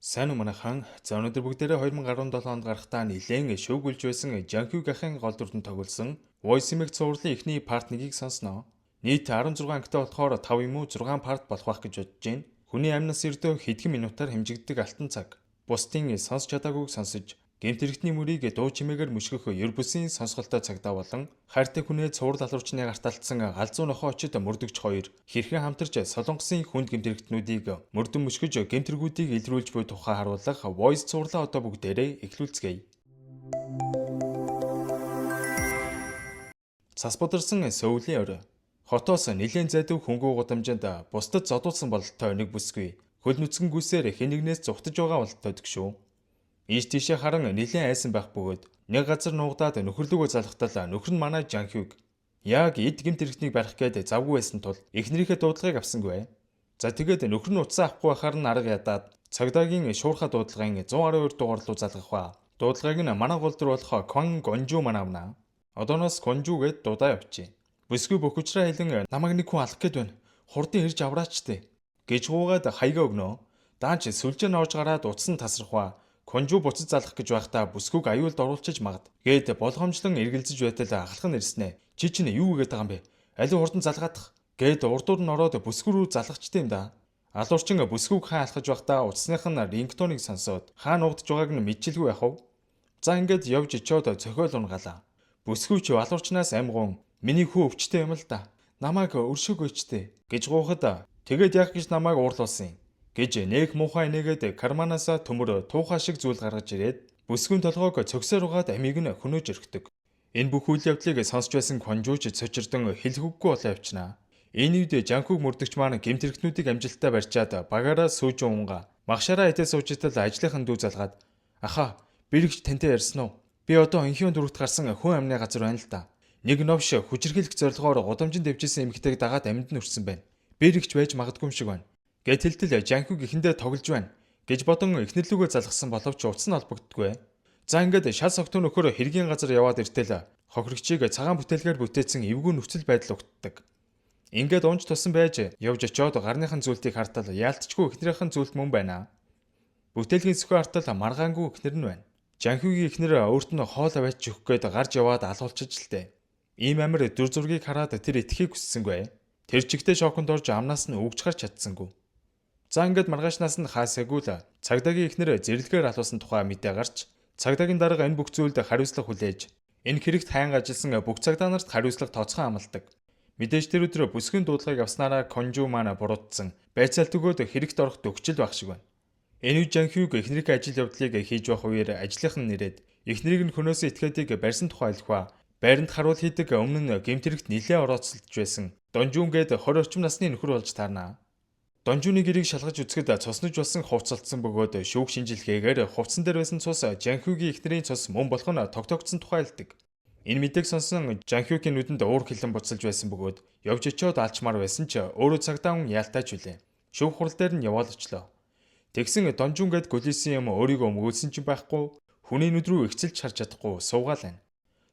Сайн уу манайхан. За өнөөдөр бүгдээрээ 2017 онд гарахтаа нэлээд шүүгүүлж байсан Жанхюг ахын гол дүртэн тоглосон Voice Image цувралын эхний парт 1-ийг сонсноо. Нийт 16 ангитай болохоор 5 юм уу 6 парт болох байх гэж бодож байна. Хүний амнаас ердөө хэдхэн минутаар хэмжигддэг алтан цаг. Бусдын сонсч чадаагүйг сонсож, гэмт хэрэгтний мөрийг дуу чимээгээр мөшгөх ер бүсийн сонсголтой цагдаа болон хайртай хүнээ цуврал алуурчны гарталтсан галзуу нохоо очид мөрдөгч хоёр хэрхэн хамтарч солонгосын хүнд гэмт хэрэгтнүүдийг мөрдөн мөшгөж гэмтэргүүдийг илрүүлж буй тухай харуулах Voice цувралаа одоо бүгдээрээ эхлүүлцгээе. Цас бодарсан сөүлийн орой. Хотоос нэлээд зайдуу хөнгөө гудамжинд бусдад зодуулсан бололтой нэг бүсгүй хөл нүцгэнгүйсээр хэнэгнээс зүхтаж байгаа бололтой шүү. Ийш тийшээ харан нэлээд айсан байх бөгөөд нэг газар нуугдаад нөхөрлөгөө залхтал нөхөр нь манай Жанхюг яг эд гэмт хэрэгтнийг барих гээд завгүй байсан тул эхнэрийнхээ дуудлагыг авсангүй. За тэгээд нөхөр нь утсаа авахгүй байхаар нь арга ядаад цагдаагийн шуурхай дуудлагын 112 дугаар руу залгах ба дуудлагыг нь манай гол дөр болох Кван Гонжу манавна. Одооноос Гонжу гэд дуудаа явчих. Бүсгүй бөхөчрөө хэлэн намайг нэг хүн алах гээд байна. Хурдан ирж авраач тээ гэж гуугаад хаягаа өгнө. Даанч сүлжээ нь орж гараад утсан тасрах ба Конжу буцаж залах гэж байхдаа бүсгүйг аюулд оруулчиж магад. Гээд болгоомжлон эргэлзэж байтал ахлах нь ирснэ. Чи чинь юу гээд байгаа юм бэ? Аливаа хурдан залгаадах. Гээд урдуур нь ороод бүсгүй рүү залгахчтэй юм да. Алуурчин бүсгүйг хаан алхаж байхдаа утасных нь рингтоныг сонсоод хаан нуугдж байгааг нь мэдчилгүй яах вэ? За ингээд явж ичоод цохиол унгалаа. Бүсгүй ч алуурчнаас амгуун миний хүү өвчтэй юм л да. Намайг өршөг өчтэй гэж гуйхад тэгээд яг гэж намайг уурлуулсан юм гэж нэг муухай нэгэд карманаасаа төмөр туухай шиг зүйл гаргаж ирээд бүсгүйн толгойг цогсоор угаад амийг нь хөнөөж өргөдөг. Энэ бүх үйл явдлыг сонсч байсан Конжууч цочирдон хэлэхгүй болоо явчнаа. Энэ үед Жанхүг мөрдөгч маань гэмт хэрэгтнүүдийг амжилттай барьчаад багаараа сүүжин унга магшаараа идэ суужтал ажлынхан дүү залгаад аха бэрэгч тантай ярьсан уу? Би одоо энхийн дөрөвт гарсан хүн амны газар байна л да. Нэг новш хүчирхийлэх зорилгоор гудамжинд дэвжсэн эмэгтэйг дагаад амьд нь өрсөн байна. Бэрэгч байж магадгүй юм шиг байна. Гэт хэлтэл Жанхүг эхэндээ тоглож байна гэж бодон эхнэрлүүгөө залгасан боловч утас нь олбогддгүй. За ингээд шал согтуу нөхөр хэргийн газар яваад иртэл хохирогчийг цагаан бүтээлгээр бүтээсэн эвгүй нөхцөл байдал угтдаг. Ингээд унж тусан байж явж очиод гарныхан зүйлтийг хартал яалтчгүй эхнэрийнхэн зүйлт мөн байна. Бүтээлгийн сүхэ хартал маргаангүй эхнэр нь байна. Жанхүгийн эхнэр өөрт нь хоол аваач өгөх гээд гарч яваад алуулчиж л дээ. Ийм амир дүр зургийг хараад тэр итгэхийг хүссэнгүй. Тэр чигтээ шоконд орж амнаас нь үгж гарч чадсангүй. За ингээд маргаашнаас нь хаасаагүй л цагдаагийн эхнэр зэрлэгээр алуусан тухай мэдээ гарч цагдаагийн дарга энэ бүх зүйлд хариуцлага хүлээж энэ хэрэгт хайн ажилласан бүх цагдаа нарт хариуцлага тооцохон амладаг. Мэдээж тэр өдөр бүсгийн дуудлагыг авснараа Конжу маань буруутсан байцаалт өгөөд хэрэгт орох төгчл байх шиг байна. Энэ үед Жанхюг эхнэрийн ажил явдлыг хийж байх үеэр ажлынх нь нэрээд эхнэрийг нь хөнөөсөө этгээдэг барьсан тухай альхва байранд харуул хийдэг өмнө нь гэмт хэрэгт нэлээд орооцолж байсан. Донжун гээд 20 орчим насны нөхөр болж таарна. Донжууны гэрийг шалгаж үзэхэд цуснаж болсон хувцалдсан бөгөөд шүүх шинжилгээгээр хувцсан дээр байсан цус Жанхюгийн эхнэрийн цус мөн болох нь тогтоогдсон тухайлдаг. Энэ мэдээг сонсон Жанхюгийн нүдэнд уур хилэн буцалж байсан бөгөөд явж очиод алчмаар байсан ч өөрөө цагдаа хүн яалтайч үлээ. Шүүх хурал дээр нь яваал очлоо. Тэгсэн Донжун гээд гөлисэн юм өөрийгөө өмгөөлсөн ч байхгүй, хүний нүд рүү ихцэлж харж чадахгүй суугаал байна.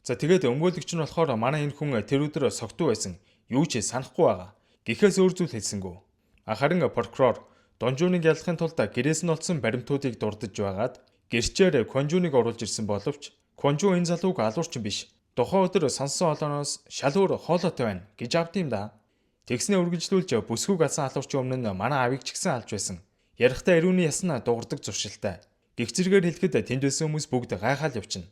За тэгээд өмгөөлөгч нь болохоор манай энэ хүн тэр өдөр согтуу байсан. Юу ч санахгүй байгаа. Гэхээс өөр зүйл хэлсэнгүй. Харин прокурор Донжуныг ялахын тулд гэрээс нь олсон баримтуудыг дурдж байгаад гэрчээр Конжуныг оруулж ирсэн боловч Конжу энэ залууг алуурчин биш. Тухайн өдөр сонсон олооноос шалуур хоолойтой байна гэж авд юм да. Тэгснээ үргэлжлүүлж бүсгүйг алсан алуурчин өмнө нь манай авийг ч гэсэн алж байсан. Ярихтаа эрүүний ясна дуурдаг зуршилтай. Гих зэрэгээр хэлэхэд тэнд байсан хүмүүс бүгд гайхаад явчихна.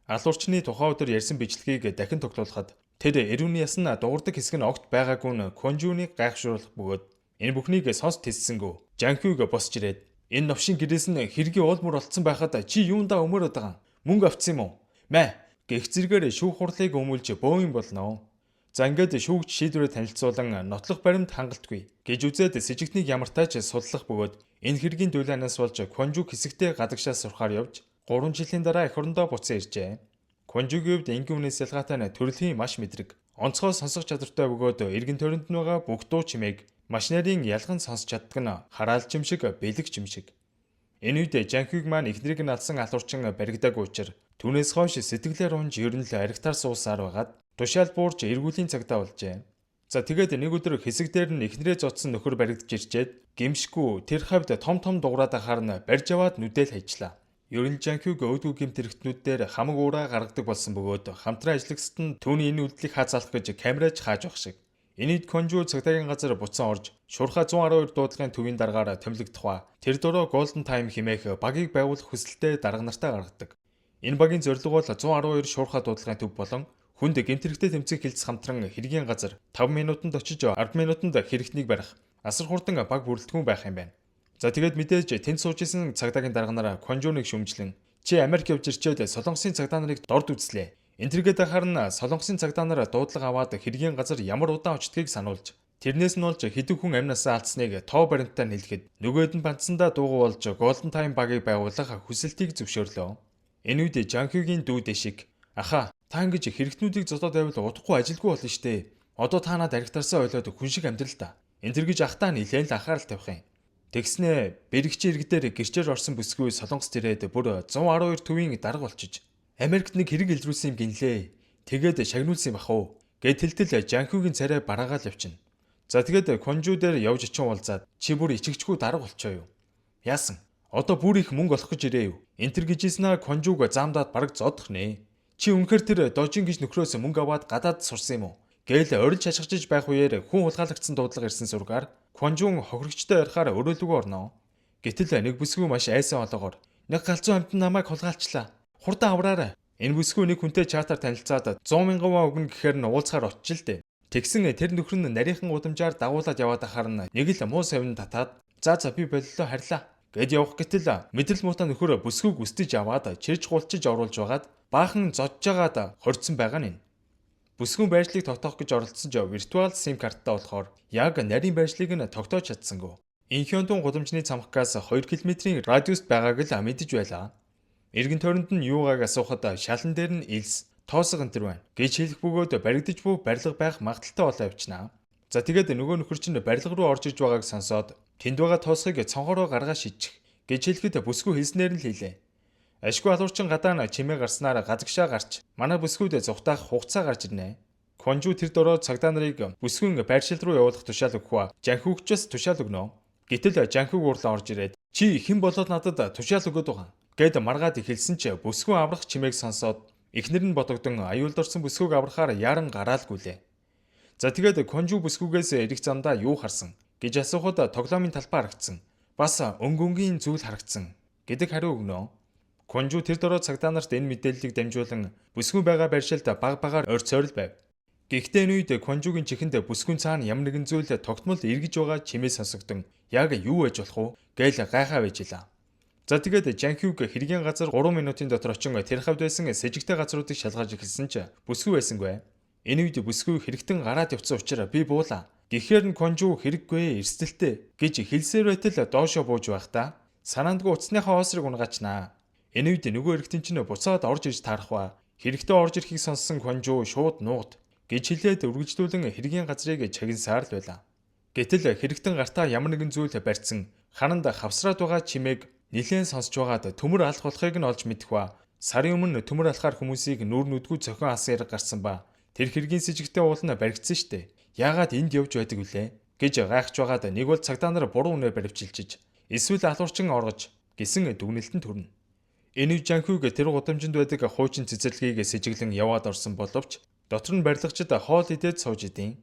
Алуурчны тухайн өдөр ярьсан бичлэгийг дахин тоглуулахад тэр эрүүний ясна дуурдаг хэсэг нь огт байгаагүй нь Конжуныг гайхшруулах бөгөөд энэ бүхнийг сонсд хэлсэнгүү. Жанхюг босч ирээд энэ новшин гэрээс нь хэргийн уул мөр олцсон байхад чи юундаа өмөрөд байгаа юм? Мөнгө авцсан юм уу? Мэ гэх зэрэгээр шүүх хурлыг өмүүлж бөөм болно. За ингээд шүүгч шийдвэрээ танилцуулан нотлох баримт хангалтгүй гэж үзээд сэжигтнийг ямартай ч судлах бөгөөд энэ хэргийн дулаанаас болж Конжуг хэсэгтээ гадагшаа сурахаар явж 3 жилийн дараа эх орондоо буцаа иржээ. Конжугийн хувьд энгийн үнээс ялгаатай нь төрөлхийн маш мэдрэг. Онцгой сонсох чадвартай бөгөөд эргэн тойронд нь байгаа бүх дуу чимээг маш нарийн ялган сонсч чаддаг нь хараалч юм шиг бэлэг юм шиг. Энэ үед Жанхюг маань эхнэрийг нь алсан алуурчин баригдааг учир түүнээс хойш сэтгэлээр унж ер нь л аригтаар суусаар байгаад тушаал буурж эргүүлийн цагдаа болжээ. За тэгээд нэг өдөр хэсэг дээр нь эхнэрээ зодсон нөхөр баригдаж ирчээд гимшгүй тэр хавьд том дуграад харна барьж аваад нүдэл хайчлаа. Ер нь Жанхюг өөдгөө гэмт хэрэгтнүүд дээр хамаг уураа гаргадаг болсон бөгөөд хамтран ажиллагчид нь түүний энэ үйлдэлийг хаацаалах гэж камераж хааж байх шиг. Энийд Конжу цагдаагийн газар буцан орж шуурхай 112 дуудлагын төвийн дараагаар томилогдох ба тэр дөрөө Golden Time хэмээх багийг байгуулах хүсэлтэд дарга нартаа гаргадаг. Энэ багийн зорилго бол 112 шуурхай дуудлагын төв болон хүнд гэмт хэрэгтээ тэмцэх хилцс хамтран хэргийн газар 5 минутанд очиж 10 минутанд хэрэгтнийг барих асар хурдан баг бүрэлдэхүүн байх юм байна. За тэгээд мэдээж тэнд сууж исэн цагдаагийн дарга нараа Конжуныг шүмжлэн чи Америк явж ирчээд Солонгосын цагдаа нарыг дорд үзлээ. Энтергээд харна Солонгосын цагдаа нараа дуудлага аваад хэргийн газар ямар удаан очдгийг сануулж тэрнээс нь олж хэдэн хүн амнасаа алдсныг тоо баримтаар нэлэхэд нөгөөд нь бандсандаа дуугүй болж Golden Time багийг байгуулах хүсэлтийг зөвшөөрлөө. Энэ үед Жанхюгийн дүү дэшиг аха та ингэж хэрэгтнүүдийг зодоод байвал удахгүй ажилгүй болно штэ. Одоо та надад аригтарсаа ойлоод хүн шиг амьдрал та. Энтэр гэж ахтаа нилээн л анхаарал тавих юм. Тэгснэ бэрэгчийн иргэдээр гэрчээр орсон бүсгүй Солонгост ирээд бүр 112 төвийн дарга болчиж Америкт нэг хэрэг илрүүлсэн юм гинлээ. Тэгээд шагнуулсан юм бах уу. Гэт тэлтэл Жанхюгийн царай бараагаал явчихна. За тэгээд Конжу дээр явж очин уулзаад чи бүр ичигчгүй дарга болчоо юу. Яасан? Одоо бүр их мөнгө олох гэж ирээ юу. Энтэр гэжсэн Конжуг заамдаад бараг зодох нэ. Чи үнэхээр тэр дожин гэж нөхрөөс мөнгө аваад гадаад сурсан юм уу? Гээл орилж хашгирч байх үеэр хүн хулгайлагдсан дуудлага ирсэн сургаар Конжун хохирогчтой ярихаар өрөөлөгөө орноо. Гэтэл нэг бүсгүй маш айсан олоогоор нэг галзуу амтан намайг хулгайлчлаа. Хурдан авраарай. Энэ бүсгүй нэг хүнтэй чатаар танилцаад 100,000 вон өгнө гэхээр нь уулзахаар очиж л дээ. Тэгсэн тэр нөхөр нь нарийнхан удамжаар дагуулад яваад ахаар нь нэг л муу савин татаад за би боллоо харьлаа гэд явах гэтэл мэдрэл муутай нөхөр бүсгүйг үстэж аваад чирж гулчиж оруулж байгаад баахан зодж байгаад хорцсон байгаа нь. Бүсгүйн байршлыг тогтоох гэж оролцсон ч виртуал сим карттай болохоор яг нарийн байршлыг нь тогтоож чадсангүй. Инхёндун гудамжны цамхгаас 2 км-ийн радиуст байгааг л мэдэж байлаа. Иргэн тойронд нь юугааг асуухад шалан дээр нь илс тоосго энтер байна гэж хэлэх бөгөөд баригдаж буй барилга байх магадaltaй болоо явчихнаа. За тэгээд нөгөө нөхөр чинь барилга руу орж иж байгааг сонсоод тэнд байгаа тоосгыг цонхороо гаргаа шичих гэж хэлэхэд бүсгүй хэлснээр нь л хэлээ. Ашгүй алуурчин гадаа чимээ гарснаар газагшаа гарч манай бүсгүйд зүхтаах хугацаа гарч ирнэ. Конжу тэр дөрөө цагдаа нарыг бүсгүйн байршил руу явуулах тушаал өгөхөө Жанхюгчээс тушаал өгнө. Гэтэл Жанхюг урлаа орж ирээд чи хэн болоод надад тушаал өгöd байгаа гэд маргаад ихэлсэн ч бүсгүй аврах чимээг сонсоод эхнэр нь бодогдсон аюулд орсон бүсгүйг аврахаар яран гараалгүй лээ. За тэгээд Конжу бүсгүйгээс ирэх замдаа юу харсан гэж асуухад тоглоомын талбай харагдсан. Бас өнгөнгийн зүйл харагдсан гэдэг хариу өгнө. Конжу тэр дөрөө цагдаа нарт энэ мэдээллийг дамжуулан бүсгүй байгаа байршилд багаар ойрцоорл байв. Гэхдээ энэ үед Конжугийн чихэнд бүсгүйн цаана ямар нэгэн зүйл тогтмол эргэж байгаа чимээ сонсогдсон. Яг юу байж болох вэ? Гээл гайхаа байжлаа. За тэгээд Жанхюг хэргийн газар 3 минутын дотор очин тэр хавьд байсан сэжигтэй газруудыг шалгаж эхэлсэн ч бүсгүй байсангүй. Энэ үед бүсгүй хэрэгтэн гараад явцсан учраас би буулаа. Гэхдээ Конжу хэрэггүй эрсдэлтэй гэж хэлсээр байтал доошо бууж байхдаа санаандгүй уцсныхаа оосрыг унгачнаа. Энэ үед нөгөө эргэтэн чинь буцаад орж ирж таарах ба хэрэгтэй орж ирэхийг сонссон Конжу шууд нуугд гэж хэлээд үргэлжлүүлэн хэргийн газрыг чагнасаар л байлаа. Гэтэл хэрэгтэн гартаа ямар нэгэн зүйл барьсан хананд хавсраад байгаа чимээг нилээн сонсож байгаад төмөр алах болохыг нь олж мэдэх ба сарын өмнө төмөр алахаар хүмүүсийг нүүр нүдгүй цохин асан яриг гарсан ба тэр хэргийн сэжигтэй уул нь баригдсан штэ. Яагаад энд явж байдаг вүлээ гэж гайхаж байгаад нэг бол цагдаа нар буруу үнээр баривчилж эсвэл алуурчин оргож гэсэн дүгнэлтэн төрнө. Энэ Жанхюг тэр гудамжинд байдаг хуучин цэцэрлэгийг сэжиглэн яваад орсон боловч дотор нь барилгачид хоол идээд сууж идэв.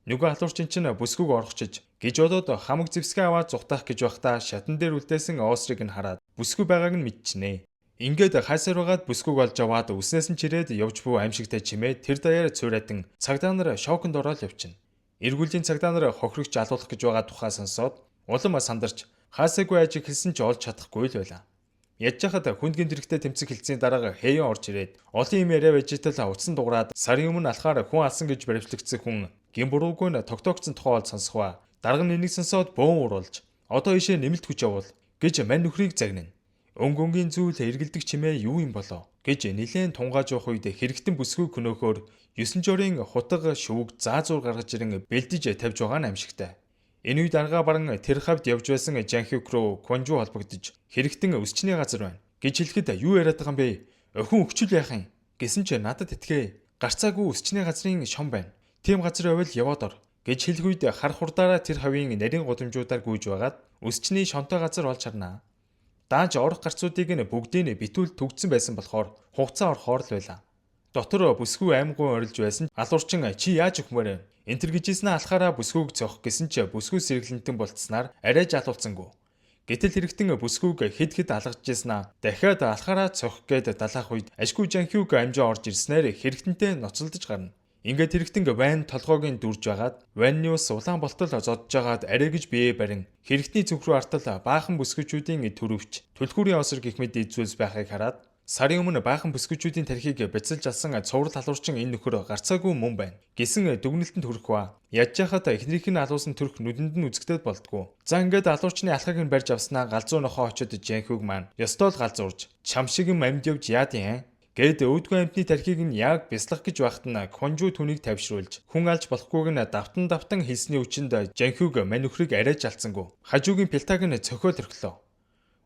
Нөгөө алуурчин чинь бүсгүйг орхичиж гэж бодоод хамаг зэвсгээ аваад зүхтаах гэж байхдаа шатан дээр үлдээсэн оосрыг нь хараад бүсгүй байгааг нь мэдчихнэ. Ингээд хайсаар байгаад бүсгүйг олж аваад үснээс нь чирээд явж буй аимшигтай чимээ тэр даяар цуурайтан цагдаа нар шоконд ороод явчихна. Эргүүлийн цагдаа нар хохирогч алуулах гэж байгаа тухай сонсоод улам сандарч хаасаагүй аж ихэлсэн ч олж чадахгүй л байлаа. Ядж хахад хүндгийн дэрэгтэй тэмцэх хилцээний дараа хэйн орж ирээд олон юм яриа байжтал утсан дуграад сарын өмнө алхаар хүн алсан гэж баримтлагдсан хүн гин буруугүй нь тогтоогдсон тухай бол сонсох ба дарга нэнийг сонсоод бөөн уруулж одоо ишээ нэмэлт хүч явуул гэж мань нөхрийг загнана. Өнгөнгийн зүйл эргэлдэг чимээ юу юм болоо гэж нилээн тунгааж явах үед хэрэгтэн бүсгүй көнөөхөөр 9 жорын хутга шүүг заазуур гаргаж ирэн бэлдэж тавьж байгаа нь аимшигтай. Энэ үед аргаа баран тэр хавьд явж байсан Жанхюг руу Конжу холбогдож хэрэгтэн өсчний газар байна гэж хэлэхэд юу яриад байгаа юм бэ? Охин өгчүүл яах юм гэсэн чи надад итгэ. Гарцаагүй өсчний газрын шом байна. Тим газар байвал яваад ор гэж хэлэх үед хар хурдаараа тэр хавийн нарийн гудамжуудаар гүйж байгаад өсчний шонтой газар болж харна. Даанч орох гарцуудыг нь бүгдийг нь битүүл түгдсэн байсан болохоор хугацаа орохоор л байлаа. Дотор бүсгүй аймгүй орилж байсан алуурчин чи яаж өгмөр энтер гэжсэн алхаараа бүсгүйг цохих гэсэн ч бүсгүй сэргэлэнтэн болцснаар арай жалуулцсангүй. Гэтэл хэрэгтэн бүсгүйг хэд алгажжсэн дахиад алхаараа цохих гээд далаах үед ашгүй Жанхюг амжаа орж ирснээр хэрэгтэнтэй ноцолдож гарна. Ингээд хэрэгтэн вайн толгойг дүрж байгаад вайны ус улаан болтол зодж байгаад арай гэж бие барин хэрэгтний цүнх рүү артал баахан бүсгүйчүүдийн төрөвч түлхүүрийн осор гих мэт зүйлс байхыг хараад сарын өмнө баахан бүсгүйчүүдийн тархийг бяцалж алсан цуврал халуурчин энэ нөхөр гарцаагүй мөн байна гэсэн дүгнэлтэнд хүрэх ба ядж яхад эхнэрийнх нь алуусан төрх нүдэнд нь үзэгдээд болдгоо. За ингээд алуурчны алхааг нь барьж авснаа галзуу нохоо очоод Жанхюг маань ёстол галзуурж чам шиг амьд явж яадын гээд өвдгөө амьтны тархийг нь яг бяцлах гэж байхад нь Конжу түүнийг тавьшруулж хүн алж болохгүйг нь давтан хэлсний үчинд Жанхюг мань нөхрийг арай жалцсангүй. Хажуугийн пилтаг нь цохиол орхилоо.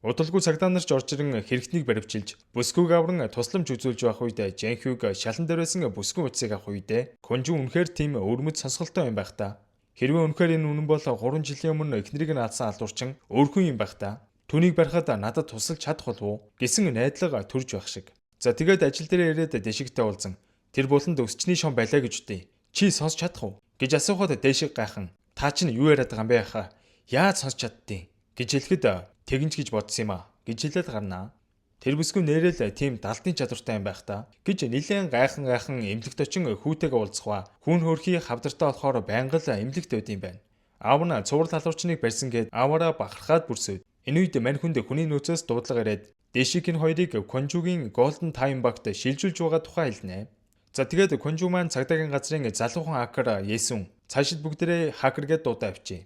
Удалгүй цагдаа нар ч орж ирэн хэрэгтнийг баривчилж бүсгүйг авран тусламж үзүүлж байх үед Жанхюг шалан дээр байсан бүсгүй утсыг авах үед Конжу үнэхээр тийм өрмөц сонсголтой юм байх та. Хэрвээ үнэхээр энэ үнэн бол 3 жилийн өмнө эхнэрийг нь алсан алуурчин өөрхөн юм байх та. Түүнийг барихад надад тусалж чадах болов уу гэсэн найдлага төрж байх шиг. За тэгээд ажил дээр ирээд дэшигтэй уулзсан. Тэр буланд өсчний шон байлаа гэж үтэй. Чи сонсч чадах уу гэж асуухад дэшиг гайхан. Та чинь юу яриад байгаа юм бэ хаа? Яаж сонсч чаддیں۔ гэж хэлэхэд тэгэнч гэж бодсон юм а гэж хэлээд гарнаа. Тэр бүсгүй нэрэл тийм далдын чадвартай юм байх та гэж нилээн гайхан эмнэлэгт очин хүүтэйгээ уулзах ба хүүн хөөрхий хавдартай болохоор байнга л эмнэлэгт байд юм байна. Аав нь цуврал халуурчныг барьсан гээд ааваараа бахархаад бүрсэв. Энэ үед мань хүнд хүний нөөцөөс дуудлага ирээд Дэшикийн хоёрыг Конжугийн Golden Time багт шилжүүлж байгаа тухай хэлнэ. За тэгээд Конжу маань цагдаагийн газрын залуухан хакер Есүн цаашид бүгдээрээ хакергээд дуудаа авчээ.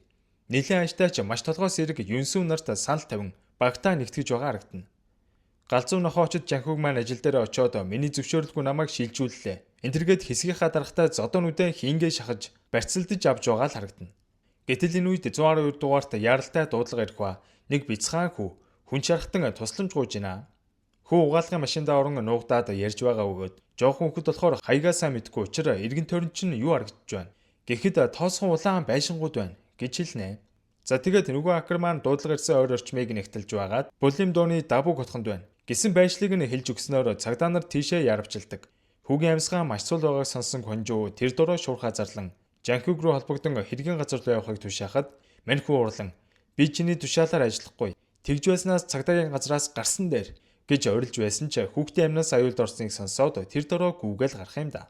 Нилийн аштайч маш толгой сэрэг Юнсүн нарт санал тавин багтаа нэгтгэж байгаа харагдана. Галзуу нохоо очиж Жанхюг маань ажил дээр очиод миний зөвшөөрлгүй намайг шилжүүллээ. Энтергээд хэсгийнхаа дарагтай зодоо нүдэн хийнгээ шахаж барьцалдаж авч байгаа л харагдана. Гэтэл энэ үед 112 дугаарт яралтай дуудлага ирэх ба нэг бяцхан хүн шархтан тусламж гуйж байна. Хүү угаалгын машиндаа орон нуугдаад ярьж байгаа өгөөд жоохон хөхд болохоор хаягаасаа мэдгүй учраа эргэн тойрон чинь юу харагдаж байна. Гэхэд тоосхон улаан байшингууд байна гэж хэлнэ. За тэгээд нөгөө хакер маань дуудлага ирсэн ойр орчмыг нэгтэлж байгаад булим дууны дабуу хотхонд байна гэсэн байшлыг нь хэлж өгснөөр цагдаа нар тийшээ яравчилдаг. Хүүгийн амьсгаа маш цул байгааг сонсон Конжу тэр дороо шуурхаа зарлан Жанхюг руу холбогдсон хэргийн газар руу явахыг тушаахад мань хүү урлан би чиний тушаалаар ажиллахгүй тэгж байснаас цагдаагийн газраас гарсан дээр гэж орилж байсан ч хүүхдийн амнаас аюулд орсныг сонсоод тэр дороо гүүгээл гарах юм да.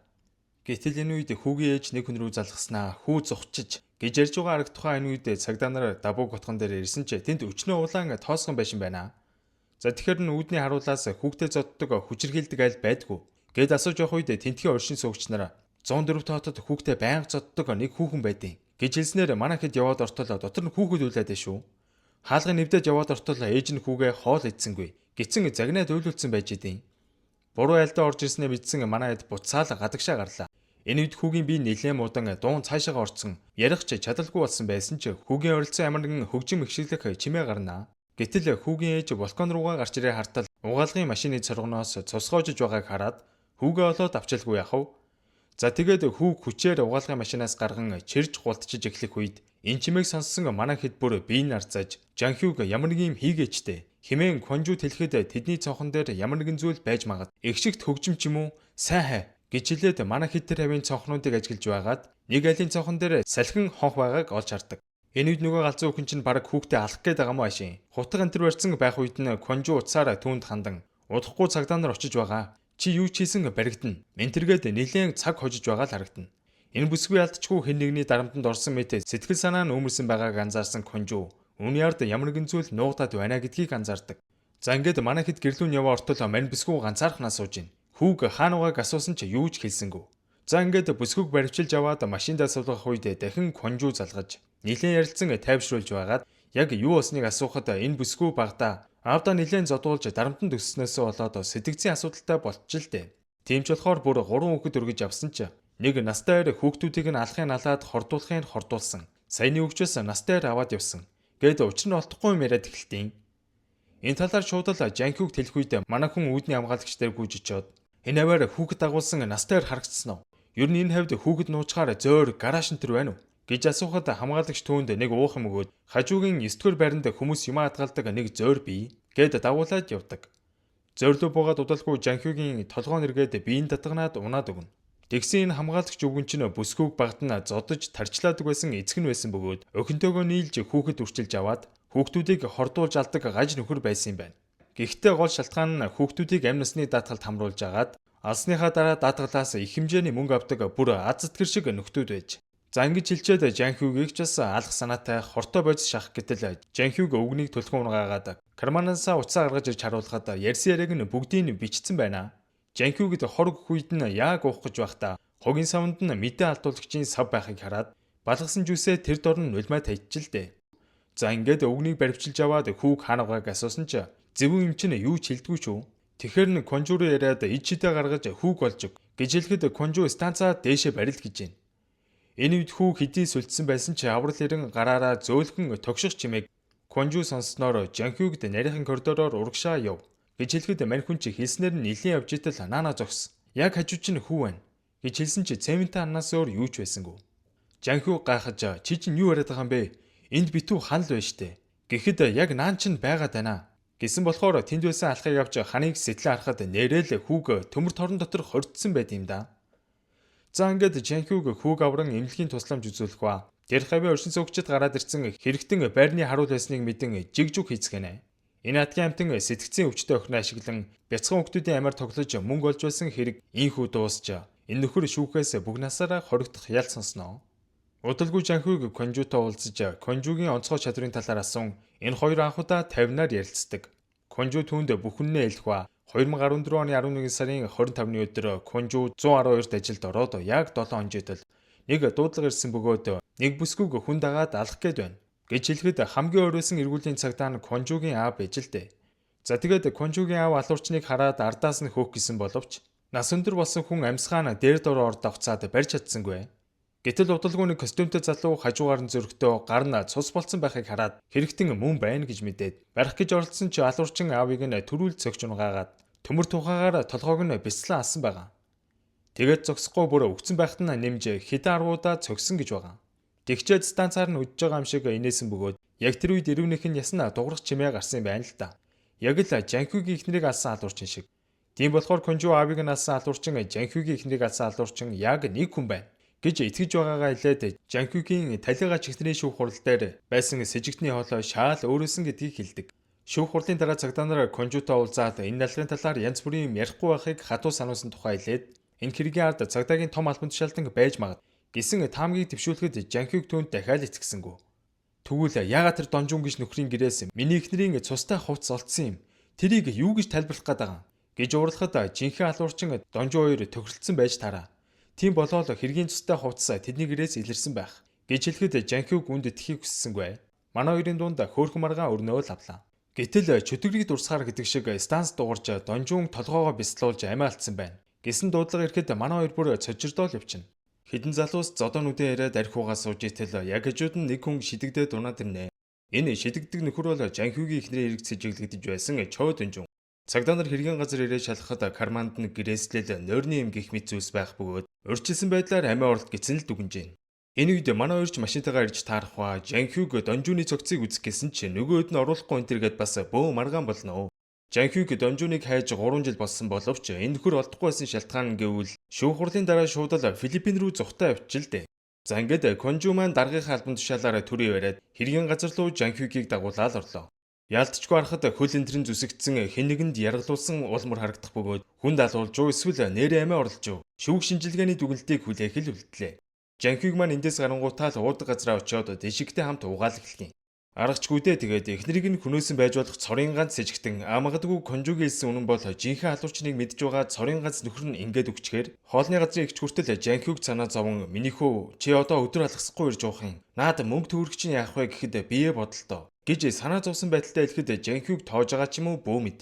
Гэтэл энэ үед хүүгийн ээж нэг хүн рүү залгаснаа хүү зухчиж гэж ярьж байгаа арга тухайн энэ үед цагдаа нар дабуу готхон дээр ирсэн ч тэнд өчнөө улаан тоосгон байшин байна. За тэгэхээр нь үүдний харуулаас хүүхдэд зоддог хүчирхийлдэг айл байдгүй гэд асууж явах үед тентхийн оршин суугч нар 104 тоотод хүүхдэд байнга зоддог нэг хүүхэн байдیں۔ гэж хэлснээр манай хэд яваад ортол дотор нь хүүхэд үлээд шүү. Хаалгын нэвдэж яваад ортол ээж нь хүүгээ хоол идсэнгүй. Гитсэн загнаад уйлуулсан байж идэв. Буруу айлдаа орж ирснээ мэдсэн манай хэд буцаал гадагшаа гарлаа. Энэ үед хүүгийн бие нэлээд муудан дуун цаашаага орцсон. Ярих ч чадалгүй болсон байсан ч хүүгийн орилсон ямар нэгэн хөгжим ихшиглэх чимээ гарнаа. Гэтэл хүүгийн ээж балкон руугаа гарч ирээ хартал угаалгын машины цоргоноос цусгоожж байгааг хараад хүүгээ олоод авчилгүй яхав. За тэгээд хүүг хүчээр угаалгын машинаас гарган чирж гултчиж эхлэх үед энэ чимээг сонссон манай хэд бүр биеийг нарцааж Жанхюг ямар нэг юм хийгээчтэй хэмээн Конжу тэлхэд тэдний цонхон дээр ямар нэгэн зүйл байж магад эгшигт хөгжим ч юм уу сайн хай гэж хэлээд манай хэд тэр хавийн цонхнуудыг ажиглаж байгаад нэг айлын цонхон дээр салхин хонх байгааг олж хардаг. Энэ үед нөгөө галзуу хүн чинь бараг хүүхдээ алах гээд байгаа юм аашийн. Хутга антер барьсан байх үед нь Конжу уцаараа түүнд хандан удахгүй цагдаа нар очиж байгаа. Чи юу ч хийсэн баригдана. Ментэргээд нэлээд цаг хожиж байгаа л харагдана. Энэ бүсгүй алдчихгүй хэн нэгний дарамтанд орсон мэт сэтгэл санаа нь өмөрсөн байгааг анзаарсан Конжу үүний ард ямар нэгэн зүйл нуугдаад байна гэдгийг анзаардаг. За ингээд манай хэд гэрлүүн яваа ортол мань бүсгүй ганцаархнаа сууж ийн. Хүүг хаануугааг асуусан ч юу ч хэлсэнгүй. За ингээд бүсгүйг баривчилж аваад машиндаа суулгах үед дахин Конжу залгаж нэлээд ярилцсан тайвшруулж байгаад яг юу болсныг асуухад энэ бүсгүй багада аавдаа нэлээд зодуулж дарамтанд өсснөөс болоод сэтгцийн асуудалтай болчих л дээ. Тийм ч болохоор бүр 3 хүүхэд өргөж авсан ч нэг настай хүүхдүүдийг нь алахын алаад хордуулахын хордуулсан. Саяны өгчөөс настай аваад явсан. Гэд учир нь олдохгүй юм яриад эхэлтийн. Энэ талаар шууд л Жанхюг тэлэх үед манай хүн үүдний хамгаалагч дээр гүйж очиод энэ аваар хүүхэд дагуулсан настай харагдсан уу? Ер нь энэ хавьд хүүхэд нуучгаар зөөр гарааш энэ төр байна уу гэж асуухад хамгаалагч түүнд нэг уухан өгөөд хажуугийн 9-р байранд хүмүүс юм хадгалдаг нэг зөөр бий гэд дагуулад явдаг. Зөрлөө буугаад удалгүй Жанхюгийн толгоо нэргээд биеийн татганаад унаад өгнө. Тэгсэн энэ хамгаалагч өвгөн чинь бүсгүйг багтана зодож тарчлаадаг байсан эцэг нь байсан бөгөөд охинтойгоо нийлж хүүхэд үрчилж аваад хүүхдүүдийг хордуулж алдаг гаж нөхөр байсан юм байна. Гэхдээ гол шалтгаан нь хүүхдүүдийг амь насны даатгалд хамруулж агаад алсныхаа дараа даатгалаас их хэмжээний мөнгө авдаг бүр аз тэтгэр шиг нөхдүүд байж. За ингэж хэлчихэд Жанхюгийг ч бас алах санаатай хортой бодис шахах гэтэл Жанхюг өвгнийг түлхэн унгаагаад карманаасаа уцаа гаргаж ирж харуулхад ярьсан яриаг нь бүгдийг бичсэн байна. Жанхюгд хор өгөх үед нь яг уух гэж байхдаа хогийн савнд нь мэдээ алдуулагчийн сав байхыг хараад балгасан жүсээ тэр дор нь нулимай тайчилдэ. За ингээд өвгнийг баривчилж аваад хүүг хаанаагааг асуусан ч зөвүүн юм чинь юу ч хэлдэггүй шүү. Тэгэхэр нь конжур яриад ид шидэ гаргаж хүүг олж өг гэж хэлэхэд конжур станцаа дээшээ барил гэж байна. Энэ үед хүүг хэдий сүлдсэн байсан ч аврал ирэн гараараа зөөлхөн тогших чимээг конжур сонссноор Жанхюгд нарийнхан коридороор урагшаа яв гэж хэлэхэд мань хүн чи хэлснээр нь нилийн явж итэл наана зогс. Яг хажуу чинь хүү байна гэж хэлсэн чи цементийн аннаас өөр юу ч байсангүй. Жанхюг гайхаж чи чинь юу яриад байгаа юм бэ? Энд битүү ханал байна штэ. Гэхэд яг наан чинь байгаад байна. Гэсэн болохоор тэнд байсан алхахыг авч ханыг сэтлэн харахад нэрэл хүүг төмөр торон дотор хордсон байд юм да. За ингээд Жанхюг хүүг авран эмнэлгийн тусламж үзүүлэх ба тэр хавийн оршин суугчид гараад ирсэн хэрэгтэн байрны харуул байсныг мэдэн жигжүг хийцгэнэ. Энэ адгийн амтан сэтгцийн өвчтөй охин ашиглан бяцхан хүмүүсийн амар тоглож мөнгө олж байсан хэрэг инхүү дуусч энэ нөхөр шүүхээс бүх насаараа хоригдох ял сонсноо. Удалгүй Жанхюг конжутай уулзаж конжугийн онцгой чадрын талаар асуун энэ хоёр анхудаа 50-аар ярилцдаг. Конжу түүнд бүхнээ хэлэх ба 2014 оны 11 сарын 25-ны өдөр конжу 112-т ажилд ороод яг 7 хонжидл нэг дуудлага ирсэн бөгөөд нэг бүсгүйг хүн дагаад алах гээд байна гэж хэлэхэд хамгийн ойроосон эргүүлийн цагтаа нь конжугийн аав эжилдэ. За тэгээд конжугийн аав алуурчныг хараад ардаас нь хөөх гэсэн боловч нас өндөр болсон хүн амьсгаан дээр дор орд авцаад барьж чадсангүй. Гэтэл удалгүй нэг костюмтэй залуу хажуугаар нь зөрөгтөө гар нь цус болцсон байхыг хараад хэрэгтэн мөн байна гэж мэдээд барих гэж оролцсон ч алуурчин аавыг нь төрүүл цогч унгаагаад төмөр тухаагаар толгойг нь бяцлан асан байгаа. Тэгээд зогсохгүй бүр өгцөн байхад нь нэмж хэдэн аргуудаа цогсон гэж байгаа. Тэгчээд станцаар нь үдж байгаа юм шиг инээсэн бөгөөд яг тэр үед ирүүнийх нь ясна дуурах чимээ гарсан юм байна л да. Яг л Жанхюгийн ихнэрийг алсан алуурчин шиг. Тийм болохоор конжу аавыг нь алсан алуурчин Жанхюгийн ихнэрийг алсан алуурчин яг нэг хүн байна гэж итгэж байгаагаа хэлээд Жанхюгийн талигаа чихтний шүүх хурал дээр байсан сэжигтний хоолой шаал өөрөөсөн гэдгийг хэлдэг. Шүүх хурлын дараа цагдаа нар конжутай уулзаад энэ налгын талаар янз бүрийн ярихгүй байхыг хатуу сануулсан тухай хэлээд энэ хэргийн ард цагдаагийн том албан тушаалтан байж магад гэсэн таамгийг төвшүүлэхэд Жанхюг түүнд дахиад итгэсэнгүй. Тэгвэл яагаад тэр Донжун гэж нөхрийн гэрээс миний эхнэрийн цустай хувцс олдсон юм? Тэрийг юу гэж тайлбарлах гээд байгаа гэж уурлахад жинхэнэ алуурчин Донжун хоёр тохиролцсон байж тараа. Тийм болоод хэргийн цустай хувцас тэдний гэрээс илэрсэн байх гэж хэлэхэд Жанхюг үнд итгэхийг хүссэнгүй. Манай хоёрын дунд хөөрхөн маргаан өрнөөл авлаа. Гэтэл чөтгөрийг дурсахаар гэдэг шиг станц дуурж Донжун толгоогоо бяцлуулж амиа алдсан байна. Гэсэн дуудлага ирэхэд манай хоёр бүр цочирдоол явчихна. Хэдэн залуус зодоонуудын яриад архиугаа сууж итэл яг хажууд нь нэг хүн шидэгдээд унаад ирнэ. Энэ шидэгдэг нөхөр бол Жанхюгийн эхнэрийн эрэг цэжиглэгдэж байсан Чо Донжун. Цагдаа нар хэргийн газар ирээд шалгахад карманд нь гэрээслэл нойрны юм гих мэт зүйлс байх бөгөөд урьдчилсан байдлаар амиа оролт гисэн л дүгнэж байна. Энэ үед манай хоёрч машинтайгаар ирж таарах ба Жанхюг Донжуны цогцыг үзэх гэсэн чинь нөгөөд нь оруулахгүй энтергээд бас бөө маргаан болно. Жанхюг Донжуныг хайж 3 жил болсон боловч энэ нөхөр олдохгүй байсан шалтгаан гэвэл шүүх хурлын дараа шууд л Филиппин рүү зүхтаа явчихлээ. За ингээд конжу маань даргийнхаа албан тушаалаараа төрөө яриад хэргийн газар руу Жанхюгийг дагуулаад орлоо. Яалтчгүй харахад хөл энтрийн зүсэгдсэн хэн нэгэнд яргалуулсан улмар харагдах бөгөөд хүнд алуулж уу эсвэл нэрээ амиа орлож уу шүүх шинжилгээний дүгнэлтийг хүлээх л үлдлээ. Жанхюг маань эндээс гарангуутаа л уудаг газараа очиод дэшигтэй хамт угаал эхлэв. Аргачгүй дээ тэгээд эхнэрийг нь хүнөөсөн байж болох цорын ганц сэжигтэн амгадгүй конжугийн хэлсэн үнэн бол жинхэнэ алуурчныг мэдж байгаа цорын ганц нөхөр нь ингээд өгчгээр хоолны газрын ихч хүртэл Жанхюг санаа зовон минийхүү чи одоо өдөр алгасахгүй ирж уух юм. Наад мөнгө төгрөг чинь яах вэ гэхэд бие бодолтой гэж санаа зовсон байдалтай хэлэхэд Жанхюг тоож байгаа ч юм уу бөө мэд.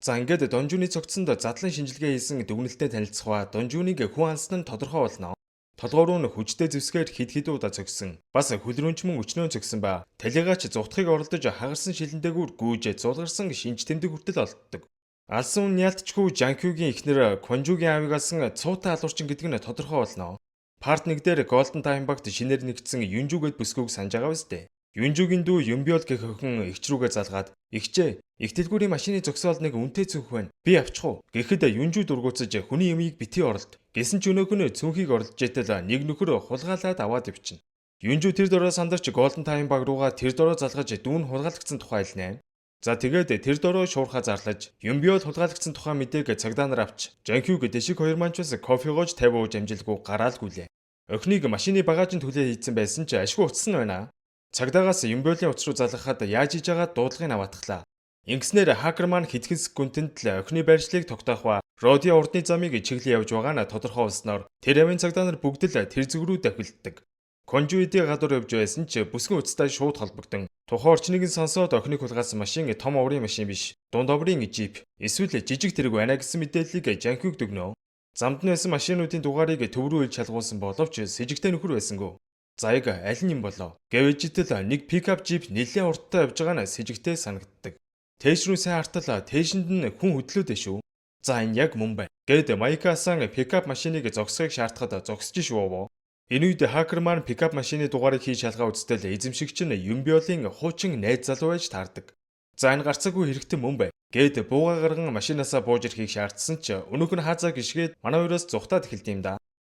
За ингээд Донжуны цогцсонд задлан шинжилгээ хийсэн дүгнэлтэд танилцах ба Донжуныг хүн алсан нь тодорхой болно. Толгоор нь хүчтэй зэвсгээр хэд удаа цогсон. Бас хөлрөөнч мөн өчнөө цогсон ба талигаач зугтахыг оролдож хагарсан шилэндээгүүр гүйж зулгарсан шинж тэмдэг хүртэл олддог. Алсан үн ялтчгүй Жанхюгийн эхнэр конжугийн аавыг алсан цуутай алуурчин гэдэг нь тодорхой болно. Part 1 дээр Golden Time багт шинээр нэгдсэн Юнжугэд бүсгүйг санаж байгаа үстэй. Юнжугийн дүү Юмбиол гэх охин эгч рүүгээ залгаад "Эгчээ, их дэлгүүрийн машины зогсоол нэг үнэтэй цүнх байна. Би авчих уу?" Гэхэд Юнжу дургуутсаж хүний юмыг битгий оролт. Гэсэн ч өнөөх нь цүнхийг оролдож итэл нэг нөхөр хулгаалаад аваад өвчин. Юнжу тэр дороо сандарч Golden Time баг руугаа тэр дороо залгаж дүүн хулгаалагдсан тухай хэлнэ. За тэгээд тэр дороо шуурхаа зарлаж Юмбиол хулгаалагдсан тухай мэдээг цагдаа нар авч Жанкюг дэшиг хоёр манчаас кофе гоож 50 ууж амжилгүй гараалгүйлээ. Охиныг машины багажинд хүлээ хийцэн байсан ч ашгүй утсан байна. Цагдаагаас Юмбиолын утас руу залгахад яаж хийж байгаа дуудлагыг аваатглаа. Ингэснээр хакер маань хэдхэн секундэд л охины байршлыг тогтоох ба Роди урдны замыг чиглэн явж байгаа нь тодорхой болсноор тэр авийн цагдаа нар бүгд л тэр зүг рүү давхилддаг. Конжуидийн гадуур явж байсан ч бүсгэн утастай шууд холбогдсон. Тухайн орчныг нь сонсоод охиныг хулгайлсан машин том оврын машин биш, дунд оврын жип, эсвэл жижиг тэрэг байна гэсэн мэдээллийг Жанкюг дүгнөө. Замд нь байсан машинуудын дугаарыг төв рүү ил шалгуулсан боловч сэжигтэй нөхөр байсангүй. За яг аль нь юм болоо? Гэвэжтэл нэг пикап жип нэлээд урттай явж байгаа нь сэжигтэй санагддаг. Тээш рүү сайн хартал тээшинд нь хүн хөдлөөд шүү. За энэ яг мөн байна. Гэд Майкасан пикап машиныг зогсохыг шаардахад зогсож шүү. Энэ үед хакер маань пикап машины дугаарыг хийж шалгаа үзтэл эзэмшигч нь Юмбиолын хуучин найз залуу байж таардаг. За энэ гарцаагүй хэрэгтэй мөн бай. Гэд бууга гарган машинаасаа бууж ирэхийг шаардсан ч өнөөх нь хаазаа гიშгээд манай хоёроос зүхтаад эхэлд юм да.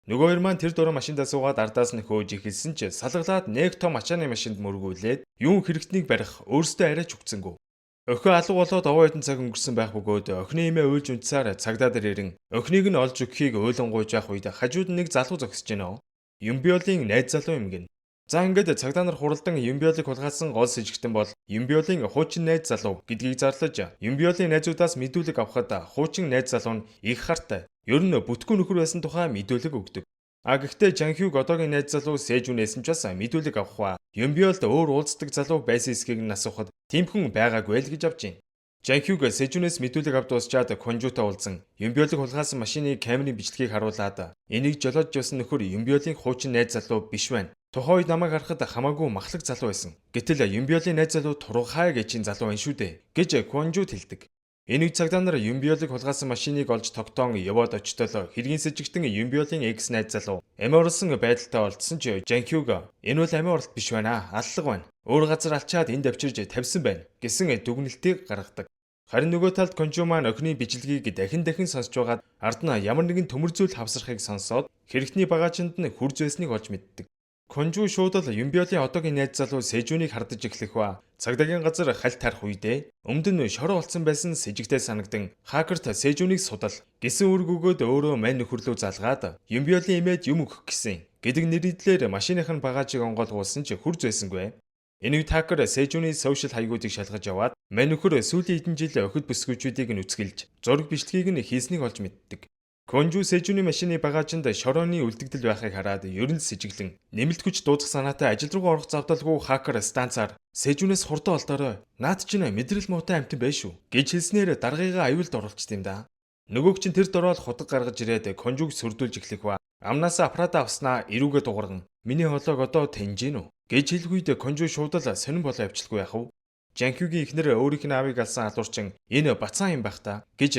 Нөгөө хоёр маань тэр дөрөв машиндаа суугаад ардаас нь хөөж ихэлсэн ч салгалаад нэг том ачааны машинд мөргүүлээд юун хэрэгтнийг барих өөрсдөө арайч үгцэнгүү. Охин алга болоод овоо хэдэн цаг өнгөрсөн байх бөгөөд охины эмээ уйлж унтсаар цагдаа дээр ирэн охиныг нь олж өгөхийг ойлонгуйж явах үед хажууд нэг залуу зогсож гинөө. Юмбиолын найз залуу юм гин. За ингээд цагдаа нар хуралдан Юмбиолыг хулгайлсан гол сэжигтэн бол Юмбиолын хуучин найз залуу гэдгийг зарлаж Юмбиолын найзуудаас мэдүүлэг авахад хуучин найз залуу нь их хартай. Ер нь бүтгүү нөхөр байсан тухай мэдүүлэг өгдөг. Гэхдээ Жанкюг одоогийн найз залуу Сэжүнээс нь ч бас мэдүүлэг авах ба Юмбиолд өөр уулздаг залуу байсан эсхийг нь асуухад тэмхэн байгаагүй л гэж авч байна. Жанкюг Сэжүнээс мэдүүлэг авд дуусчаад Конжутай уулзсан Юмбиолыг хулгайлсан машины камерын бичлэгийг харуулад энийг жолоодж явсан нөхөр Юмбиолын хуучин найз залуу биш байна. Тухайн үед намайг харахад хамаагүй махлаг залуу байсан. Гэтэл Юмбиолын найз залуу турхай гэжийн залуу байна шүү дээ гэж Конжут хэлдэг. Энэ үед цагдаа нар Юмбиолыг хулгайлсан машиныг олж тогтоон яваад очтол хэргийн сэжигтэн Юмбиолын экс найз залуу амиа орлсон байдалтай олдсон ч Жанкюг энэ бол амиа орлт биш байна, аллаг байна. Өөр газар алчаад энд авчирж тавьсан байна гэсэн дүгнэлтийг гаргадаг. Харин нөгөө талд Конжу маань охины бичлэгийг дахин сонсож байгаад ард нь ямар нэгэн төмөр зүйл хавсрахыг сонсоод хэрэгтний багажинд нь хурж байсныг олж мэддэг. Конжу шууд л Юмбиолын одоогийн найз залуу Сэжүнийг хардаж эхлэх ба цагдаагийн газар хальт тарах үедээ өмд нь шороо олцсон байсан сэжигтэй санагдан хакерт Сэжүнийг судал гэсэн үүрэг өгөөд өөрөө мань нөхөрлөө залгаад Юмбиолын эмээд юм өгөх гэсэн гэдэг нэрийдлэр машиных нь багажийг онгойлгуулсан ч хурж байсангүй. Энэ үед хакер Сэжүний сошиал хаягуудыг шалгаж яваад мань нөхөр сүүлийн хэдэн жил охид бүсгүйчүүдийг нь үцгэлж зураг бичлэгийг нь хийснийг олж мэддэг. Конжу Сэжүний машины багажинд шорооны үлдэгдэл байхыг хараад ер нь сэжиглэн нэмэлт хүч дуудах санаатай ажил руу орох завдалгүй хакер станцаар Сэжүнээс хурдан олдоорой. Наад чинь мэдрэл муутай амтан байш шүү гэж хэлснээр даргыгаа аюулд оруулчихд юм да. Нөгөөг чинь тэр дороо л худаг гаргаж ирээд Конжуг сөрдүүлж эхлэх ба амнаас аппарата авснаа эрүүгээ дугарган миний холоог одоо таньж гин үү гэж хэлэх үед Конжу шууд л сонирн болоо явчихлгүй яах вэ? Жанкюгийн ихнэр өөрийнх нь аавыг алсан алуурчин энэ бацаан юм байх та гэж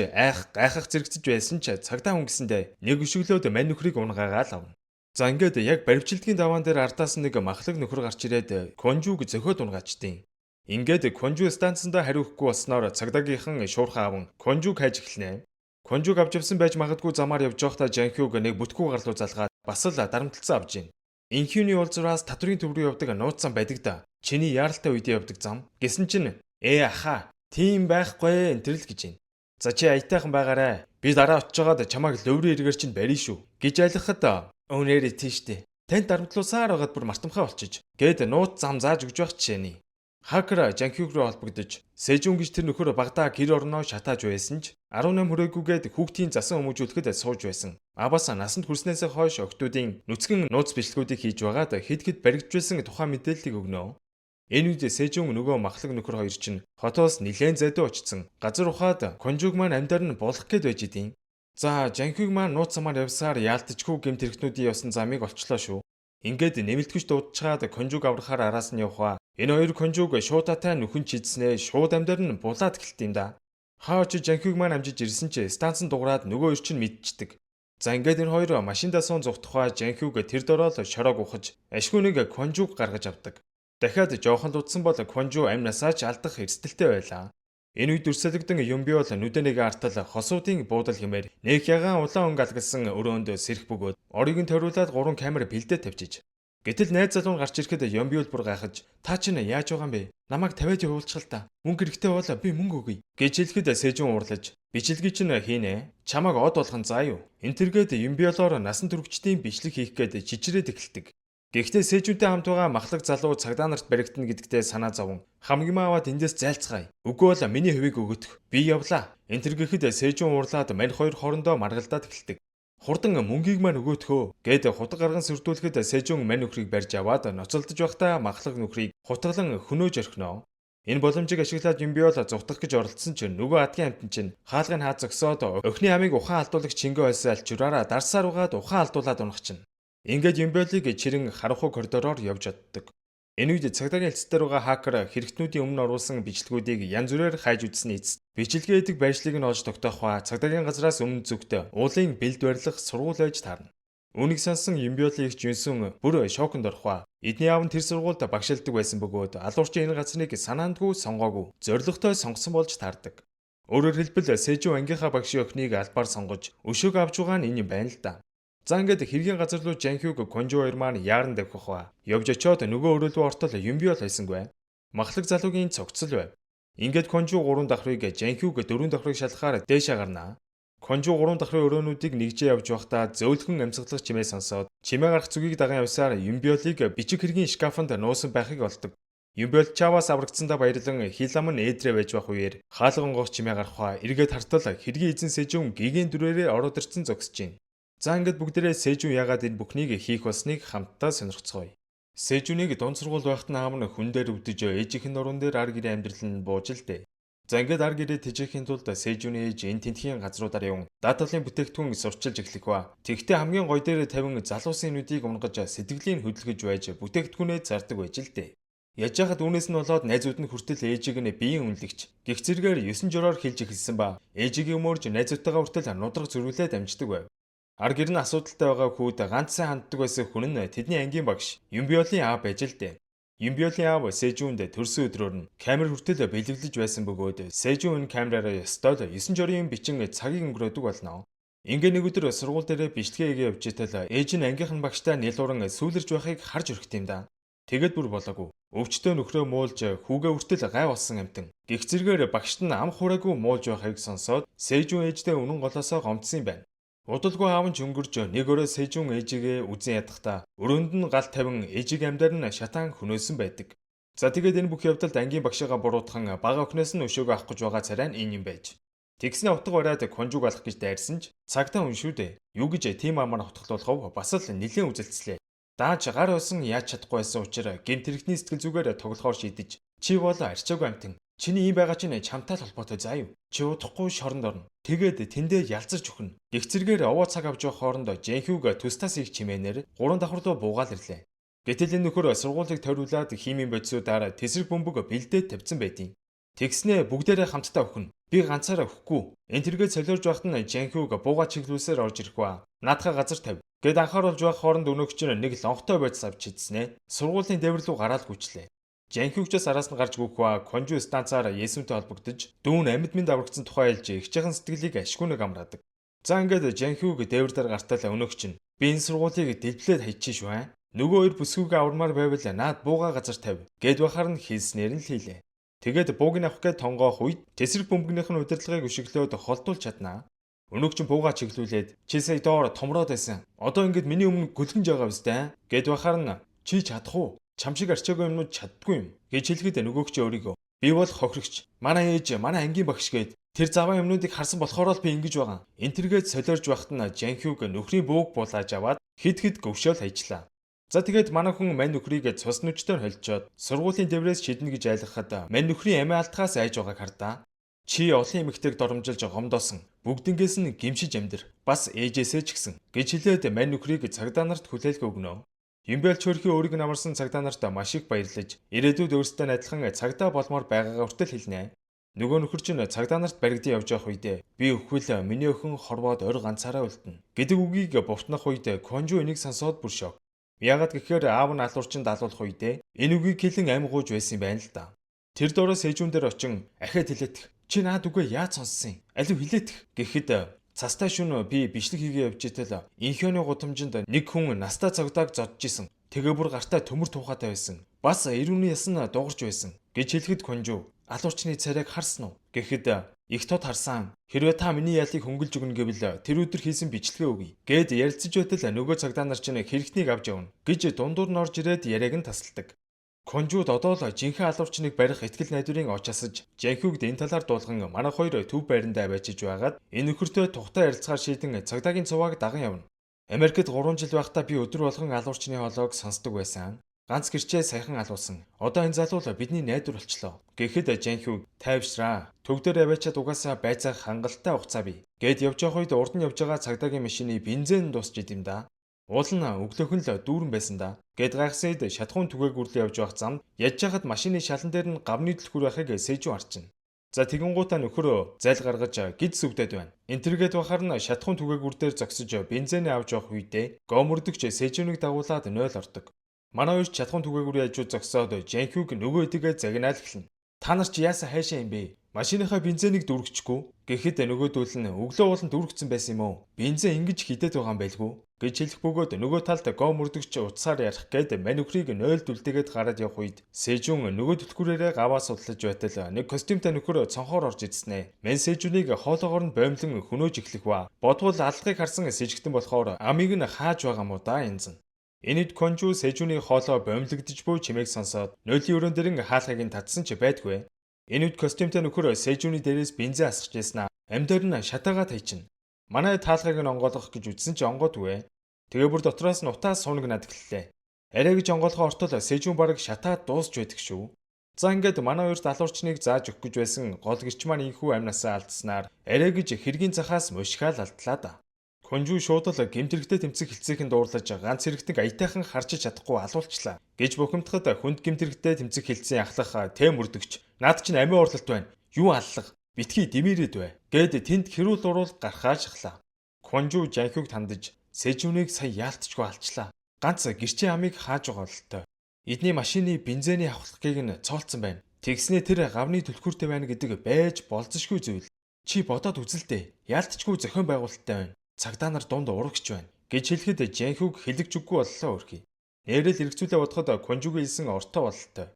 гайхах зэрэгцэж байсан ч цагдаа хүн гэсэндээ нэг өшөглөөд мань нөхрийг унгаагаал авна. За ингээд яг баримтчилтгийн даваан дээр ардаас нэг махлаг нөхөр гарч ирээд Конжуг зөхиод унгаачдیں۔ Ингээд Конжу станцанд хариу өгөхгүй болсноор цагдаагийнхан шуурхаа аван Конжуг хайж эхэлнэ. Конжуг авч явсан байж магадгүй замаар явж байхдаа Жанкюг нэг бүтгүү гарлуу залгаад бас л дарамтлцсан авж гин. Инхүүний уулзраас татврын төв рүү явдаг нууцсан байдаг да. Чиний яаралтай үедээ явдаг зам. Гэсэн чинь аха тийм байхгүй энэ төрөл гэж байна. За чи аятайхан байгаарай. Би дараа очиж байгаад чамайг лөврийн эргээр чинь барина шүү гэж айлгахад өнөөр тийштэй. Танд дарамтлуусаар байгаад бүр мартамхай болчих. Гэд нууц зам зааж өгж байх жишээний. Хакер Жанкюг руу холбогдож Сэжүн гэж тэр нөхөр багада гэр орноо шатааж байсан ч 18 хүрээгүйгээд хүүхдийн засан өмгөжүүлэхэд сууж байсан. Бас насанд хүрснээс хойш охтуудын нүцгэн нууц бичлэгүүдийг хийж байгаад хэд хэд баригдж байсан тухайн мэдээллийг өгнө. Энэ үед Сэжүн нөгөө махлаг нөхөр хоёр чинь хотоос нилээн зайдуу очсон. Газар ухаад Конжуг маань амьдаар нь болох гээд байж идэв. За Жанкюг маань нууц замаар явсаар яалтчгүй гэмт хэрэгтнүүдийн явсан замыг олчлоо шүү. Ингээд нэмэлтгүйч дуудчихад Конжуг аврахаар араас нь явхаа. Энэ хоёр Конжуг шуудатай нүхэн чидснээ шууд амьдаар нь булаад гэлт юм да. Хаач Жанкюг маань амжиж ирсэн ч станцын дуграад нөгөө хоёр чинь мэдчихдэг. За ингээд энэ хоёр машиндаа суун зух тухай Жанхюг тэр дороо л шороог ухаж ашгүй нэг Квонжуг гаргаж авдаг. Дахиад жоохон дутсан бол Квонжу амнасаа ч алдах эрсдэлтэй байлаа. Энэ үед дүрсэлэгдэн Юмби бол нүдэнийгээ артал хосуудын буудал хэмээр нэг ягаан улаан өнгө алгасан өрөөнд сэрэх бөгөөд орыг нь тойруулаад 3 камер бэлдээ тавьчих. Гэтэл найз залуу нь гарч ирэхэд Юмби бол бүр гайхаж "Та чинь яаж байгаа юм бэ? Намайг тавиад явуулчихал та. Мөнгө хэрэгтэй бол би мөнгө өгье" гэж хэлэхэд Сэжүн уурлаж "Бичлэгийг чинь хийнэ. Чамайг од болгон заа юу?" Энтэргээд Юмбиолоор насан туршидтын бичлэг хийх гээд чичрээд эхэлдэг. Гэхдээ Сэжүнтэй хамт байгаа махлаг залуу цагдаа нарт баригдана гэдэгтээ санаа зовон "Хамгийн аваад эндээс зайлцгаая. Үгүй бол миний хувийг өгөх. Би явлаа." Энтэргээхэд Сэжүн уурлаад мань хоёр хоорондоо маргалдаад эхэлдэг. Хурдан мөнгийг маань өгөөтхөө гээд хутаг гарган сөрдүүлэхэд Сэжүн мань нөхрийг барьж аваад ноцолдож байхдаа махлаг нөхрийг хутгалан хөнөөж орхино. Энэ боломжийг ашиглаад Юмбиол зугтах гэж оролдсон чинь нөгөө адгийн амтан чинь хаалгыг хаа зогсоод охины амийг ухаан алдуулагч Чингөө ойсоо алчураараа дарсаар угаад ухаан алдуулаад унах чинь. Ингээд Юмбиолыг чирэн харанхуй коридороор явж оддог. Энэ үед цагдаагийн хэлцээр байгаа хакер хэрэгтнүүдийн өмнө оруулсан бичлэгүүдийг янз бүрээр хайж үзсний эцэст бичлэгээ эдэг байршлыг нь олж тогтоох ба цагдаагийн газраас өмнө зүгт уулын бэлд барилах сургууль байж таарна. Үүнийг сонсон Юмбиолын их Жүнсүн бүр шоконд орох ба эдний аав нь тэр сургуульд багшилдаг байсан бөгөөд алуурчин энэ газрыг санаандгүй сонгоогүй зоригтой сонгосон болж таардаг. Өөрөөр хэлбэл Сэжүн ангийнхаа багшийн охиныг албаар сонгож өшөөг авч байгаа нь энэ юм байна л да. За ингээд хэргийн газар руу Жанхюг Квонжу хоёр маань яаран давхих ба явж очиод нөгөө өрөө рүү ортол Юмбиол хайсангүй. Махлаг залуугийн цогцол байв. Ингээд Квонжу 3 давхрыг Жанхюг 4 давхрыг шалгахаар дээшээ гарнаа. Квонжу 3 давхрын өрөөнүүдийг нэгжээ явж байхдаа зөөлхөн амьсгалах чимээ сонсоод чимээ гарах зүгийг даган явсаар Юмбиолыг бичиг хэргийн шкафанд нуусан байхыг олдог. Юмбиол чаваас аврагдсандаа баярлан хилам нь ээдрээ байж байх үеэр хаалган гоох чимээ гарахаа эргээд хартал хэргийн эзэн Сэжүн гигийн дүрээрээ ороод ирсэн зогсож байна. За ингээд бүгдээрээ Сэжүн яагаад энэ бүхнийг хийх болсныг хамтдаа сонирхцгоё. Сэжүнийг дунд сургууль байхад нь аав нь хүн дээр өвдөж ээжийнх нь орон дээр ар гэрээ амьдрал нь бууж л дээ. За ингээд ар гэрээ тэжээхийн тулд Сэжүний ээж энэ тентхийн газруудаар явсан даатгалын бүтээгдэхүүн сурчилж эхлэх ба тэгтээ хамгийн гой дээр тавин залуусын нүдийг унгаж сэтгэлийн хөдөлгөж байж бүтээгдэхүүнээ зардаг байж л дээ. Яаж яхад үүнээс нь болоод найзууд нь хүртэл ээжийг нь биеийн үнэлэгч гих зэрэгээр 9 жороор хэлж эхэлсэн ба ээжигийн өмөрж найзуудтайгаа хүртэл нудраг зөрүүлээд амждаг байв. Ар гэр нь асуудалтай байгаа хүүд ганц сайн ханддаг байсан хүн нь тэдний ангийн багш Юмбиолын аав байж л дээ. Юмбиолын аав Сэжүнд төрсөн өдрөөр нь камер хүртэл бэлэглэж байсан бөгөөд Сэжүн энэ камераараа ёстой л 9 жорын бичин цагийг өнгөрөөдөг болно. Ингээ нэг өдөр сургууль дээрээ бичлэгээ явж итэл ээж нь ангийнхан багштай нялууран сүүлэрж байхыг харж өрхт юм да. Тэгэд бүр болоогүй. Өвчтөө нөхрөө муулж хүүгээ хүртэл гай болсон амтан. Гих зэрэгээр багшд нь ам хураагүй муулж байхыг сонсоод Сэжүн ээждээ үнэн голоосоо гомдсон юм байна. Удалгүй аав нь ч өнгөрж нэг өрөө Сэжүн ээжигээ үзэн ядахта өрөөнд нь гал тавин ээжиг амьдаар нь шатаан хөнөөсөн байдаг. За тэгээд энэ бүх явдалд ангийн багшаагаа буруутхан бага охиноос нь өшөөгөө авах гэж байгаа царай нь энэ юм байж. Тэгснэ утга бариад Квонжуг алах гэж дайрсан ч цагтаа хүн шүү дээ. Юу гэж тим амаар утгалуулах бас л нэлээд үзэлцлээ. Дааж гар ойсон яаж чадахгүй байсан учраас гэмт хэрэгтний сэтгэл зүгээр тоглохоор шийдэж чи бол арчаагүй амтэн. Чиний ийм байгаа чинь чамтай л холбоотой заа юу. Чи удахгүй шоронд орно. Тэгээд тэндээ ялцарч өхнө. Гэх зэргээр овоо цаг авч явах хооронд Жанхюг тустаас их чимээнээр 3 давхар руу буугаал ирлээ. Гэтэл энэ нөхөр сургуулийг тойруулаад химийн бодисуудаар тэсрэг бөмбөг бэлдээд тавьсан байдیں۔ Тэгснээ бүгдээрээ хамтдаа өхнө. Би ганцаараа өхгүй. Энтергээд солиорж байхад нь Жанхюг буугаа чиглүүлсээр орж ирэх ба наадхаа газар тавь. Гэд анхааруулж байх хооронд өнөөгч нь нэг лонхтой бодис авч идснэ. Сургуулийн дээвэр рүү гараад гүйчлээ. Жанхюгчаас араас нь гарч гүөх ба Квонжу станцаар Есүнтэй холбогдож дүүн амьд мэд аврагдсан тухай хэлж ихжийнхэн сэтгэлийг ашгүй нэг амраадаг. За ингээд Жанхюг дээвэр дээр гартал өнөөгч нь би энэ сургуулийг дэлбэлээд хайчих шүү аа. Нөгөө хоёр бүсгүйгээ авармаар байвал наад буугаа газар тавь. Гэд бахаар нь хийснээр нь л хийлээ. Тэгээд бууг нь авах гээд тонгоох үед тэсрэг бөмбөгнийх нь удирдлагыг өшөглөөд холдуулж чаднаа. Өнөөгч нь буугаа чиглүүлээд чи сая доор томроод байсан. Одоо ингээд миний өмнө гөлгөнж байгаа биз дээ. Гэд бахаар нь чи чадах уу? Чам шиг арчаагүй юмнууд чаддгүй юм гэж хэлэхэд нөгөөч өөрийгөө би бол хохирогч манай ээж манай ангийн багш гээд тэр заваа юмнуудыг харсан болохоор л би ингэж байгаа. Энтергээд солиорж байхад нь Жанхюг нөхрийн бууг булааж аваад хид хид гөвшөөл хайчлаа. За тэгээд манай хүн мань нөхрийг цус нүчтээр холжоод сургуулийн дэврээс шиднэ гэж айлгахад мань нөхрийн амиа алтхаас айж байгааг хардаа. Чи олон эмэгтэйг доромжилж гомдоосон. Бүгднгээс нь гимшиж амьдэр. Бас ээжээсээ ч гисэн гэж хэлээд мань нөхрийг цагдаа нарт хүлээлгэ өгнө. Юмбиол чөөрхийн өөрийг нь амарсан цагдаа нарт маш их баярлаж ирээдүйд өөрсдөө адилхан цагдаа болмоор байгаагаа хүртэл хэлнэ. Нөгөө нөхөр чинь цагдаа нарт баригдсан явж явах үедээ би өвхвөл миний өхөн хорвоод орь ганцаараа үлдэнэ гэдэг үгийг бовтнох үед Конжу энийг сонсоод бүр шок. Яагаад гэхээр аав нь алуурчинд алуулах үедээ энэ үгийг хэлэн аймгууж байсан юм байна л да. Тэр дөрөө Сэжүүн дээр очин ахиад хэлээдэх. Чи наад үгээ яаж сонссон юм? Алив хэлээдэх гэхэд цастай шөнө би бичлэг хийгээ явж итэл инхёны гудамжинд нэг хүн настаа цогдааг зодж исэн. Тэгээ бүр гартаа төмөр тухайтай байсан. Бас эрүүний ясан дуурч байсан гэж хэлэхэд Конжу алуурчны царайг харсан уу гэхэд их тод харсан. Хэрвээ та миний ялыг хөнгөлж өгнө гэвэл тэр өдөр хийсэн бичлэгээ өгье. Гэд ярилцаж байтал нөгөө цагдаа нар чинь хэрэгтнийг авч явна гэж дундуур нь орж ирээд яриаг нь тасалдаг. Конжууд одоо л жинхэнэ алуурчныг барих итгэл найдварын оч асаж Жанхюгд энэ талаар дуулган манай хоёр төв байрандаа байчиж байгаад энэ нөхөртөө тухтай ярилцахаар шийдэн цагдаагийн цувааг даган явна. Америкт 3 жил байхдаа би өдөр болгон алуурчны хоолойг сонсдог байсан. Ганц гэрчээ саяхан алуулсан. Одоо энэ залуу бидний найдвар болчлоо. Гэхэд Жанхюг тайвшраа. Төв дээр аваачаад угаасаа байцаах хангалттай хугацаа бий. Гэд явж явах үед урд нь явж байгаа цагдаагийн машины бензин дуусч идэм да. Уул нь өглөөхөн л дүүрэн байсан да. Гэд гайхсан үед шатхуун түгээг үрлээ явж явах замд ядж хахад машины шалан дээр нь гавны түлхүүр байхыг Сэжүү харчин. За тэгэнгуутаа нөхөр зайл гаргаж гид сүвдэд байна. Энтергээд бахаар нь шатхуун түгээг үр дээр зогсож бензинээ авч явах үедээ гомөрдөгч Сэжүүнийг дагуулад 0 ордог. Манай хоёр шатхуун түгээгүүрийн хажууд зогсоод Жанхюг нөгөө хэдийгээ загнаал эхэлнэ. Та нар чи яасан хайшаа юм бэ? Машиныхаа бензинийг дүүргэчихгүй. Гэхэд нөгөөдөл нь өглөө уулан дүүргэсэн байсан юм уу? Бензин ингэж хидэд байгаа юм байлгүй гэж хэлэх бөгөөд нөгөө талд гоо мөрдөгч утсаар ярих гээд мань нөхрийг 0 дүлдээгээд гараад явах үед Сэжүүн нөгөө түлхүүрээрээ гаваа судлаж байтал нэг костюмтай нөхөр цонхоор орж ирснэ. Мань Сэжүүнийг хоолоогоор нь боомлон хөнөөж эхлэх ба бодвол алгыг харсан сэжигтэн болохоор амийг нь хааж байгаа мó да янз. Энэд Конжу Сэжүүний хоолоо боомлогдож буй чимээг сонсоод нойлын өрөөн дээр хаалхайг нь татсан ч байдгүй. Энэд костюмтай нөхөр Сэжүүний дээрээс бензин асгаж яснаа. Амьдаар нь шатаагаа тайчин. Манай таалхайг нь онгоолгох гэж үзсэн ч онгоодгүй. Тэгээ бүр дотроос нь утаас сунаг над эхэллээ. Арай гэж онгоолгоо ортол Сэжүүн бараг шатаад дуусч байдаг шүү. За ингээд манай хоёрт алуурчныг зааж өгөх гэж байсан гол гэрч маань инхүү амнасаа алдснаар арай гэж хэргийн захаас мушгаал алдлаа да. Конжу шууд л гэмтэрэгтэй тэмцэх хэлцээхэн дуурлаж ганц хэрэгтэн аятайхан харж чадахгүй алуулчлаа. Гэж бухимдахад хүнд гэмтэрэгтэй тэмцэх хэлцээний ахлах тэм мөрдөгч. Наад чинь амиа урлалт байна. Юу аллах? Битгий димээрэд бай. Гэд тэнд хэрүүл уруул гарахаа шахлаа. Конжу Жанхюг тандаж Сэжүүнийг сая яалтчгүй алчлаа. Ганц гэрчийн амийг хааж байгаа л тоо. Эдний машины бензиний авахлахыг нь цоолцсон байна. Тэгснээ тэр гавны түлхүүртэй байна гэдэг байж болзошгүй зүйл. Чи бодоод үзэлтэй. Яалтчгүй зохион байгуулалттай байна. Цагдаа нар дунд урагч байна гэж хэлэхэд Жанхюг хэлэгч үггүй боллоо өрхий. Нэрэл эргцүүлээ бодоход Конжугийн хэлсэн ортой бололтой.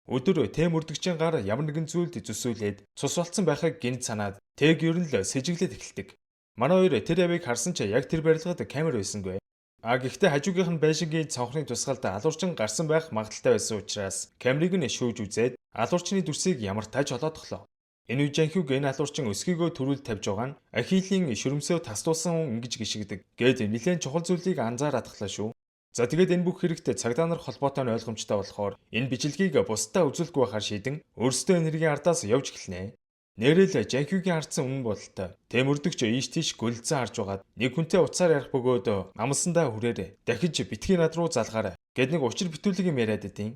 Өдөр тэм мөрдөгчийн гар ямар нэгэн зүйлд зүсүүлээд цус болцсон байхыг гинт санаад тэг ер нь л сэжиглээд эхэлдэг. Манай хоёр тэр явыг харсан ч яг тэр барилгад камер байсангүй. Гэхдээ хажуугийнх нь байшингийн цонхны тусгаалд алуурчин гарсан байх магадaltaй байсан учраас камерыг нь шүүж үзээд алуурчны дүрсийг ямар тааж олоодглоо. Энэ үе Жанхюг энэ алуурчин өсгийгөө төрүүл тавьж байгаа нь Ахилийн шүрмсөө тасдуулсан хүн ингэж гიშгдэг. Гээд нэлээд чухал зүйлийг анзаараад тахлаа шүү. За тэгээд энэ бүх хэрэгт цагдаа нар холбоотой нь ойлгомжтой болохоор энэ бичлэгийг бусдаа үзүүлэхгүй байхаар шийдэн өөрсдөө энергийн ардаас явж эхэлнэ. Нэрэл Жанхюгийн хардсан үнэн бололтой. Тэмөрдөгч ийш тийш гөлцөн харж байгаад нэг хүнтэй уцаар ярих бөгөөд амсандаа хүрээрээ дахиж битгий над руу залгаарай гэд нэг учир битүүлэг юм яриад идэв.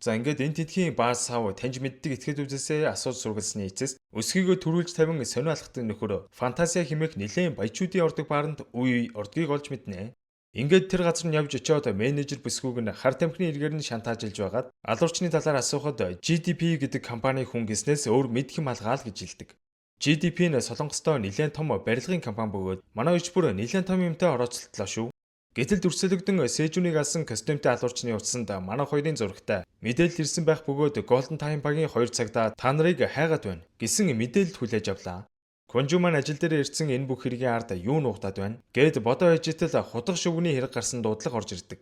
За ингээд энэ тэдхийн бааз сав таньж мэддэг этгээд үзээсээ асууж сургалсны эцэс өсгийгөө төрүүлж тавин сонио алхахдаг нөхөр фантазиа хэмээх нэлээд баячуудын ордог бааранд үе ордгийг олж мэднэ. Ингээд тэр газар нь явж очиод менежер бүсгүйг нь хар тамхины эргээр нь шантаажилж байгаад алуурчны талаар асуухад GDP гэдэг компани хүн гиснээс өөр мэдх юм алгаал гэж хэлдэг. GDP нь Солонгостой нэлээд том барилгын компани бөгөөд манай үеч бүр нэлээд том юмтай орооцолтлоо шүү. Гэтэл дүрслэгдэн Сэжүүнийг алсан костюмтэй алуурчны утсанд манай хоёрын зурагтай мэдээлэл ирсэн байх бөгөөд Golden Time багийн хоёр цагдаа та нарыг хайгаад байна гэсэн мэдээлэл хүлээж авлаа. Конжу маань ажил дээр ирсэн энэ бүх хэргийн ард юу нугатаад байна гэд бодоо хажитал хутга шүгний хэрэг гарсан дуудлага орж ирдэг.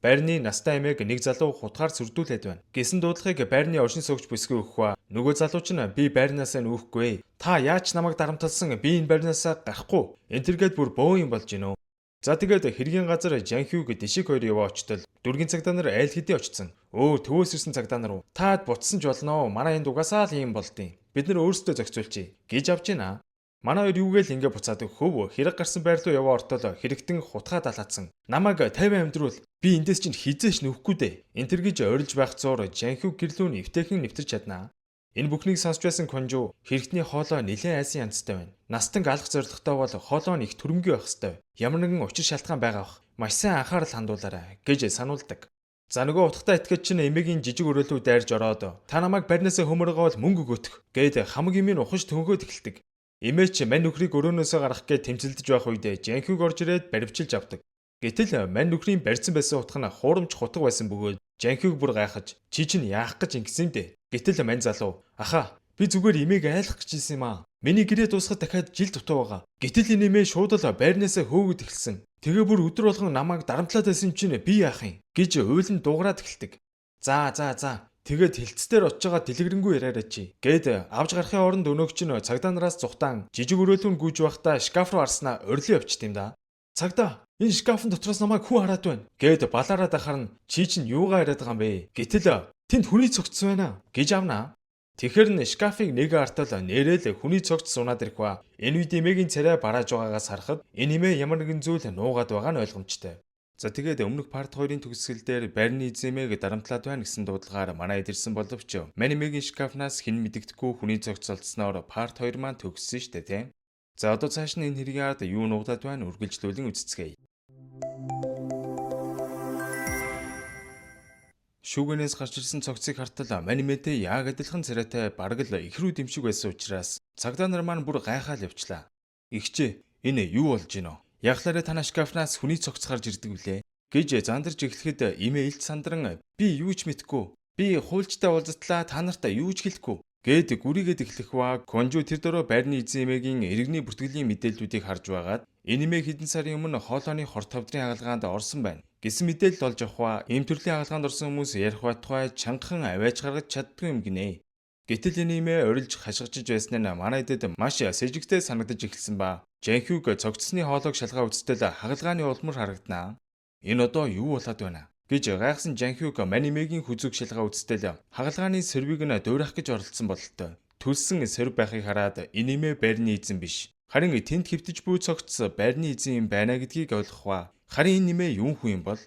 Байрны настай эмээг нэг залуу хутгаар сүрдүүлээд байна. Гэсэн дуудлагыг байрны оршин суугч бүсгүй өгөх ба нөгөө залуу ч би байрнаасаа нүүхгүй. Та яаж намайг дарамтлсан би энэ байрнаасаа гарахгүй. Энтергээд бүр бөө юм болж гинөө. За тэгээд хэргийн газар Жанхюг Дэшиг хоёр яваа очтол дөргийн цагдаа нар айл хэдий очсон. Төвөөс ирсэн цагдаа нар таад буцсан ч болно. Манай энд угаасаа л юм болдیں۔ Бид нар өөрсдөө зохицуулчих гэж авч гинэ. Манай хоёр юугээл ингэ буцаад хөв хэрэг гарсан байр руу яваа ортол хэрэгтэн хутгаа далаацсан. Намайг 50 амьдруул би эндээс чинь хизээш нөхгүй дээ. Энтэр гэж орилж байх зуур Жанхюг гэрлүүн эвтэйхэн нэвтэрч чаднаа. Энэ бүхнийг сонсч байсан Конжу хэрэгтний хоолой нэлээд айсан янзтай байна. Настанг алах зорилготой бол хоолой нь их төрөмгүй байх ёстой. Ямар нэгэн учир шалтгаан байгаа бах. Маш сайн анхаарал хандуулаарай гэж сануулдаг. За нөгөө утгатай этгээд чинь эмээгийн жижиг өрөөлөө дайрж ороод та намайг барьнасаа хөмөргөөл мөнгө өгөх гээд хамаг юмыг ухаж төнгөөд эхэлдэг. Эмээ ч мань нөхрийг өрөөнөөсөө гаргах гэж тэмцэлдэж байх үед Жанхюг орж ирээд баривчилж авдаг. Гэтэл мань нөхрийн барьсан байсан утга нь хуурамч хутга байсан бөгөөд Жанхюг бүр гайхаж чи чинь яах гэж ингэсэн юм бэ? Гэтэл мань залуу аха би зүгээр эмээг айлах гэж ирсэн юм аа. Миний гэрээ дуусахад дахиад жил дутуу байгаа. Гэтэл энэ эмээ шууд л байрнаасаа хөөгд эхэлсэн. Тэгээ бүр өдөр болгон намайг дарамтлаад байсан чинь би яах юм гэж уйлан дуугараад эхэлдэг. За. Тэгээд хилцээр очиж байгаа дэлгэрэнгүй яриараа чи. Гээд авж гарахын оронд өнөөгч нь цагдаа нараас зүхтаан жижиг өрөөлөнд гүйж байхдаа шкаф руу арснаа орилон явчихт юм да. Цагдаа энэ шкафын дотроос намайг хүн хараад байна. Гээд балаараад ахаар нь чи чинь юугаа яриад байгаа юм бэ? Гэтэл тэнд хүний цогцсон байна гэж авнаа. Тэгэхэр нь шкафыг нэг артал нэрэл хүний цогц сунаад ирэх ба энэ үед эмээгийн царай барааж байгаагаас харахад энэ эмээ ямар нэгэн зүйл нуугаад байгаа нь ойлгомжтой. За тэгээд өмнөх парт 2-ын төгсгөл дээр байрны эзэмээг дарамтлаад байна гэсэн дуудлагаар манай идэрсэн боловч мань эмээгийн шкафнаас хэн мэддэхгүй хүний цогц олдсноор парт 2 маань төгссөн штэ тийм. За одоо цааш нь энэ хэрэгээр юу нуугдаад байна үргэлжлүүлэн үзцгээе. Шүүгэнээс гарч ирсэн цогцыг хартал мань эмээтэй яг адилхан царайтай бараг л ихрүү дэмшиг байсан учраас цагдаа нар маань бүр гайхаад явчлаа. Игчээ энэ юу болж гинэ? Яглаараа танаа шкафнаас хүний цогц гарч ирдэг билээ гэж зандарч эхлэхэд эмээ илт сандран би юу ч мэдэхгүй. Би хуульчтай уулзтлаа та нартай юу ч хэлэхгүй гээд гүрийгээд эхлэх ба Конжу тэр дөрөө байрны эзэн эмээгийн иргэний бүртгэлийн мэдээллүүдийг харж байгаад энэ эмээ хэдэн сарын өмнө хоолойны хор тавдрын хагалгаанд орсон байна гэсэн мэдээлэл олж авах ба ийм төрлийн хагалгаанд орсон хүмүүс ярих байтугай чангахан аваач гаргаж чаддгүй юм гинэ. Гэтэл энэ эмээ орилж хашгичж байсан нь манай дэд маш сэжигтэй санагдаж эхэлсэн ба Жанхюг цогцсны хоолойг шалгаа үзтэл хагалгааны улмар харагданаа. Энэ одоо юу болоод байна гэж гайхсан Жанхюг мань эмээгийн хүзүүг шалгаа үзтэл хагалгааны сэрвийг нь дуурайх гэж оролдсон бололтой. Төлсөн сэрв байхыг хараад энэ эмээ байрны эзэн биш. Харин тэнд хэвтэж буй цогц байрны эзэн юм байна гэдгийг ойлгох ба харин энэ эмээ юун хүн юм бол?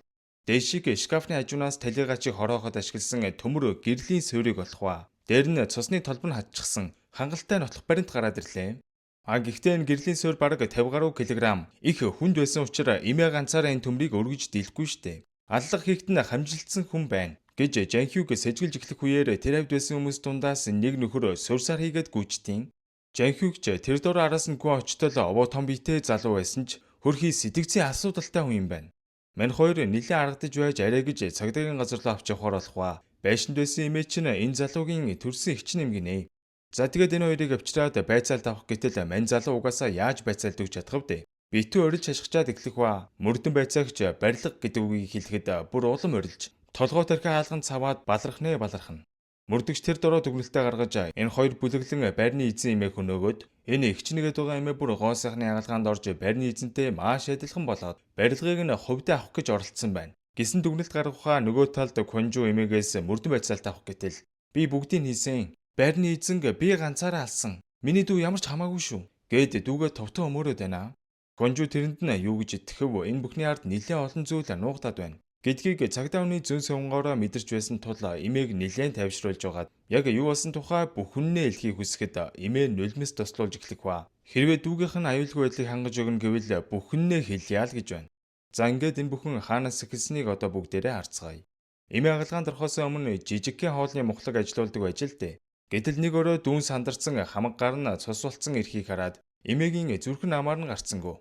Дээшиг шкафны хажуунаас талигачиг хорооход ашигласан төмөр гэрлийн суурийг олох ба дээр нь цусны толбор нь хатчихсан хангалттай нотлох баримт гараад ирлээ. Гэхдээ энэ гэрлийн суурь бараг 50 гаруй килограмм их хүнд байсан учраас эмээ ганцаараа энэ төмрийг өргөж дийлэхгүй штэ. Аллах хийгт нь хамжилтсан хүн байна гэж Жанхюг сэжгэлж эхлэх үеэр тэр хавьд байсан хүмүүс дундаас нэг нөхөр сурсаар хийгээд гүйчтیں۔ Жанхюг ч тэр дор араас нь гүн очтол овоо том биетэй залуу байсан ч хөрхий сэтгцийн асуудалтай хүн юм байна. Мань хоёр нэлээд аргадж байж арай гэж цагдаагийн газар руу авч явахаар болох ба байшинд байсан эмээ чинь энэ залуугийн төрсэн эгчин юм гинэ. За тэгээд энэ хоёрыг авчираад байцаалд авах гэтэл мань залуу угаасаа яаж байцаалд өгч чадах вэ? Битүү орилж шашгичаад эхлэх ба мөрдөн байцаагч барилга гэдэг үгийг хэлэхэд бүр улам орилж толгой тархи хаалган цаваад балархна. Мөрдөгч тэр дороо дүгнэлтээ гаргаж энэ хоёр бүлэглэн байрны эзэн эмээг хөнөөгөөд энэ эгчнэгээд байгаа эмээ бүр гоо сайхны хаалгаанд орж байрны эзэнтэй маш адилхан болоод барилгыг нь хувьдаа авах гэж оролдсон байна. Гисэн дүгнэлт гаргахаа нөгөө талд Конжу эмээгээс мөрдөн байцаалт авах гэтэл би бүгдийг хийсэн. Байрны эзэнг би ганцаараа алсан. Миний дүү ямар ч хамаагүй шүү гээд дүүгээ товтон өмөрөөд байна. Конжу тэрэнд нь юу гэж итгэв энэ бүхний ард нэлээд олон зүйл нуугдаад байна. Гэдгийг цагдаа хүний зүүн сонгоороо мэдэрч байсан тул эмээг нэлээд тайвшруулж байгаад яг юу болсон тухай бүх хүннээ хэлхийг хүсэхэд эмээ нулимс тослуулж эхлэх ба хэрвээ дүүгийнх нь аюулгүй байдлыг хангаж өгнө гэвэл бүх хүннээ хэлъя л гэж байна. За ингээд энэ бүхэн хаанаас эхэлснийг одоо бүгдээрээ харцгаая. Эмээ хагалгаанд орохоос өмнө жижигхэн хоолны мухлаг ажилуулдаг байж л дээ. Гэтэл нэг өрөө дүүн сандарсан хамаг гар нь цус болцсон эрхийг хараад эмээгийн зүрх нь амаар нь гарцсангүй.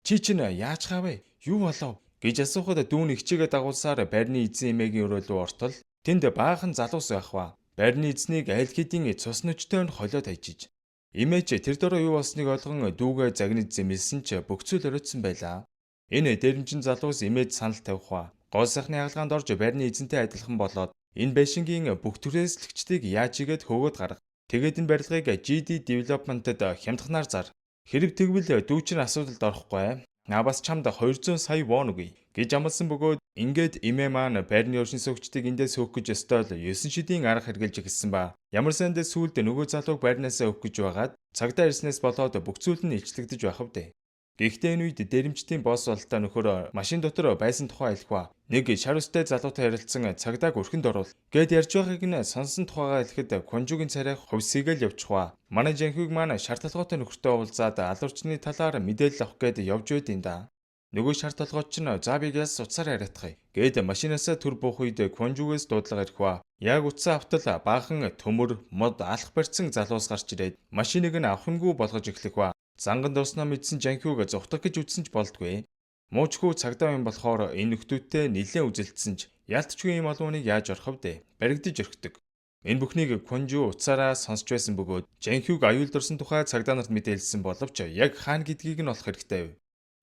Чи чинь яаж хавэ? Юу болов? Гэж асуухад дүүн ихчээгээ дагуулсаар байрны эзэн эмээгийн өрөө рүү ортол тэнд баахан залуус байх ба байрны эзнийг айл хэдийн цус нүчтэй нь холиод хайчиж. Эмээч тэр дөрөө юу болсныг ойлгон дүүгээ загнаж зэмлсэн ч бөхцөл оройтсон байлаа. Энэ дэрэмжин залуус эмээд санал тавих ба гол сайхны хаалгаанд орж байрны эзэнтэй адилхан болоод энэ байшингийн бүх түрээслэгчдийг яаж игээд хөөгд гарга. Тэгээд энэ барилгыг GD Development-д хямдханаар зар. Хэрэг тэгвэл дүү чинь асуудалд орохгүй. Бас чамд 200 сая вон өгье гэж амласан бөгөөд ингээд эмээ маань байрны өршин суугчдыг эндээс өөх гэж ёстой л 9 шидийн арга хэрглэж эхэлсэн ба ямар санд сүүлд нөгөө залууг байрнаасаа өөх гэж байгаад цагдаа ирснээс болоод бүх зүйл нь илчлэгдэж байх вдэ. Гэхдээ энэ үед дээрэмчдийн босс бололтой нөхөр машин дотор байсан тухай альхва нэг шар үстэй залуутай харилцсан цагдаа өрхөнд орвол гэд ярьж байгааг нь сонсон тухайгаа хэлэхэд Конжугийн царай хувьсгээл явчихва. Манай Жанхюг маань шар толгойтой нөхөртөө уулзаад алуурчны талаар мэдээлэл авах гээд явж байд юм да. Нөгөө шар толгойч нь за бигээс уцаар яриатгая гэд машинаасаа төр буух үед Конжугээс дуудлага ирхва. Яг утсаа автал баахан төмөр мод алах барьсан залуус гарч ирээд машиныг нь авахынгүй болгож эхлэхва. Занган дуснаа мэдсэн Жанхюг зугтах гэж үзсэн ч болдгүй. Муучгүй цагдаа юм болохоор энэ нөхдүүдтэй нэлээд үзэлтсэн ч ялтчгүй юм олоныг яаж орох вэ? Баригдаж орхидог. Энэ бүхнийг Конжу уцаараа сонсч байсан бөгөөд Жанхюг аюулдурсан тухай цагдаа нарт мэдээлсэн боловч яг хаана гэдгийг нь олох хэрэгтэй.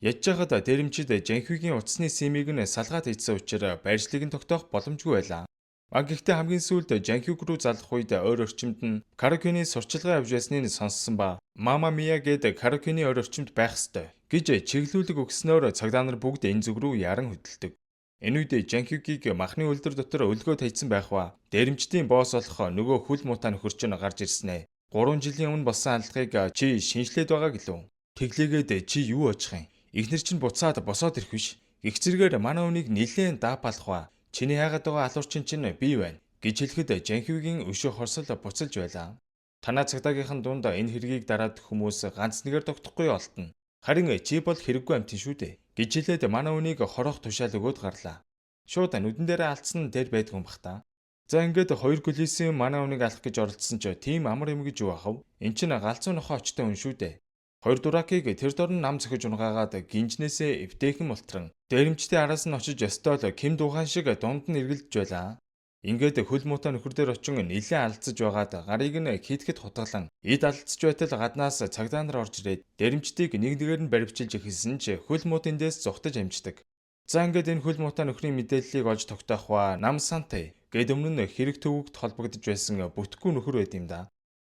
Ядж хахад дээрэмчид Жанхюгийн утасны симийг нь салгаад ийдсэн учраас байршлыг нь тогтоох боломжгүй байлаа. Гэхдээ хамгийн сүүлд Жанхюг руу залах үед ойр орчимд нь Каракюны сурчлагын авч байсныг сонссон ба Мама Мия гэдэг Каракюны ойр орчимд байх ёстой гэж чиглүүлэг өгснөөр цагдаа нар бүгд энэ зүг рүү яран хөдөлдөг. Энэ үед Жанхюгийг махны үлдэр дотор өлгөө тавьсан байх ба дээрэмчдийн босс болох нөгөө хөл муутай нөхөр чинь гарч ирсэн ээ. 3 жилийн өмнө болсон алхахыг чи шинжлээд байгаа гэлөө. Тэглээгээд чи юу очих юм? Эхнэр чинь буцаад босоод ирэх биш. Их зэрэгээр манай үнийг нилээн даапалах ба чиний хайгаад байгаа алуурчин чинь би байна гэж хэлэхэд Жанхюгийн өшөө хорсол буцалж байлаа. Танаа цагдаагийнхан дунд энэ хэргийг дараад хүмүүс ганц нэгээр тогтохгүй олтно. Харин чи бол хэрэггүй амтэн шүү дээ гэж хэлээд манай үнийг хорох тушаал өгөөд гарлаа. Шууд нүдэн дээрээ алдсан нь тэр байдгүй юм бах та. За ингээд хоёр гүлээсийн манай үнийг алах гэж оролцсон ч тийм амар юм гэж юу ахав? Энд чинь галзуу нохоо очтой хүн шүү дээ. Хоёр дуракийг тэр дорн нам зөхөж унгаагаад гинжнээсээ эвтэйхэн мултран дээрэмчдийн араас нь очиж ёстол Ким Духан шиг дунд нь эргэлдэж байлаа. Ингээд хөл муутай нөхөр дээр очин нилээн алдсаж байгаад гарыг нь хийтгэд хутгалан эд алдсаж байтал гаднаас цагдаа нар орж ирээд дээрэмчдийг нэг нэгээр нь баривчилж эхэлсэн ч хөл муут эндээс зугтаж амждаг. За ингээд энэ хөл муутай нөхрийн мэдээллийг олж тогтоох ба нам сантай гэд өмнө нь хэрэг төвөгт холбогдож байсан бүтэхгүй нөхөр байд юм да.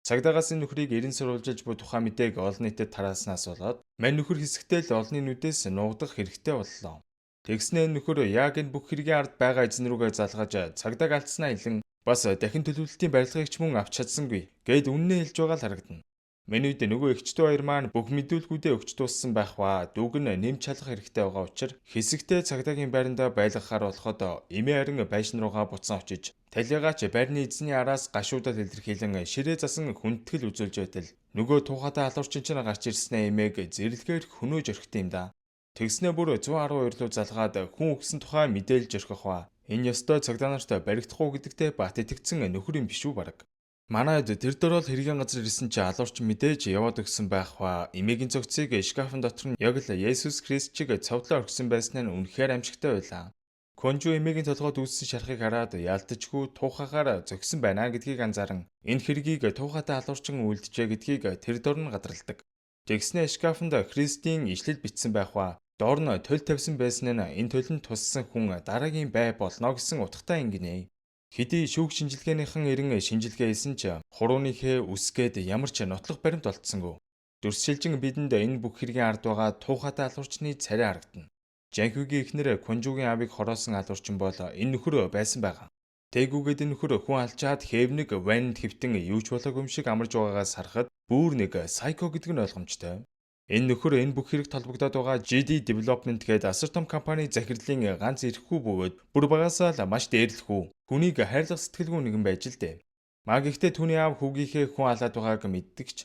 Цагдаагаас энэ нөхрийг эрен сурвалжилж буй тухайн мэдээг олон нийтэд тарааснаас болоод мань нөхөр хэсэгтэй л олонний нүдээс нуугдах хэрэгтэй боллоо. Тэгснээ энэ нөхөр яг энэ бүх хэргийн ард байгаа эзэн рүүгээ залгаж цагдааг алдснаа хэлэн бас дахин төлөвлөлтийн барилгыг ч мөн авч чадсангүй гэд үннээ хэлж байгаа л харагдана. Миний үед нөгөө эгчдүү хоёр маань бүх мэдүүлгүүдээ өгч дууссан байх ба дүүг нь нэмж чалах хэрэгтэй байгаа учраас хэсэгтэй цагдаагийн байранда байлгахаар болоход эмээ харин байшин руугаа буцаан очиж талиагаач байрны эзний араас гашуудад илэрхийлэн ширээ засан хүндэтгэл үзүүлж байтал нөгөө туухатай алуурчин чинь гарч ирснээ эмээг зэрлэгээр хөнөөж орхит юм да. Тэгснээ бүр 112 руу залгаад хүн өгсөн тухай мэдээлж орхих ба энэ ёстой цагдаа нарт баригдахгүй гэдэгтээ бат итгэцэн нөхөр юм биш үү бараг. Манайд тэр дөрөөл хэргийн газар ирсэн чи алуурч мэдээж яваад өгсөн байх ба эмээгийн цогцыг шкафын дотор нь яг л Есүс Христ чиг цовдлоо орхисон байсан нь үнэхээр амжигтай байлаа. Конжу эмээгийн толгойд үүссэн шархыг хараад ялдажгүй туухагаар зогсон байна гэдгийг анзааран энэ хэргийг туухатай алуурчин үлджээ гэдгийг тэр дор нь гадралдаг. Тэгснээ шкафанд Христийн ишлэл бичсэн байх ба доор нь толь тавьсан байсан нь энэ толинд туссан хүн дараагийн бай болно гэсэн утгатай ингэнэ. Хэдий шүүх шинжилгээнийхэн эрен шинжилгээ хийсэн ч хурууныхээ үсгээд ямар ч нотлох баримт олдсонгүй. Дүрсшилжин бидэнд энэ бүх хэргийн ард байгаа туухатай алуурчны царай харагдана. Жанхюгийн эхнэр Конжугийн аавыг хороосон алуурчин бол энэ нөхөр байсан байгаа. Тээгүүгээд энэ нөхөр хүн алчаад хэвнэг ванд хэвтэн юу ч болоогүй юм шиг амарж байгаагаас харахад бүр нэг сайко гэдэг нь ойлгомжтой. Энэ нөхөр энэ бүх хэрэг толбогдоод байгаа GD Development гэдэг асар том компани захирлын ганц ирэхгүй бөгөөд бүр багасаа л маш дээрлэхүү. Хүнийг хайрлах сэтгэлгүй нэгэн байж л дээ. Гэхдээ түүний аав хүүгийнхээ хүн алаад байгааг мэддэгч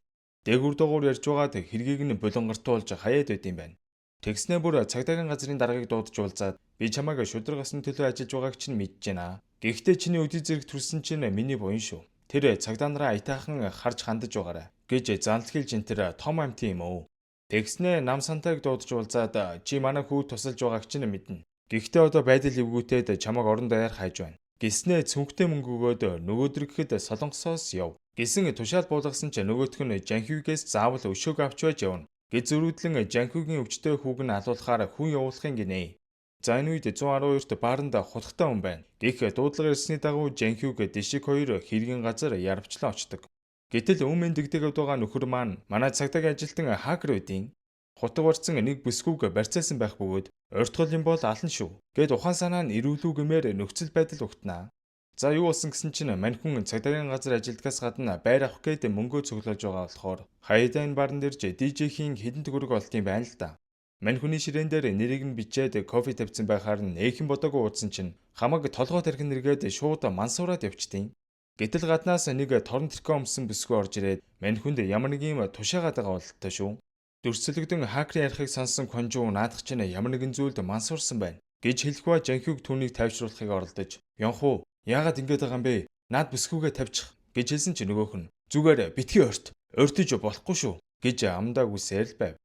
дээгүр дугуур ярьж байгаад хэргийг нь булангартуулж хаяад байд юм байна. Тэгснээ бүр цагдаагийн газрын даргаыг дуудаж уулзаад би чамайг шудраг асны төлөө ажиллаж байгааг чинь мэдэж байна. Гэхдээ чиний өдий зэрэг төрсөн чинь миний буян шүү. Тэр цагдаа нараа аятайхан харж хандаж байгаарай гэж занлахилж энтэр том амт юм уу. Тэгснээ нам сантайг дуудаж уулзаад чи манай хүү тусалж байгааг чинь мэднэ. Гэхдээ одоо байдал эвгүүтээд чамайг орон даяар хайж байна. Гиснээ цүнхтэй мөнгө өгөөд нөгөөдөр гэхэд Солонгосоос яв. Гисэн тушаал буулгасан ч нөгөөх нь Жанхюгээс заавал өшөөг авч байж явна. Гэж зөрүүдлэн Жанхюгийн өвчтөе хүүг нь алуулахаар хүн явуулахын гинэ. За энэ үед 112-т бааранд хутгатай хүн байна. Гэх дуудлага ирсний дагуу Жанхюг Дэшиг хоёр хэргийн газар яравчлан очдог. Гэтэл өмнө дэгдэг байгаа нөхөр маань манай цагдаагийн ажилтан хакер байдیں۔ Хутга барьсан нэг бүсгүйг барьцаасан байх бөгөөд ойртгол юм бол алан шүү. Гэд ухаан санаа нь ирүүлүү гэмээр нөхцөл байдал өгтнаа. За юу болсон гэсэн чинь мань хүн цагдаагийн газар ажилдгаас гадна байр авах гээд мөнгөө цуглуулж байгаа болохоор хаяадаа энэ баран дээрж DJ-хийн хідэн төгрөг олт юм байна л да. Мань хүний ширээн дээр нэрийг нь бичээд кофе тавьсан байхаар нь ээхэн бодоогүй уудсан чинь хамаг толгой тархин нэргээд шууд мансуураад явчтیں۔ Гэтэл гаднаас нэг торон тэрхүү өмсөн бүсгүй орж ирээд мань хүнд ямар нэг юм тушаагаад байгаа бололтой шүү. Дүрслэгдэн хакерын ярихыг сонсон Конжуу наадах чинь ямар нэгэн зүйлд мансуурсан байна гэж хэлэх ба Жанхюг түүнийг тайвшруулахыг оролдож "Янхуу, яагаад ингэж байгаа юм бэ? Наад бүсгүйгээ тавьчих" гэж хэлсэн чинь нөгөөх нь "Зүгээр битгий орт. Ойртож болохгүй шүү" гэж амдаа үсээр л байв.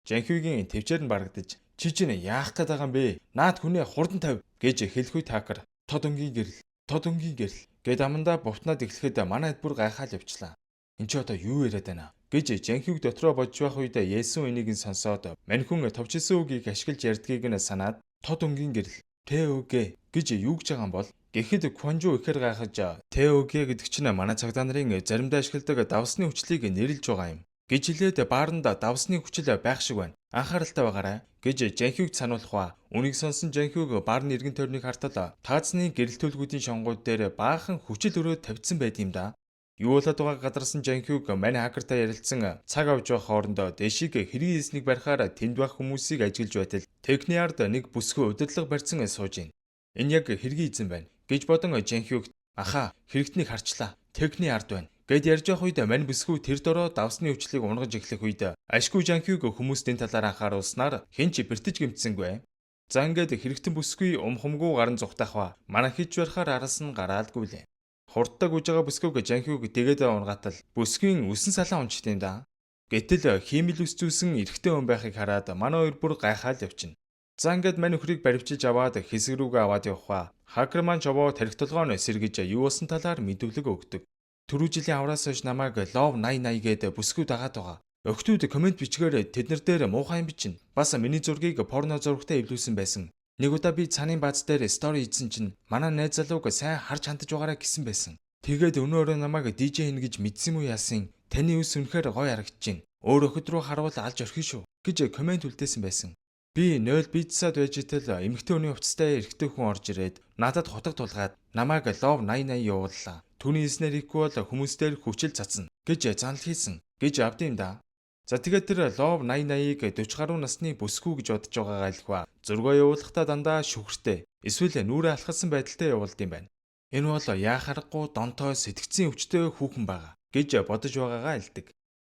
Жанхюгийн төвчээр нь барагдаж "Чи чинь яах гээд байгаа юм бэ? Наад хүнээ хурдан тавь" гэж хэлэх үед хакер "Тод өнгийн гэрэл" гэд амандаа бутнаад эхлэхэд манайд бүр гайхаад явчлаа. "Энд чи одоо юу яриад байна?" гэж Жанхюг дотроо бодж байх үед Есүс энийг нь сонсоод мань хүн товчсон үгийг ашиглаж ярьдгийг нь санаад "Тод өнгийн гэрэл, Тэөгэ" гэж юу гэж байгаа юм бол гэхэд Кванжу ихээр гайхаж "Тэөгэ гэдэг чинь манай цагдаа нарын заримдаа ашигладаг давсны хүчлийг нэрлэж байгаа юм" гэж хэлээд бааранда давсны хүчил байх шиг байна. Анхааралтай байгаарай гэж Жанхюг сануулах ба үнийг сонсон Жанхюг баарны эргэн тойрныг хартал таацны гэрэлтүүлгүүдийн шонгууд дээр баахан хүчил өрөө тавьдсан байд юм да. Юу болоод байгааг гадарсан Жанхюг мань хакертай ярилцсан цаг авч байх хоорондоо дэшиг хэргийн эснийг барихаар тэнд байх хүмүүсийг ажиглаж байтал Техниард нэг бүсгүй удирдлага барьсан сууж ийн. Энэ яг хэргийн эзэн байна гэж бодон Жанхюг "Аха, хэрэгтнийг харчлаа. Техниард байна" гэд ярьж байх үед мань бүсгүй тэр дороо давсны өвчлийг унгаж эхлэх үед ашгүй Жанхюг хүмүүст энэ талаар анхааруулснаар хэн ч бэртэж гэмтсэнгүй. За ингээд хэрэгтэн бүсгүй хумгүй гаран зүхтах ба манай хийж барихаар араас нь гараалгүй лээ. Хурдтай гүйж байгаа бүсгүйг Жанхюг тэгээд унгатал бүсгийн үсэн салаа унчт юм да. Гэтэл хиймэл үс зүүсэн эрэгтэй хүн байхыг хараад манай хоёр бүр гайхаад явчихна. За ингээд мань өхрийг баривчилж аваад хэсэг рүүгээ аваад явах ба хакер маань човоо тарих толгойн сэргэж юу болсон талаар мэдүүлэг өгдөг. Түрүү жилийн авраас хойш намайг Love 8080 гээд бүсгүй дагаад байгаа. Өгтүүд комент бичгээр тэднэр дээр муухай юм бичнэ. Бас миний зургийг порно зурагтай эвлүүлсэн байсан. Нэг удаа би цааны бааз дээр стори хийсэн чинь манай найз залууг сайн харж хандаж байгаарай гэсэн байсан. Тэгээд өнөөрөө намайг DJ хийнэ гэж мэдсэн юм уу яасын? Таны үс үнэхээр гоё харагдаж байна. Өөр охид руу харуул алж орхино шүү гэж комент үлдээсэн байсан. Би 0 бицсад байж итэл эмэгтэй хүний хувцастай эрэгтэй хүн орж ирээд надад хутаг тулгаад намайг Love 8080 явууллаа. Түүний эснэр ихгүй бол хүмүүстээр хүчил цацна гэж занал хийсэн гэж авд юм да. За тэгээд тэр Love 8080-ыг 40 гаруй насны бүсгүй гэж бодож байгаагаа хэлэх ба зургаа явуулахдаа дандаа шүхэртэй эсвэл нүрээ алхалсан байдалтай явуулд юм байна. Энэ бол яах аргагүй донтой сэтгцийн өвчтэй хүүхэн байгаа гэж бодож байгаагаа хэлдэг.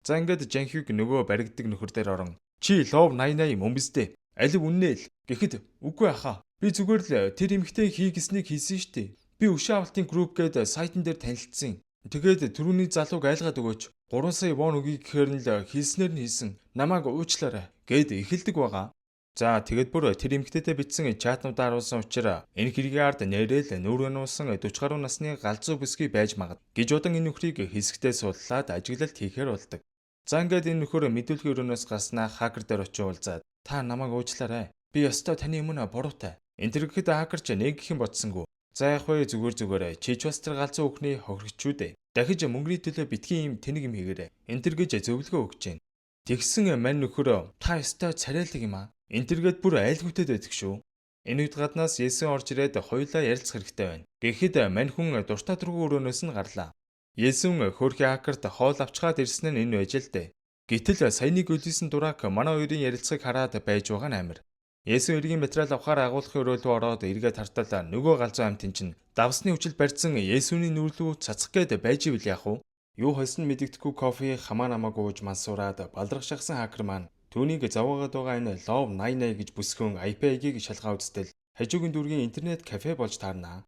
За ингээд Жанхюг нөгөө баригдаг нөхөр дээр орон "Чи Love 8080 мөн биз дээ? Алив үннээ л" гэхэд "Үгүй ахаа. Би зүгээр л тэр эмэгтэй хийгээснийг хийсэн штеп. Би өшөө авалтын групп гээд сайтан дээр танилцсан. Тэгээд түрүүний залууг айлгаад өгөөч. 3 сая вон өгье гэхээр нь л хийснээр нь хийсэн. Намайг уучлаарай" гэд эхэлдэг байгаа. За тэгэд бүр тэр эмэгтэйтэй бичсэн чатнуудаа харуулсан учраас энэ хэргийн ард нэрэл нүүрээ нуусан 40 гаруй насны галзуу бүсгүй байж магад гэж бодон энэ нөхрийг хэсэгтээ сууллаад ажиглалт хийхээр болдог. За ингээд энэ нөхөр мэдүүлгийн өрөөнөөс гарснаа хакер дээр очиж уулзаад "Та намайг уучлаарай. Би ёстой таны өмнө буруутай." Энэ төр гэхэд хакер ч нэг гэх юм бодсонгүй. "За яг вэ зүгээр чи ч бас тэр галзуу өхний хохирчүү дээ. Дахиж мөнгөний төлөө битгий юм тэнэг юм хийгээрэй." Энэ төр гэж зөвлөгөө өгч जैन. Тэгсэн мань нөхөр "Та ёстой царайлаг юм аа." Энэ төргээд бүр айлгүйтэд байдаг шүү. Энэ үед гаднаас Есүс орж ирээд хоёулаа ярилцах хэрэгтэй байна. Гэхэд мань хүн дуртай дургүй өрөөнөөс нь гарлаа. Есүс хөөрхий хакерт хоол авчгаад ирсэн нь энэ байж л дээ. Гэтэл саяны гөлийсэн дурак манай хоёрын ярилцахыг хараад байж байгаа нь амир. Есүс эргийн материал авахаар агуулгын өрөөлөө ороод эргээд тартал нөгөө галзуу амтэн чинь давсны хүчил барьсан Есүсний нүрлүү цацах гээд байж ивэл яах вэ? Юу хойсон мэдэгдэхгүй кофе хамаа намаагүй ууж мансуураад балдрах шахсан хакер маань түүнийг заваагаад байгаа энэ Love 8080 гэж бүсгүйн IP-ийг шалгаа үзтэл хажуугийн дүүргийн интернет кафе болж таарнаа.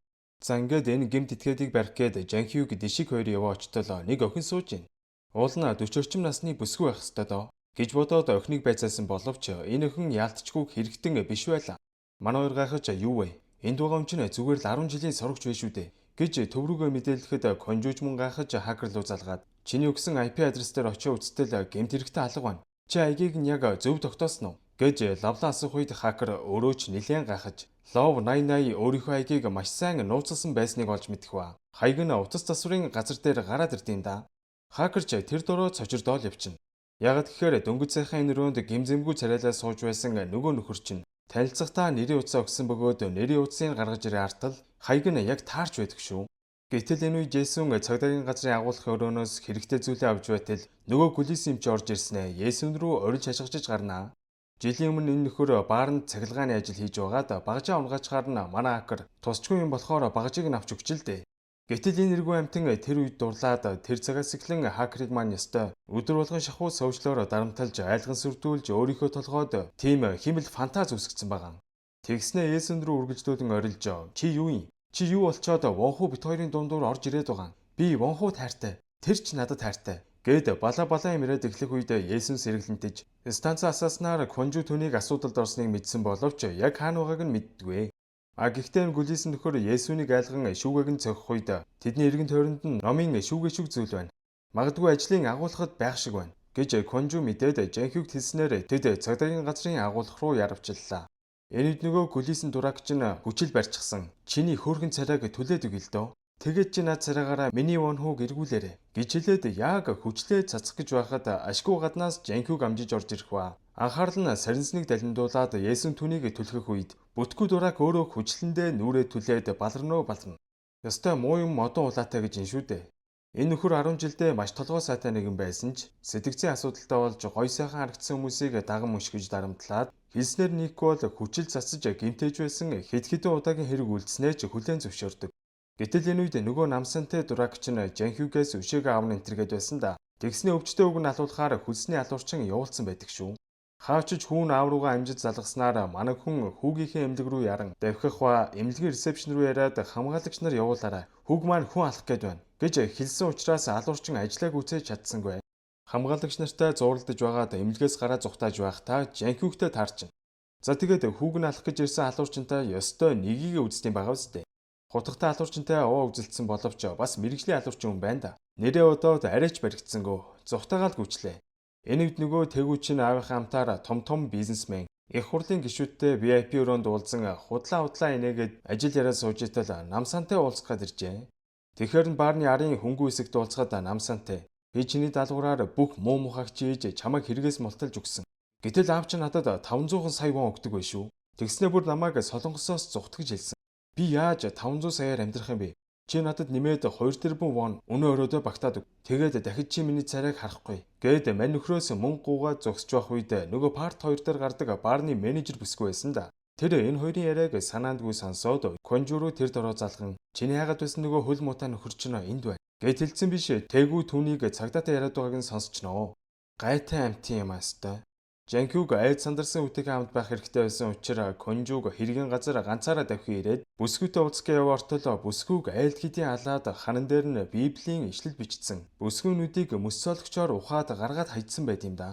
За ингээд энэ гэмт этгээдийг барих гээд Жанхюг дэшиг хоёр яваа очтол нэг охин сууж байна. Уул нь 40 орчим насны бүсгүй байх ёстой доо гэж бодоод охиныг байцаасан боловч энэ охин яалтчгүй хэрэгтэн биш байлаа. Манай хоёр гайхаж "Юу вэ? Энд байгаа хүн чинь зүгээр л 10 жилийн сурагч байх шүү дээ" гэж төв рүүгээ мэдээлэхэд конжууч мөн гайхаж хакер руу залгаад "Чиний өгсөн IP адрес дээр очиж үзтэл гэмт хэрэгтэй алга байна. Чи айгийг нь яг зөв тогтоосон уу?" гэж лавлаа асуух үед хакер өөрөө ч нэлээд гайхаж Love 8080 өөрийнхөө айгийг маш сайн нууцлсан байсныг олж мэдэх ба хаяг нь утас засварын газар дээр гараад ирд юм да. Хакерч тэр дөрөө цочирдоол явчихна. Ягд гэхээр дөнгөж сайхан энэ рүүнд гимзэмгүй царайлаа сууж байсан нөгөө нөхөр чинь танилцахтаа нэрийн утсаа өгсөн бөгөөд нэрийн утсыг гаргаж ирээ артал хаяг нь яг таарч байдаг шүү. Гэтэл энэ үед Есүс цагдаагийн газрын агуулгын өрөөнөөс хэрэгтэй зүйлээ авч байтал нөгөө гүлис юмч орж ирснэ. Есүс рүү орилж хашгичж гарнаа. Жилийн өмнө энэ нөхөр баарнд цахилгааны ажил хийж байгаад багажаа унгачгаар нь манай акер тусчгүй юм болохоор багажийг нь авч өгч л дээ. Гэтэл энэ эргүү амтан тэр үед дурлаад тэр цагаас эхлэн хакерыг маань ёстой өдөр болгон шахуу сошиалоор дарамталж айлган сүрдүүлж өөрийнхөө толгойд тийм химэл фантаз үсгэсэн байгаа. Тэгснээ Есүнд рүү үргэлжлүүлэн орилж чи юу юм? Чи юу болчоод вонхуу бит хоёрын дундуур орж ирээд байгаа юм? Би вонхуу тайртай. Тэр ч надад тайртай. Гэд балаа юм ирээд эхлэх үед Есүс сэргэлэнтэж станц асааснаар Конжу түүнийг асуудалд орсныг мэдсэн боловч яг хаана байгааг нь мэддэггүй. Гэхдээ гүлийсэн нөхөр Есүнийг айлган шүүгээг нь цогох үед тэдний эргэн тойронд нь номын шүүгээ шиг зүйл байна. Магадгүй ажлын агуулгад байх шиг байна гэж Конжу мэдээд Жанхюгт хэлснээр тэд цагдаагийн газрын агуулга руу яравчлаа. Энэ үед нөгөө гүлийсэн дурагч нь хүчил барьчихсан. Чиний хөөрхөн царайг түлээд өгье л дөө. Тэгээд чи над царайгаараа миний вонхууг эргүүлээрэ гэж хэлээд яг хүчлээ цацах гэж байхад ашгүй гаднаас Жанхюг амжиж орж ирэх ба. Анхаарал нь сарнсныг далимдуулаад Есүс түүнийг түлхэх үед бүтггүй дураг өөрөө хүчлэндээ нүрээ түлээд баларнаа. Ёстой муу юм модон улаатай гэж энэ шүү дээ. Энэ нөхөр 10 жилдээ маш толгой сайтай нэгэн байсан ч сэтгцийн асуудалтай болж гой сайхан харагдсан хүмүүсийг даган мушгиж дарамтлаад хэлснээр нэг бол хүчил цацаж гимтэж байсан хэд хэдэн удаагийн хэрэг үлдснээ ч хүлээн зөвшөөрдөг. Гэтэл энэ үед нөгөө намсантай дурагч нь Жанхюгээс өшөөг аавн энтергээд байсан да. Тэгснээ өвчтөе үг нь алуулахаар хөлсний алуурчин явуулсан байдаг шүү. Хаачиж хүүн аав руугаа амжиж залгаснаар манай хүн хүүгийнхээ эмнэлэг рүү яран давхих ба эмнэлгийн ресепшн руу яриад хамгаалагч нар явуулаарай. Хүүг маань хүн алах гээд байна гэж хэлсэн учраас алуурчин ажиллааг үцээж чадсангүй. Хамгаалагч нартай зууралдаж байгаад эмнэлгээс гараа зүхтааж байхдаа Жанхюгтэй таарчин. За тэгээд хүүг нь алах гэж ирсэн алуурчинтай ёстой нэгийг үздэм байгаа үстэй. Хутагтай алуурчинтай овоо үзэлдсэн боловч бас мэрэгжлийн алуурчин хүн байна да. Нэрээ одоод арайч баригдсангөө зүхтаагаал гүйчлээ. Энэ үед нөгөө тэгүүч нь аавынхаа хамтаар том бизнесмен их хурлын гишүүдтэй VIP өрөөнд уулзсан худлаа инээгээд ажил яриад сууж итэл намсантай уулзахад иржээ. Тэгэхээр нь баарны арын хөнгүү хэсэгт уулзахад намсантай би чиний даалгавраар бүх муу мухаг чийж чамайг хэрэгээс мулталж өгсөн. Гэтэл аав чинь надад 500 сая вон өгдөг bay шүү. Тэгснээ бүр намайг солонгосоос зүхтгэж хэлсэн. Би яаж 500 саяар амьдрах юм бэ? Чи надад нэмээд 2 тэрбум вон өнөө өрөөдөө багтаад өг. Тэгээд дахид чи миний царайг харахгүй. Гээд мань нөхрөөс мөнгө гуугаа зогсож байх үед нөгөө парт 2 дээр гардаг баарны менежер бүсгүй байсан да. Тэр энэ хоёрын яриаг санаандгүй сонсоод Конжуруу тэр дороо залган чиний хагаад байсан нөгөө хөл муутай нөхөр чинь энд байна. Гэт хэлсэн биш тэгүү түүнийг цагдаатай яриад байгааг нь сонсчихноо. Гайтай амтын юм аастай. Жанхюг айд сандарсан үтэйгээ хамт байх хэрэгтэй байсан учраас Конжуг хэргийн газар ганцаараа давхин ирээд бүсгүйтэй уулзах яваартал бүсгүйг айлд хэдийн алаад ханан дээр нь Библийн ишлэл бичсэн. Бүсгүйнүүдийг мөсөөлөгчөөр ухаад гаргаад хайцсан байт юм да.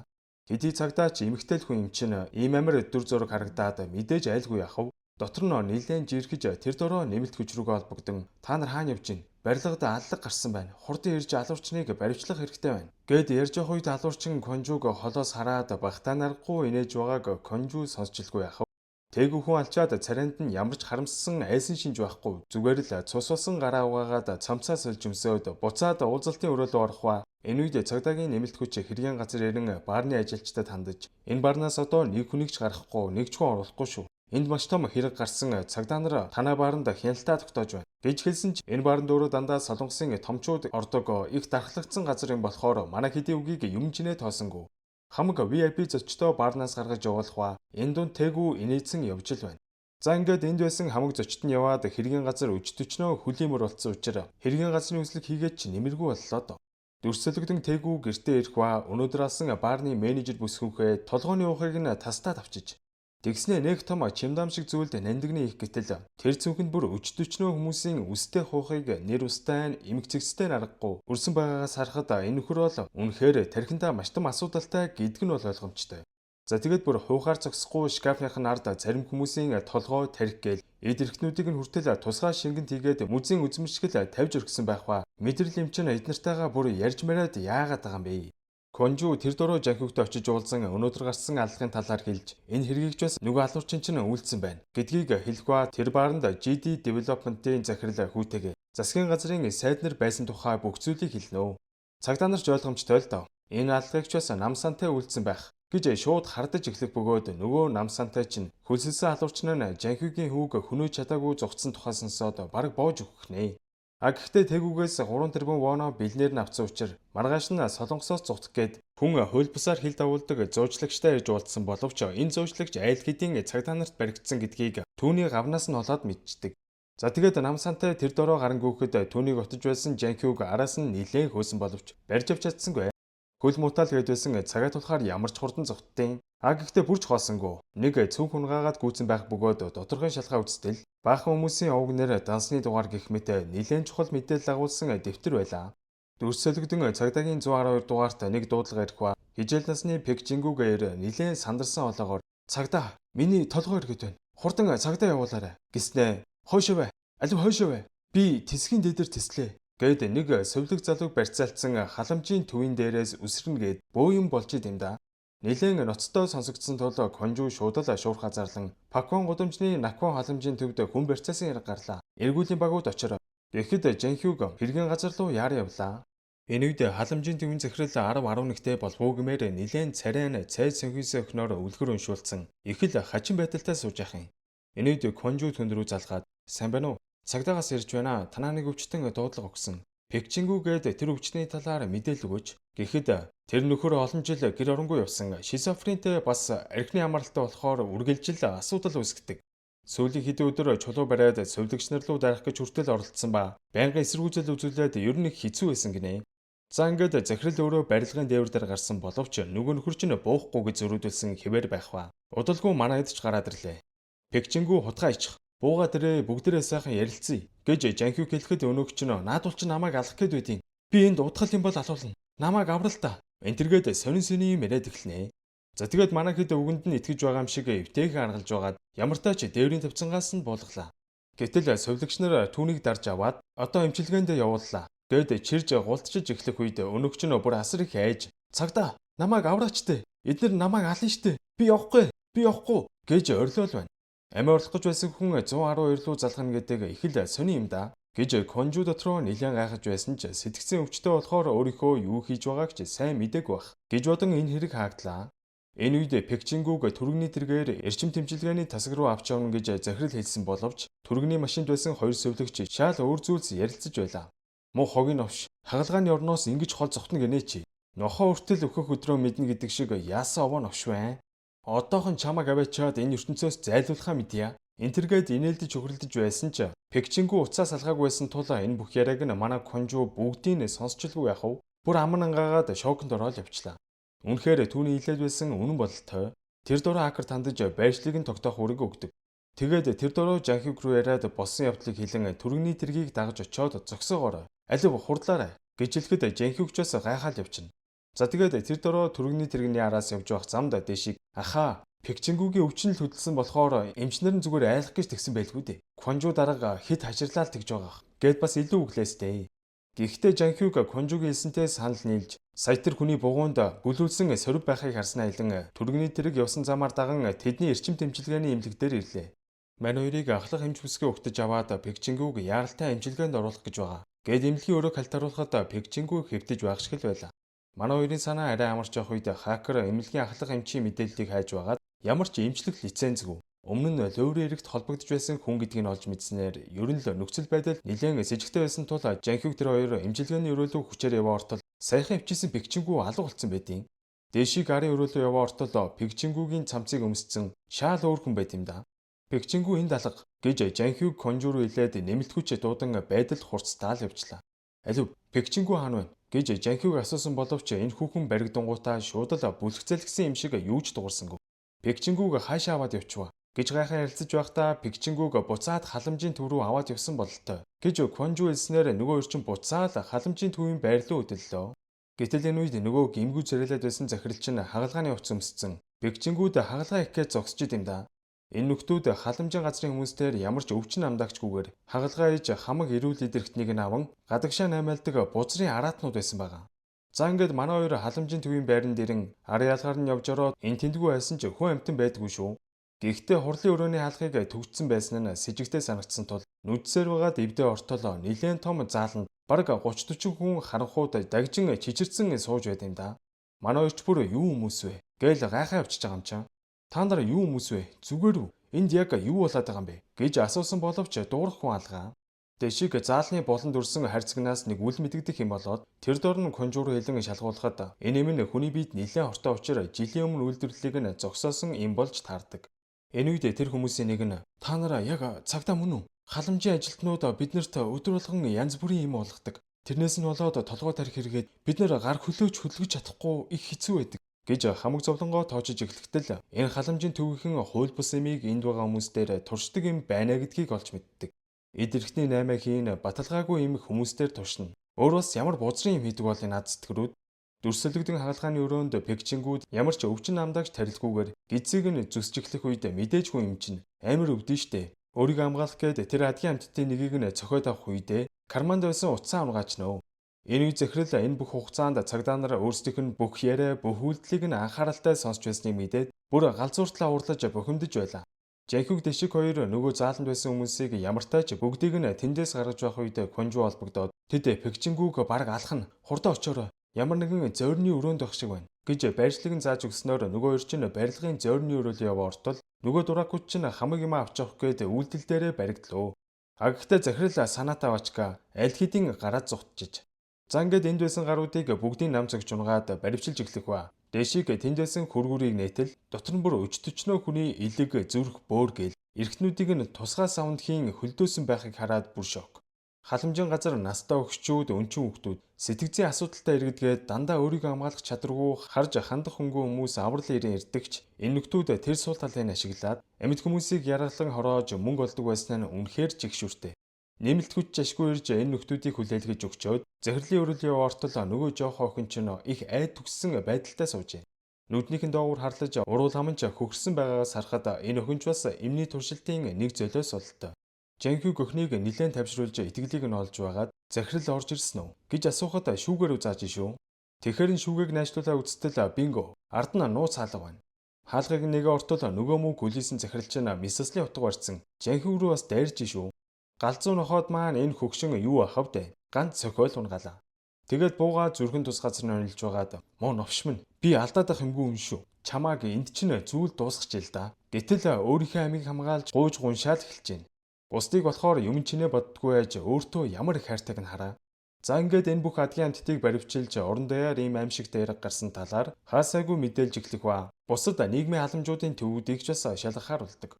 Хэдий цагдаач эмэгтэйл хүн юм чинь ийм амар дүр зураг харагдаад мэдээж айлгүй яхав. Дотор нь нилээн жирхэж тэр дороо нэмэлт хүч рүүгээ холбогдсон. Та нар хаана явж байна? Барилгад аллаг гарсан байна. Хурдан ирж алуурчныг баривчлах хэрэгтэй байна. Гэд ярьж явах үед алуурчин Конжуг холоос хараад багтаа нарахгүй инээж байгааг Конжу сонсчлгүй яхав. Тээгүү хүн алчаад царайнд нь ямар ч харамссан айсан шинж байхгүй. Зүгээр л цус болсон гараа угаагаад цамцаа сольж өмсөөд буцаад уулзалтын өрөөлөө орох ба. Энэ үед цагдаагийн нэмэлт хүч хэргийн газар ирэн баарны ажилчдад хандаж энэ баарнаас одоо нэг хүнийг ч гарахгүй, нэг ч хүн оруулахгүй шүү. Энд маш том хэрэг гарсан цагдаа нар танай бааранд хяналтаа тогтоож байна гэж хэлсэн ч энэ бааранд өөрөө дандаа солонгосын томчууд ордог их дархлагдсан газар юм болохоор манай хэдийн үгийг юм чинээ тоосонгүй. Хамаг VIP зочдоо баарнаас гаргаж явуулах ба энэ дунд тэгүү инээдсэн явж л байна. За ингээд энд байсан хамаг зочд нь яваад хэргийн газар өчтөчнөө хүлээмөр болцсон учраас хэргийн газрын үслэг хийгээд ч нэмэргүй боллоо доо. Дүрсэлэгдэн тэгүү гэртээ ирэх ба өнөөдөр алсан баарны менежер бүсгүйхээ толгойн уухыг нь тастаад авчиж тэгснээ нэг том чимдам шиг зүйлд нандингийн их гэтэл тэр зүнхэнд бүр өчтөчнөө хүмүүсийн үстэй хуухыг нэр устай эмэг цэгцтэй аргагүй өрсөн байгаагаас харахад энэ нөхөр бол үнэхээр тархиндаа маш том асуудалтай гэдг нь бол ойлгомжтой. За тэгээд бүр хуухаар зогсохгүй шкафныхын ард зарим хүмүүсийн толгой тарих гээл эд эрхтнүүдийг нь хүртэл тусгай шингэнт хийгээд мүзийн үзмжигэл тавьж өргсөн байх ба мэдрэл юм чинь эднэртэйгээ бүр ярьж мараад яагаад байгаа юм бэ? Конжу тэр дөрөө Жанхюгт очиж уулзсан өнөөдөр гарсан аллагын талаар хэлж энэ хэргийг ч бас нөгөө алуурчин чинь үйлдсэн байна гэдгийг хэлэх ба тэр бааранд GD Development-ийн захирал хүүтэйгээ засгийн газрын сайд нар байсан тухай бүх зүйлийг хэлнэ. Цагдаа нар ч ойлгомжтой л доо. Энэ аллагыг ч бас намсантай үйлдсэн байх гэж шууд хардаж эхлэх бөгөөд нөгөө намсантай чинь хөлсөлсөн алуурчин нь Жанхюгийн хүүг хөнөөж чадаагүй зогцсон тухай сонсоод бараг боож өгөх нэ. Гэхдээ тэгүүгээс 3 тэрбум воно бэлнээр нь авсан учраас маргааш нь Солонгосоос зугтах гээд хүн хууль бусаар хил дагуулдаг зуучлагчтай ирж уулзсан боловч энэ зуучлагч айл хэдийн цагдаа нарт баригдсан гэдгийг түүний гавнаас нь олоод мэдчихдэг. За тэгээд нам сантай тэр дороо гаран гүйхэд түүнийг отож байсан Жанкюг араас нь нилээн хөөсөн боловч барьж авч чадсангүй. Хөл мутаал гээд байсан цагаа тулахаар ямар ч хурдан зугтдیں۔ Гэхдээ бүрч хоосонгүй. Нэг цүнх хунгаагаад гүйцэн байх бөгөөд тодорхой шалгаа үзтэл баахан хүмүүсийн овг нэр дансны дугаар гэх мэт нилээн чухал мэдээлэл агуулсан дэвтэр байлаа. Дүрсэлэгдэн цагдаагийн 112 дугаарт нэг дуудлага ирэх ба хижээл насны Пекжингүүгээр нилээн сандарсан олоогоор "Цагдаа, миний толгой иргэд байна. Хурдан цагдаа явуулаарай" гэснээр "Хойшоо бай. Алив хойшоо бай. Би тэсгийн дэдэр тэслээ" гэд нэг сувлэг залууг барьцаалцсан халамжийн төвийн дээрээс үсрэнэ гэд бөөм болж идэм да. Нилээн ноцтой сонсогдсон тул Конжу шууд л шуурхаа зарлан Пакван гудамжны Накван халамжийн төвд хүн барьцаасан ярга гарлаа. Эргүүлийн багууд очроо. Тэгэхэд Жанхюг хэргийн газар руу яаран явлаа. Энэ үед халамжийн төвийн захирал 10-11-тэй болбоо гэмээр нилээн царайн цайз сөнхөөс өхнөр үлгэр уншуулсан их л хачин байдалтай сууж ах юм. Энэ үед Конжу түнд рүү залгаад "Сайн байна уу? Цагдаагаас ирж байна. Танаа нэг өвчтөн дуудлага өгсөн. Пекчингүүгээд тэр өвчтний талаар мэдээлэл өгөөч" гэхэд тэр нөхөр олон жил гэр оронгүй явсан шизофрентэй бас архины амралтай болохоор үргэлжил асуудал үүсгдэг. Сүүлийн хэдэн өдөр чулуу бариад сувлагч нар руу дарах гэж хүртэл оролцсон ба байнгын эсэргүүцэл үзүүлээд ер нь хэцүү байсан гинэ. За ингээд захирал өөрөө барилгын дээвэр дээр гарсан боловч нөгөө нөхөр чинь буухгүй гэж зөрүүдүүлсэн хэвээр байх ба. Удалгүй манайд ч гараад ирлээ. Пекчингүү хутгаа ичих. Бууга дээрээ бүгдээрээ сайхан ярилцъя гэж Жанхюг хэлэхэд өнөөгч нь "Наадуул чи намайг алах гээд байдیں۔ Би энд удахал юм бол алуулна. Намайг аврал та." Энтергээд сонин сони юм яриад эхэлнэ. За тэгээд манай хэд өвгөнд нь итгэж байгаа юм шиг эвтэйг харгалж байгаад ямартай ч дээврийн тавцангаас нь буулгалаа. Гэтэл сувлагч нар түүнийг дарж аваад одоо эмчилгээнд явууллаа. Гэд чирж гултчиж эхлэх үед өнөөгч нь бүр асар их айж "Цагдаа, намайг авраач те. Эдгээр намайг ална штэ. Би явахгүй гэж орилол байна. Амиа орлох гэж байсан хүн 112 руу залгана гэдэг их л сони юм да гэж Конжу дотроо нэлээд гайхаж байсан ч сэтгцэн өвчтөй болохоор өөрийнхөө юу хийж байгааг ч сайн мэдээгүй байх гэж бодон энэ хэрэг хаагдлаа. Энэ үед Пекчингүүг түргэний тэргээр эрчим тэмчилгээний тасаг руу авч явна гэж захирал хэлсэн боловч түргэний машинд байсан хоёр сувлагч шал өөр зүйлс ярилцаж байлаа. "Муу хогийн новш, хагалгааны орноос ингэж хол зогтно гинэ чи. Нохоо хүртэл өөхөх өдрөө мэднэ гэдэг шиг яасан овоо новш вэ? Одоохон чамаг аваачаад энэ ертөнцөөс зайлуулахаа мэдье." Энтергээд инээлдэж хөхрөлдөж байсан ч Пекчингүү уцаа салгаагүй байсан тул энэ бүх яриаг нь манай Конжу бүгдийг сонсчлгүй яах вэ? Бүр аман ангаагаад шоконд ороод явчлаа. Үнэхээр түүний хэлээд байсан үнэн бололтой. Тэр дөрөв акр тандаж байршлыг нь тогтоох үрэг өгдөг. Тэгээд тэр дөрөв Жанхюг руу яриад болсон явдлыг хэлэн түргэний тэргийг дагаж очиод зогсоогоор алив хурдлаарай гэж хэлэхэд Жанхюгчоос гайхаад явчихна. За тэгээд тэр дөрөв түргэний тэрэгний араас явж байх замд дэшиг "Ахаа, Пекчингүүгийн өвчин л хөдөлсөн болохоор эмчнэр нь зүгээр айлах гэж тэгсэн байлгүй дээ. Конжу дарга хэд хажирлал тэгж байгаа гэд бас илүү өглөөстэй." Гэхдээ Жанхюг Конжугийн хэлсэнтэй санал нийлж сая тэр хүний бугуунд бүлүүлсэн сорив байхыг харснаа хэлэн түргэний тэрэг явсан замаар даган тэдний эрчим тэмчилгээний эмнэлэг дээр ирлээ. Мань хоёрыг ахлах эмч бүсгээ өгтөж аваад Пекчингүүг яаралтай эмчилгээнд оруулах гэж байгаа гэд эмнэлгийн өрөөг хальтааруулахад Пекчингүү хэвтэж байх шиг л байлаа. Манай хоёрын санаа арай амарч явах үед хакер эмнэлгийн ахлах эмчийн мэдээллийг хайж байгаад ямар ч эмчлэх лицензгүй өмнө нь лөөврийн эрэгт холбогдож байсан хүн гэдгийг олж мэдснээр ер нь л нөхцөл байдал нэлээд сэжигтэй байсан тул Жанхюг тэр хоёр эмчилгээний өрөөлөг хүчээр яваа ортол саяхан өвчсөн Пекчингүү алга болсон байдیں۔ Дэшиг гарын өрөөлөө яваа ортол Пекчингүүгийн цамцыг өмссөн шаал өөр хүн байт юм да. Пекчингүү энд алга гэж Жанхюг Конжу руу хэлээд нэмэлтгүйч дуудан байдал хурцтаал явчлаа. "Алив, Пекчингүү хаана байна?" гэж Жанхюг асуусан боловч энэ хүүхэн баригдангуудаа шууд л бүлэгцэлгсэн юм шиг юу ч дуурсангүй. Пекчингүүг хаашаа аваад явчихва гэж гайхаа ярилцаж байхдаа Пекчингүүг буцаад халамжийн төв рүү аваад явсан бололтой гэж Конжу хэлснээр нөгөө орчин буцаад халамжийн төвийн байр руу өдөллөө. Гэтэл энэ үед нөгөө гимгүү царайлаад байсан захирал чинь хагалгааны хувц өмссөн Пекчингүүд хагалгаа их гэж зогсож идэм да. Энэ нөхдүүд халамжийн газрын хүмүүстээр ямар ч өвчин амдаагчгүйгээр хагалгаа ээж хамаг эрүүл идэрхтнийг нь аван гадагшаа наймаалдаг бузрын араатнууд байсан байгаа. За ингээд манай хоёр халамжийн төвийн байранд ирэн ар ялгаар нь явж ороод энэ тэндгүй байсан ч хүн амтан байдгүй шүү. Гэхдээ хурлын өрөөний хаалгыг төгжсөн байсан нь сэжигтэй санагдсан тул нүдсээр байгаад эвдээ ортолоо нилээн том зааланд бараг 30-40 хүн харанхууд дагжин чичирдсэн сууж байт юм да. Манай хоёрч бүр юу хүмүүс вэ гээл гайхаа явчихж байгаа юм чам. "Та нар юу хүмүүс вэ? Зүгээр үү? Энд яг юу болоод байгаа юм бэ?" гэж асуусан боловч дуурах хүн алгаа. Дэшиг заалны болонд өрсөн харьцагнаас нэг үл мэдэгдэх юм болоод тэр дор нь конжуур хэлэн шалгуулахад энэ юм нь хүний биед нэлээд хортой учраа жилийн өмнө үйлдвэрлэлийг нь зогсоосон юм болж таардаг. Энэ үед тэр хүмүүсийн нэг нь та нараа яг цагтаа мөн үү? Халамжийн ажилтнууд биднэрт өдөр болгон янз бүрийн юм болгодог. Тэрнээс нь болоод толгой тарих хэрэгэд бид нар гар хөлөөч хөдөлгөж чадахгүй их хэцүү байдаг гэж хамаг зовлонгоо тоожиж эхлэхдээ энэ халамжийн төвийнхэн хууль бус эмийг энд байгаа хүмүүс дээр туршдаг юм байна гэдгийг олж мэддэг. Эд эрхтний 8 хийн баталгаагүй юм хүмүүстээр туршина. Өөр бас ямар бузрын юм хийдэг бол энэ аз сэтгэрүүд дүрсэлгдэн хаалгааны өрөөнд пекчингүүд ямар ч өвчин намдагч тарилгүйгээр гизийг нь зүсж эхлэх үед мэдээж хүн юм чинь амар өвдөн штэ. Өөрийгөө хамгаалах гээд тэр адгийн амьтдын нэгийг нь цохиод авах үедээ карманд байсан утсан амгаач нөө. Энэ үе захирал энэ бүх хугацаанд цагдаа нар өөрсдийнх нь бүх яриа бүх үйлдэлийг нь анхааралтай сонсч байсныг мэдээд бүр галзууртлаа уурлаж бухимдаж байлаа. Жанхиг дэшиг хоёр нөгөө зааланд байсан хүмүүсийг ямартай ч бүгдийг нь тэндээс гаргаж байх үед конжуу холбогдоод тэд пекчингүүг бараг алах нь хурдан очоорой ямар нэгэн зойрны өрөөнд байх шиг байна гэж байршлыг нь зааж өгснөөр нөгөө хоёр чинь барилгын зойрны өрөөл яваа ортол нөгөө дуракууд чинь хамаг юм авч явах гээд үйлдэл дээрээ баригдлоо. Гэхдээ захирал санаатай бачка аль хэдийн гараад зугтжиж. За ингээд энд байсан гаруудыг бүгдийн нам цагч унгаад баривчилж эхлэх ба. Дэшиг тэнд байсан хөргүүрийг нээтэл дотор нь бүр өчтөчнөө хүний илэг зүрх бөөр гэл эргэтнүүдийг нь тусгай саундхийн хөлдөөсөн байхыг хараад бүр шок. Халамжийн газар настай өгчүүд өнчин хүүхдүүд сэтгцийн асуудалтай иргэдгээд дандаа өөрийгөө хамгаалах чадваргүй харж хандах хөнгөө хүмүүс аврал ирэн ирдэгч энэ нөхдүүд тэр суул талын ашиглаад амьд хүмүүсийг яраглан хороож мөнгө олдог байсан нь үнэхээр жигшүүртэй. Нэмэлт хүч ашгүй ирж энэ нөхдүүдийг хүлээлгэж өгчөөд захирлын өрөлийн ортол нөгөө жоох охин чинь их айд төгссөн байдалтай суужээ. Нүднийхэн доогуур харлаж уруул хамж хөхрсөн байгаагаас харахад энэ охинч бас эмний туршилтын нэг золиос болтой. Жанхиг өхнийг нилээн тавьшруулж итгэлийг нь олж байгаад захирал орж ирсэн үү гэж асуухад шүүгээр зааж шүү. Тэгэхэр нь шүүгийг найшлуулаа үзтэл бинго ард нь нууц хаалга байна. Хаалгыг нэгэ ортол нөгөө мүү гүлийсэн захирал чинь мисаслын утга барьсан. Жанхиг рүү бас дайрж шүү. Галзуу нохоод маань энэ хөгшин юу ахав дээ? Ганц цохиол унгаалаа. Тэгээд буугаа зүрхэн тус газар нь онилж байгаад муу новш минь би алдаад ах юмгүй юм шүү. Чамааг энд чинь зүйл дуусгач ил да. Гэтэл өөрийнхөө амийг хамгаалж гууж гуншаал эхэлж байна. Бусдыг болохоор юм чинээ боддгүй байж өөртөө ямар их хайртайг нь хараа. За ингээд энэ бүх адгийн амьтдыг баривчилж орон даяар ийм аимшигт яриг гарсан талаар хаасайгүй мэдээлж эхлэх ба. Бусад нийгмийн халамжуудын төвүүдийг ч бас шалгахаар болдог.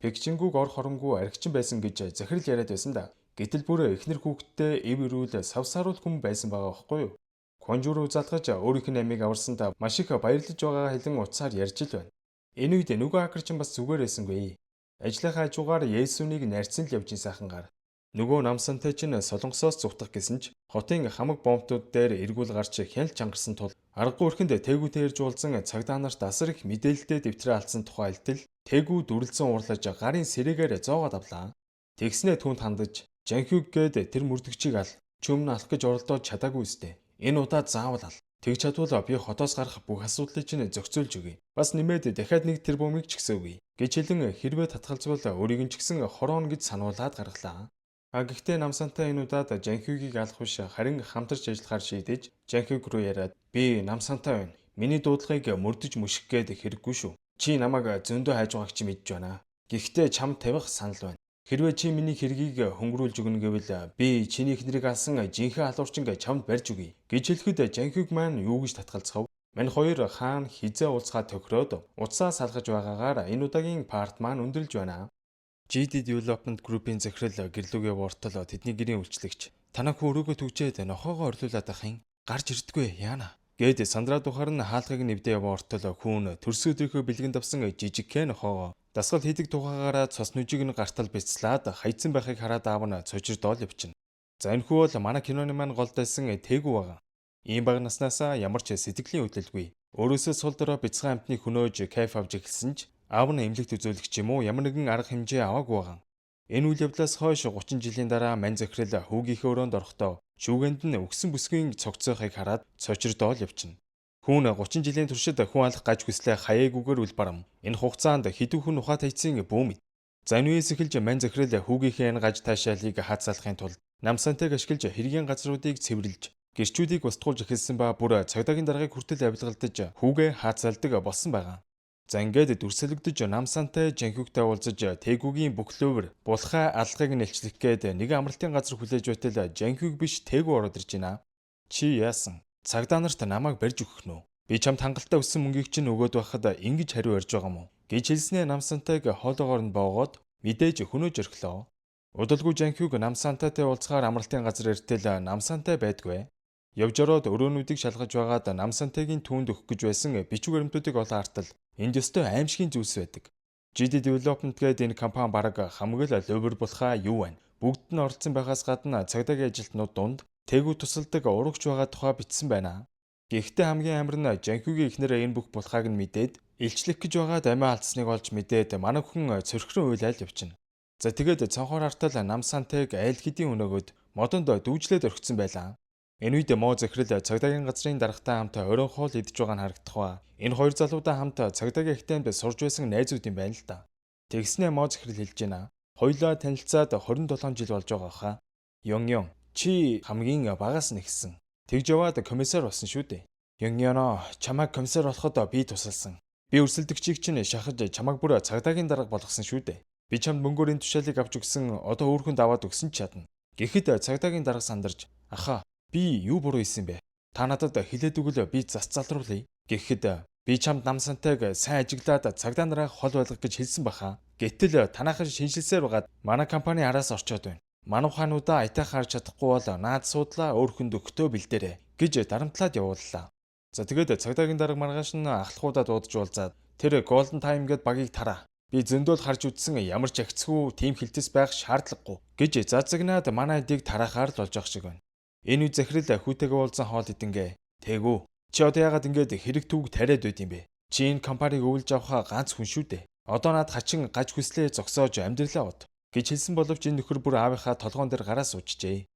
Пекчингүүг ор хоромгүй архичин байсан гэж захирал яриад байсан да. Гэтэл бүр эхнэр хүүхдтэй эв ирүүл савсааруул хүн байсан байгаа байхгүй юу? Конжуур узаалгаж өөрийнх нь амийг аварсанд маш их баярлаж байгаа хэлэн утсаар ярьж л байна. Энэ үед нөгөө хакер чинь бас зүгээр байсангүй. Ажлынхаа хажуугаар Есүнийг нарьцсан л явж сайхан гар. Нөгөө намсантай чинь солонгосоос зүгтах гэсэн ч хотын хамаг бомбтууд дээр эргүүл гарч хяналт чангарсан тул аргагүй өрхөнд тээгүүтэй ирж уулзсан цагдаа нарт асар их мэдээлэлтэй дэвтрээ алдсан тухай илтэл тээгүү дүрлцэн уурлаж гарын сэрээгээр зоогоод авлаа. Тэгснээ түнд хандаж Жанхиг гээд тэр мөрдөгчийг ал чөмн алах гэж оролдоод чадаагүй үстэй. Энэ удаад заавал ал. Тэг чадвал би хотоос гарах бүх асуудлыг чинь зохицуулж өгье. Бас нэмээд дахиад нэг тэр бомбыг ч гисэвгүй гэж хэлэн хэрвээ татгалзвал өөрийг нь ч гэсэн хорооно гэж сануулад гаргалаа. Гэхдээ намсантай энэ удаад Жанхигийг алах биш харин хамтарч ажиллахаар шийдэж Жанхиг руу яриад би намсантай байна. Миний дуудлагыг мөрдөж мөших гээд хэрэггүй шүү. Чи намайг зөндөө хайж байгааг чи мэдж байна. Гэхдээ чам тавих санал байна. Хэрвээ чи миний хэргийг хөнгөрүүлж өгнө гэвэл би чиний эхнэрийг алсан жинхэнэ алуурчин чамд барьж өгье гэж хэлэхэд Жанхиг маань юу гэж татгалзахав? Мань хоёр хаана хизээ уулзгаа тохироод утсаа салгаж байгаагаар энэ удаагийн парт маань өндөрлж байна. GD Development Group-ийн захирал гэрлүүгээ ортол тэдний гэрийн үйлчлэгч танаа хүү өрөөгөө түгжээд нохоогоо орлуулад ахын гарч ирдэггүй яана гээд сандраа духаар нь хаалгыг нэвдээ яваа ортол хүүн төрсөн өдрийнхөө бэлгэн давсан жижигхэн нохоогоо дасгал хийдэг тухаагаараа цус нүжиг нь гартал бяцлаад хайцсан байхыг хараад аав нь цожирдоол явчихна. За энэ хүү бол манай киноны маань голдайсан тээгүү байгаа. Ийм бага наснаасаа ямар ч сэтгэлийн хөдлөлгүй. Өөрөөсөө сул дорой бяцхан амтны хөнөөж кайф авч эхэлсэн ч аав нь эмнэлэгт үзүүлэх юм уу ямар нэгэн арга хэмжээ аваагүй байгаа. Энэ үйл явдлаас хойш 30 жилийн дараа мань захирал хүүгийнхээ өрөөнд орохдоо шүүгэнд нь өгсөн бүсгийн цогцоохыг хараад цочирдоол явчихна. Хүүн 30 жилийн туршид хүн алах гаж хүслээ хаяагүйгээр үлбарам. Энэ хугацаанд хідүүхэн ухаат хайцын бөөм. За энэ үеэс эхэлж мань захирал хүүгийнхээ энэ гаж таашаалыг хаацаалахын тулд намсантайг ашиглаж хэргийн газруудыг цэвэрлж гэрчүүдийг устгуулж эхэлсэн ба бүр цагдаагийн даргаыг хүртэл авилгалдаж хүүгээ хаацаалдаг болсон байгаа. За ингээд дүрсэлэгдэж намсантай Жанхюгтай уулзаж Тэгүгийн бүх лөвөр булхай алгыг нэлчлэх гээд нэг амралтын газар хүлээж байтал Жанхюг биш Тэгү ороод ирж байна. Чи яасан? Цагдаа нарт намайг барьж өгөх нь үү? Би чамд хангалттай өссөн мөнгийг чинь өгөөд байхад ингэж хариу ярьж байгаа мó гэж хэлснээр намсантайг хоолоогоор нь боогоод мэдээж хөнөөж орхилоо. Удалгүй Жанхюг намсантайтай уулзахаар амралтын газар иртэл намсантай байдгүй. Явж ороод өрөөнүүдийг шалгаж байгаад намсантайгийн түүнд өгөх гэж байсан бичиг баримтуудыг олоо хартал энд ёстой аимшигын зүйлс байдаг. GD Development гэдэг энэ компани бараг хамгийн лөвөр булхаа юу байна? Бүгд нь оролцсон байгаас гадна цагдаагийн ажилтнууд дунд Тэгү тусалдаг урагч байгаа тухай бичсэн байна. Гэхдээ хамгийн амар нь Жанхюгийн эхнэр энэ бүх булхааг нь мэдээд илчлэх гэж байгаа дамиа алдсныг олж мэдээд манай хүн цөрхрөн уйлал явчихна. За тэгээд цонхоор хартал намсантайг айл хэдийн өнөөгөөд модонд дүүжлээд орхисон байлаа. Энэ үед Мо захирал цагдаагийн газрын даргатай хамт оройн хоол идж байгаа нь харагдах ба энэ хоёр залуутай хамт цагдаагийн ихтэйнд сурж байсан найзууд юм байна л да. Тэгснээ Мо захирал хэлж байна. Хоёулаа танилцаад 27 жил болж байгаа хаа. Ён чи хамгийн багаас нь ихсэн. Тэгж яваад комиссар болсон шүү дээ. Ёно чамайг комиссар болоход би тусалсан. Би өрсөлдөгчийг чинь шахаж чамайг бүр цагдаагийн дарга болгосон шүү дээ. Би чамд мөнгөөрийн тушаалыг авч өгсөн одоо өөрхөнд аваад өгсөн ч чадна. Гэхэд цагдаагийн дарга сандарч ахаа би юу буруу хийсэн бэ? Та надад хэлээд өгвөл би зас залруулъя. Гэхэд би чамд намсантайг сайн ажиглаад цагдаа нараа хол байлгах гэж хэлсэн баха. Гэтэл танаахан шинжилсээр байгаад манай компани араас орчоод байна. Манай ухаануудаа аятайх харж чадахгүй бол наад суудлаа өөрхөнд өгтөө бэлдээрэй гэж дарамтлаад явууллаа. За тэгээд цагдаагийн дарга маргааш нь ахлахуудаа дуудаж уулзаад тэр Golden Time гээд багийг тараа. Би зөндөөл харж үзсэн ямар ч агцгүй тим хилтэс байх шаардлагагүй гэж зазагнаад манай эдийг тараахаар л болж ах шиг байна. Энэ үе захирал хүүтэйгээ уулзсан хоол идэнгээ. Тэгүү. Чи одоо яагаад ингэж хэрэг түүг тариад байд юм бэ? Чи энэ компаниг өвлж авахаа ганц хүн шүү дээ. Одоо над хачин гаж хүслээ зогсоож амьдралаа бод гэж хэлсэн боловч энэ нөхөр бүр аавынхаа толгоон дээр гараа суучжээ.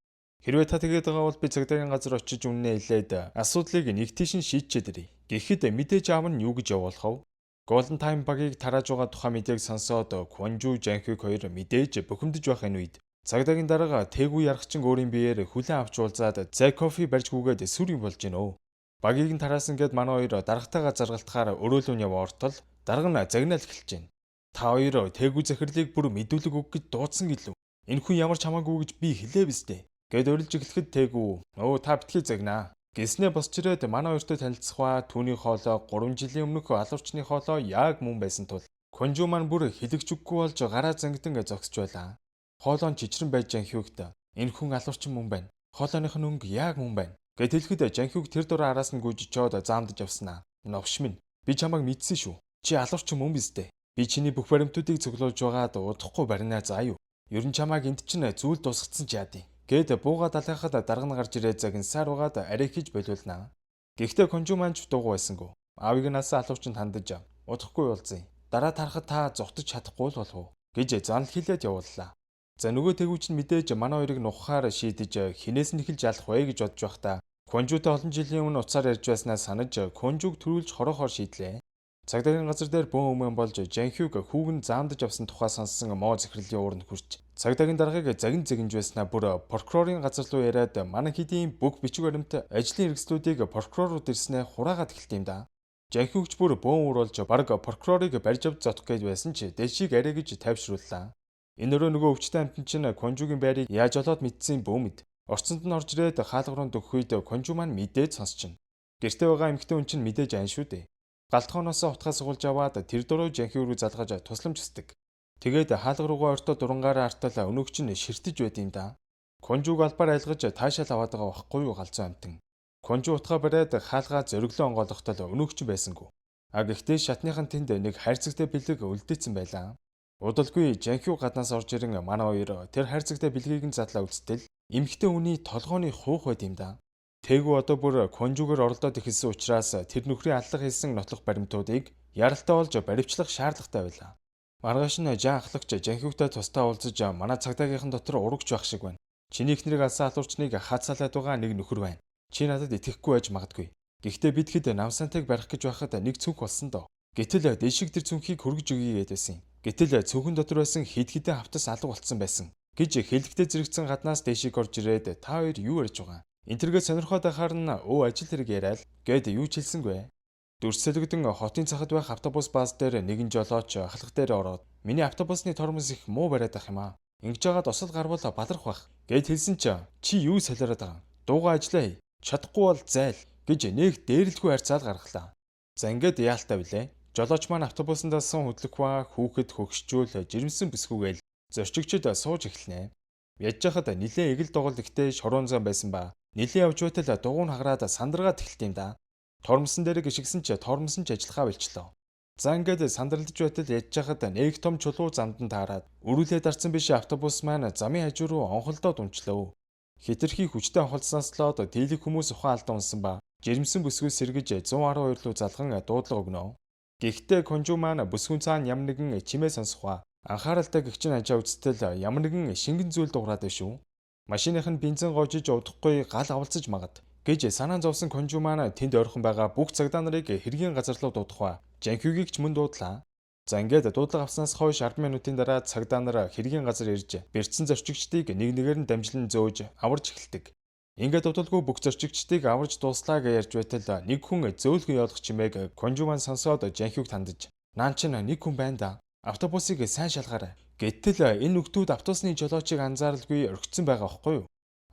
Хэрвээ та тэгээд байгаа бол би цагдаагийн газар очиж үннээ хэлээд асуудлыг нэг тийш нь шийдчихэд ирье. Гэхэд мэдээж аав нь юу гэж явуулах вэ? Golden Time багийг тарааж байгаа тухай мэдээг сонсоод Квонжу Жанхюг хоёр мэдээж бухимдаж байх энэ үед цагдаагийн дарга Тэгү ярахчин өөрийн биеэр хүлэн авч уулзаад зай кофе барьж гүгээд сүр юм болж гинөө. Багийг нь тараасан гэд манай хоёр даргатайгаа заргалтахаар өрөөлөн яв ортол дарга нь загнаал эхэлж байна. Та хоёр Тэгү захирлыг бүр мэдүүлэг өг гэж дуудсан гэлөө. Энэ хүн ямар ч хамаагүй гэж би хэлээ бистэ. Гэд урилж эхлэхэд Тэгү та битгий загнаа. Гэснээ босч ирээд манай хоёртой танилцах ба түүний хоолой 3 жилийн өмнөх алуурчны хоолой яг мөн байсан тул Квонжу маань бүр хэлэгч үггүй болж гараа зангидан зогсож байлаа. Хоолойн чичрэн байж Жанхюгт энэ хүн алуурчин мөн байна. Хоолойных нь өнгө яг мөн байна. Гэт хэлэхэд Жанхюг тэр дураа араас нь гүйжичоод заамдаж явснаа. Новш минь би чамайг мэдсэн шүү. Чи алуурчин мөн биз дээ. Би чиний бүх баримтуудыг цуглуулж байгаад удахгүй барина заа юу. Ер нь чамайг энд чинь зүйл тусгацсан ч яадیں۔ Гэд бууга далайхад дарга нь гарч ирээд загинсаар угаад арай хийж болиулнаа. Гэхдээ Квонжу маань ч дуугүй байсангүй. Аавыг нас алуурчин хандаж удахгүй уулзъя. Дараа тарахад та зогтож чадахгүй л болов уу гэж занал хэлээд явууллаа. За нөгөө тэгүүч нь мэдээж манай хоёрыг нухахаар шийдэж хинээс нь эхэлж алах вэ гэж бодож байхдаа Квонжутай олон жилийн өмнө уцаар ярьж байснаа санаж Квонжуг төрүүлж хорохоор шийдлээ. Цагдаагийн газар дээр бөөн өмнө болж Жанхюг хүүг нь заамдаж авсан тухай сонссон Мо захирлын ууранд хүрч цагдаагийн даргаыг загинж байснаа бүр прокурорын газар руу яриад манай хэдийн бүх бичиг баримт ажлын хэрэгслүүдийг прокурорууд ирснээр хураагаад эхэлт юм да. Жанхюгч бүр бөөн ууруулж баг прокурорыг барьж авч зодох гэж байсан ч дэшиг арай гэж тайвшрууллаа. Энэ өрөө нөгөө өвчтөе амтэн чинь Квонжугийн байрыг яаж олоод мэдсэн бөө мэд. Орцонд нь орж ирээд хаалгаруунд өгөх үед Квонжу маань мэдээд сонсчихно. Гэртээ байгаа эмэгтэй хүн чинь мэдээж айн шүү дээ. Галтгооноос утгаас суулж аваад тэр дөрөв Жанхюг рүү залгаж тусламж өсдөг. Тэгээд хаалгаруугаа ойртоо дурангаараа артал өнөөгч нь ширтэж байд юм да. Квонжуг албаар айлгаж таашаал аваад байгаа байхгүй юу галзуу амтэн. Квонжу утгаа бариад хаалгаа зөрөглөө онгойлгохтол өнөөгч байсангүй. Гэхдээ шатныхан тэнд нэг хайрцагтай бэлэг үлдээсэн байлаа. Удалгүй Жанхюг гаднаас орж ирэн манай хоёр тэр хайрцагтай бэлгийг нь задлаа үлдтэл эмэгтэй хүний толгооны хуух байд юм да. Тэгвэл одоо бүр Квонжугаар оролдоод эхэлсэн учраас тэр нөхрийн аллах хийсэн нотлох баримтуудыг яралтай болж баривчлах шаардлагатай байлаа. Маргааш нь Жан ахлагч Жанхюгтай тусдаа уулзаж манай цагдаагийнхан дотор урагч байх шиг байна. Чиний ихнэрийг алсан алуурчныг хацаалаад байгаа нэг нөхөр байна. Чи надад итгэхгүй байж магадгүй. Гэхдээ бид хэд намсантайг барих гэж байхад нэг цүнх болсон доо. Гэтэл дэшиг тэр цүнхийг хөргөж өгье гэдээсэн. Гэтэл цүнхэн дотор байсан хэд хэдэн хавтас алга болцсон байсан гэж хэлэхдээ зэрэгцэн гаднаас дэшиг орж ирээд та хоёр юу ярьж байгаа. Энтергээ сонирхоод ахаар нь ажил хэрэг яриад гээд юу ч хэлсэнгүй. Дүрсэлгдэн хотын цахад байх автобус бааз дээр нэгэн жолооч халах дээр ороод миний автобусны тормоз их муу бариад ах юм аа. Ингэж жагаад осол гарвал баларх бах гэд хэлсэн чи юу солиороод байгаа. Дуугаа ажиллаа хий. Чадахгүй бол зайл гэж нэг дээрлэхүй харьцаал гаргалаа. За ингээд яалтаа билээ. Жолооч маань автобусанд сан хөдлөх ба хүүхэд хөгшчүүл жирэмсэн бүсгүйгээл зорчигчд сууж эхэлнэ. Ядж хахад нилээ эгэл доголд ихтэй шорон зам байсан ба нилээ явж байтал дугуун хагараад сандаргаад эхэлт юм да. Тормсон дээр гიშгсэн тормсон ажиллахаа болчлоо. За ингээд сандралдж байтал ядж хахад нэг том чулуу замдан таарад өрүүлээ дарсан биш автобус маань замын хажуу руу онхолдоод унчлаа. Хэтэрхий хүчтэй онхолцсноос л дийлэх хүмүүс ухаан алдан унсан ба жирэмсэн бүсгүй сэргэж 112 руу залган дуудлага өгнө. Гэхдээ конжуу маань бүсгүн цаана ямар нэгэн чимээ сонсох ба анхааралтай гэгчин ажаа үзтэл ямар нэгэн шингэн зүйл дуурайд байв шүү. Машиных нь бензин гоожиж удахгүй гал авалцаж магад гэж санаан зовсон конжуу маань тэнд ойрхон байгаа бүх цагдаа нарыг хэргийн газар руу дуудах ба Жанхюгийг ч мөн дуудлаа. За ингээд дуудлага авснаас хойш 10 минутын дараа цагдаа нар хэргийн газар ирж бэрдсэн зорчигчдыг нэг нэгээр нь дамжлан зөөж аварж эхэлдэг. Ингээд удалгүй бүх зорчигчдыг аварж дууслаа гэж ярьж байтал нэг хүн зөөлхөн явуулах чимээг конжуу маань сонсоод Жанхюг тандаж "Наан чинь нэг хүн байна да. Автобусыг сайн шалгаарай." Гэтэл энэ нөхдүүд автобусны жолоочийг анзааралгүй орхицсан байгаа байхгүй юу?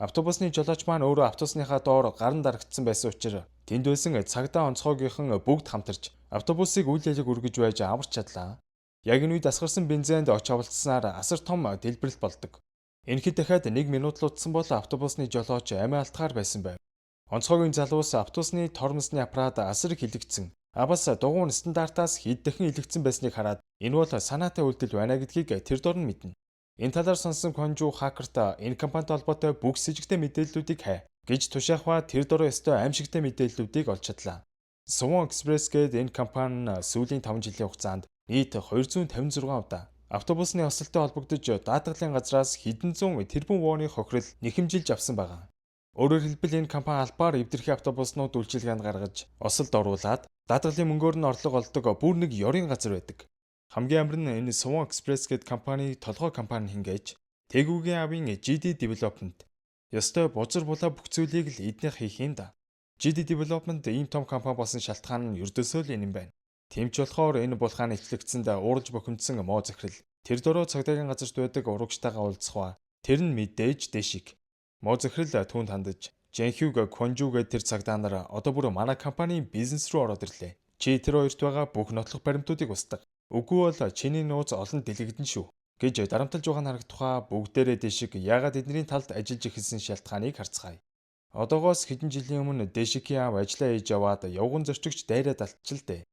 Автобусны жолооч маань өөрөө автобусныхаа доор гаран дарагдсан байсан учраас тэнд байсан цагдаа онцгойгийнхан бүгд хамтарч автобусыг үйл ялэг үргэж байж аварч чадлаа. Яг энэ үед асгарсан бензинд оч авалцсанаар асар том дэлбэрэлт болдог. Энэхэд дахиад 1 минут л удсан бол автобусны жолооч амиа алтгаар байсан байв. Онцгойгийн залуус автобусны тормозны аппарат асар их илэгдсэн. Бас дугуйн стандартаас хэд дахин илэгдсэн байсныг хараад энэ бол санаатай үйлдэл байна гэдгийг тэр дор нь мэднэ. Энэ талаар сонсон конжуу хакерт энэ компанитай холбоотой бүх с сэжигтэй мэдээллүүдийг хай гэж тушаах ба тэр дороо ёстой аимшигтай мэдээллүүдийг олж чадлаа. Suwon Express гээд энэ компани нь сүүлийн 5 жилийн хугацаанд нийт 256 удаа автобусны осолтой холбогдож даатгалын газраас хэдэн зуун тэрбум вооны хохирол нэхэмжилж авсан байгаа. Өөрөөр хэлбэл энэ компани албаар эвдэрхий автобуснууд үйлчилгээнд гаргаж осолд оруулаад даатгалын мөнгөөр нь орлого олдог бүр нэг ёрийн газар байдаг. Хамгийн амар нь энэ Suwon Express гээд компани толгой компани хингээж Тэгүүгийн авийн GD Development ёстой бузар булаа бүх зүйлийг л эднийх хийх юм да. GD Development ийм том компани болсон шалтгаан нь ердөөсөө л энэ юм байна. Тэмч болохоор энэ булхааны эхлэгдсэнд уурж бохимдсан муу захирал тэр дөрөө цагдаагийн газарт байдаг урагчтайгаа уулзах ба тэр нь мэдээж дэшиг. Муу захирал түүнд хандаж Жанхюг Конжуугээ тэр цагдаа нар одоо бүр манай компанийн бизнес руу ороод ирлээ. Чи тэр хоёрт байгаа бүх нотлох баримтуудыг устгах. Үгүй бол чиний нууц олон дэлгэгдэн шүү гэж дарамтлаж байгаа харагдтухаа бүгдээрээ дэшиг яагаад эдний талд ажиллаж эхэлсэн шалтгааныг харцгаая. Одоогоос хэдэн жилийн өмнө Дэшикийн аав ажиллаа хийж яваад явган зорчигч дайраад алтчил дээ.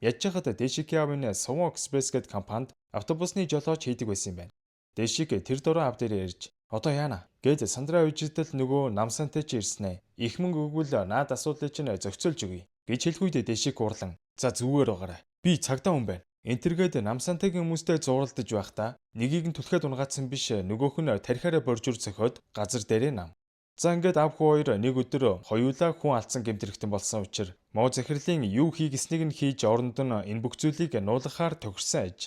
Ядж хахад Дэшикийн аавын Suwon Express гээд компанид автобусны жолооч хийдэг байсан юм байна. Дэшик тэр дөрөө аав дээр ярьж "Одоо яана" гэж сандраа үжидэл нөгөө намсантай чи ирсэн ээ. Их мөнгө өгвөл наад асуудлыг чинь зохицуулж өгье гэж хэлэх үед Дэшик урлан "За зүгээр байгаарай. Би цагдаа хүн байна. Энтергээд намсантайгийн хүмүүстэй зууралдаж байхдаа нэгийг нь түлхээд унгаацсан биш нөгөөх нь тарихаараа боржур цохиод газар дээрээ нам. За ингээд аав хүү хоёр нэг өдөр хоёулаа хүн алдсан гэмтэрхтэн болсон учраас муу захирлын юу хийгэснийг нь хийж оронд нь энэ бүх зүйлийг нуулгахаар тохирсон аж.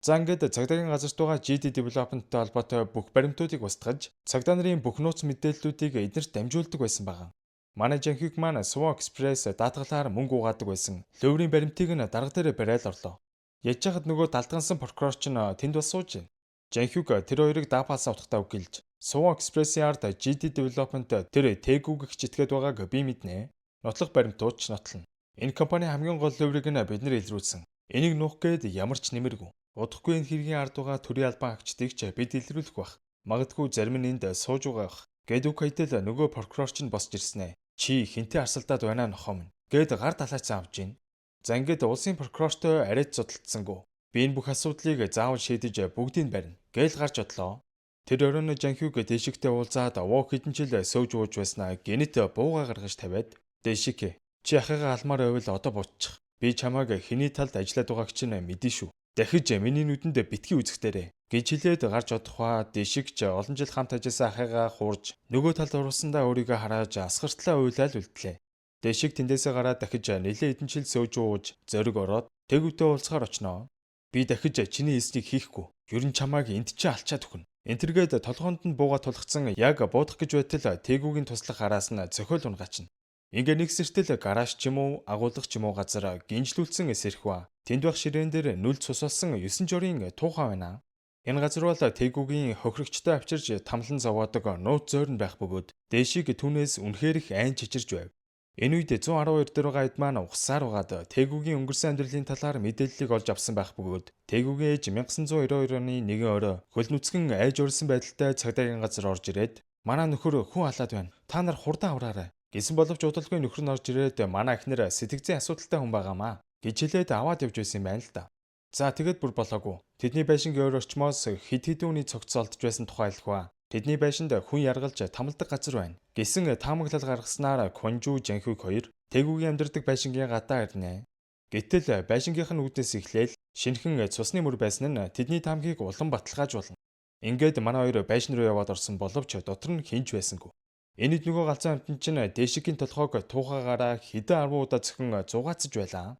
За ингээд цагдаагийн газарт байгаа GD Development-тай холбоотой бүх баримтуудыг устгаж цагдаа нарын бүх нууц мэдээллүүдийг эднэрт дамжуулдаг байсан байгаа. Манай Жанхюг маань Suwon Express даатгалаар мөнгө угаадаг байсан. Лөврийн баримтыг нь дарга дээр барайл орлоо. Ядж хахад нөгөө далдгансан прокурор ч тэнд бас сууж байна. Жанхюг тэр хоёрыг даапаасаа утгатаа үгэлж Suwon Express-ийн ард GD Development тэр тээгүүгч итгээд байгааг би мэднэ. Нотлох баримтууд ч нотлно. Энэ компани хамгийн гол лөврийг нь бид нар илрүүлсэн. Энийг нуух гээд ямар ч нэмэргүй. Удахгүй энэ хэргийн ард байгаа төрийн албан агчдыг ч бид илрүүлэх бах. Магадгүй зарим нь энд сууж байгаа бах. Гэд үг хэдэл нөгөө прокурор ч босч ирсэн ээ. Чи хинтээ арсалдаад байна нохоо минь. Гэд гар талаачсан авч гин. За ингээд улсын прокурортой арайд судалцсангүй. Би энэ бүх асуудлыг заавал шийдэж бүгдийг барина. Гээл гарч одлоо. Тэр оройн Жанхюг Дэшигтэй уулзаад овоо хэдэн жил сууж ууж байснаа гэнэт бууга гаргаж тавиад "Дэшиг, чи ахыгаа алмаар байвал одоо буутчих. Би чамайг хэний талд ажиллаад байгааг чинь мэдэн шүү. Дахиж миний нүдэнд битгий үзэхтэрэ" гэж хэлээд гарч одохва. Дэшигч олон жил хамт ажилласан ахыгаа хуурж нөгөө талд уруулсандаа өөрийгөө харааж асгартлаа уйлал үлдлээ. Дэшиг тэндээсээ гараад дахиж нэлээд хэдэн жил сууж ууж зориг ороод тэгвдээ уулзахаар очноо. "Би дахиж чиний эснийг хийхгүй. Ер нь чамайг энд чи алчаад өгнө." Энтергээд толгоонд нь бууга тулгцсан яг буудах гэж байтал тээгүүгийн туслах араас нь цохиол унгачна. Ингээ нэг сэртэл гараж ч юм уу, агуулгах ч юм уу газар гинжлүүлсэн сэрх ба тэнд байх ширээн дээр нүл цусалсан 9 журийн туухай байна. Энэ газар бол Тэгүгийн хохирогчтой авчирж тамлан зовоодог нууц зойрон байх бөгөөд дээшиг түүнээс үнэхээр их айн чичирж байв. Энэ үед 112 дээр байгаа эд маань ухсаар угаад Тэгүгийн өнгөрсөн амьдралын талаар мэдээллийг олж авсан байх бөгөөд Тэгүгийн ээж 1992 оны 1 орой хөл нүцгэн айж урсан байдалтай цагдаагийн газар орж ирээд "Манай нөхөр хүн халаад байна. Та нар хурдан авраарай" гэсэн боловч удалгүй нөхөр нь орж ирээд "Манай эхнэр сэтгцийн асуудалтай хүн байгаамаа" гэж хэлээд аваад явж байсан юм байна л да. За тэгээд бүр болоогүй. Тэдний байшингийн өөр орчмоос хэд хэдэн үний цогцолдож байсан тухай альхва. Тэдний байшинд хүн яргалж тамалдаг газар байна гэсэн таамаглал гаргаснаар Конжу Жанхүг хоёр Тэгүгийн амьдардаг байшингийн гадаа ирнэ. Гэтэл байшингийнх нь үүднээс эхлээл шинэхэн цусны мөр байсан нь тэдний таамгийг улам баталгаажуулна. Ингээд манай хоёр байшин руу яваад орсон боловч дотор нь хинж байсангүй. Энэд нөгөө галзуу амтан чинь дээшигийн толгойг туухаагаараа хэдэн арвуу удаа зөвхөн зугаацж байлаа.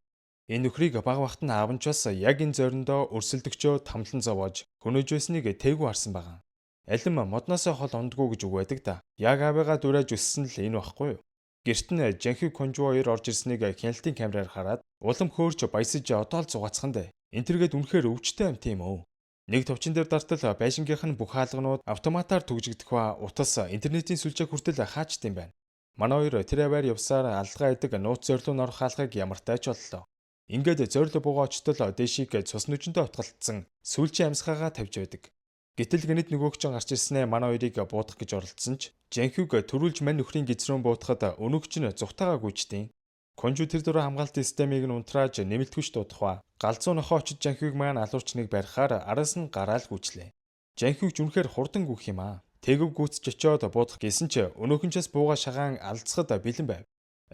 Энэ нөхрийг баг бахт нь аав нь ч бас яг энэ зойрондоо өрсөлдөгчөө тамлан зовоож хөнөөж байсныг Тэгү харсан байгаа. Алим модноосоо хол ундгүй гэж үг байдаг да. Яг аавыгаа дурайж өссөн л энэ байхгүй юу? Гэрт нь Жанхи Конжу хоёр орж ирснийг хяналтын камераар хараад улам хөөрч баясаж одоо л зугаацханд. Энтергээд үнэхээр өвчтэй юм тийм үү? Нэг товчин дээр дартал байшингийнх нь бүх хаалганууд автоматар түгжигдэх ба утас интернетийн сүлжээг хүртэл хаачд юм байна. Манай хоёр тэр аваар явсаар алгаа идэг нууц зорилуу норох хаалгыг ямартай ч боллоо. Ингээд зорилоо буугаа очтол дээшиг цус нүжиндээ утгалтсан сүүлчийн амьсгаагаа тавьж байдаг. Гэтэл гэнэт нөгөөгч гарч ирснээр манай хоёрыг буудах гэж оролдсон ч Жанхүг төрүүлж мань нөхрийн гизрүүн буутахад өнөөгч нь зүхтагаа гүйчдیں۔ Конжу тэр дөрөв хамгаалалтын системийг нь унтрааж нэмэлтгүйч дуудах ба галзуу нохоо очиж Жанхүг маань алуурчныг барихаар араас нь гараал гүйчлээ. Жанхүг үнэхээр хурдан гүйх юм аа. Тэгв гүйцэж очиод буудах гэсэн ч өнөөхнчөөс бууга шагаан алдцахад бэлэн байв.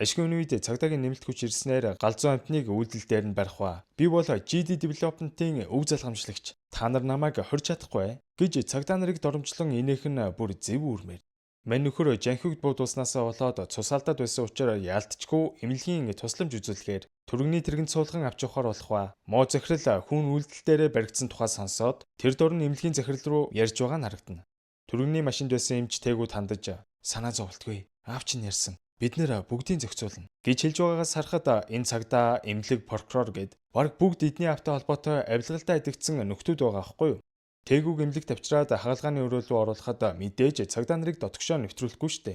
Ашигын үед цагдаагийн нэмэлтгүйч ирснээр галзуу амтныг үйлдэл дээр нь барих ба би бол GD Development-ийн өв залгамжлагч. Та нар намайг хорж чадахгүй гэж цагдаа нарыг доромжлон инээх нь бүр зэв үрмээр. Мань нөхөр Жанхүгд буудуулснаасаа болоод цус алдаад байсан учраас яалтчгүй эмнэлгийн тусламж үзүүлэхээр түргэний тэрэгэн цуулган авч явахаар болох ба муу захирал хүн үйлдэл дээрээ баригдсан тухай сонсоод тэр дор нь эмнэлгийн захирал руу ярьж байгаа нь харагдана. Түргэний машинд байсан эмч Тэгүд хандаж "Санаа зовлтгүй. Аав чинь ярьсан. Бид нэр бүгдийг зохицуулна" гэж хэлж байгаагаас харахад энэ цагдаа, эмнэлэг, прокурор гэд баг бүгд эдний автаа холбоотой авилгалдаа идэгдсэн нөхдүүд байгаа байхгүй юу? Тэгүг эмнэлэгт авчираад хагалгааны өрөө рүү оруулахад мэдээж цагдаа нарыг дотгошоо нэвтрүүлэхгүй штэ.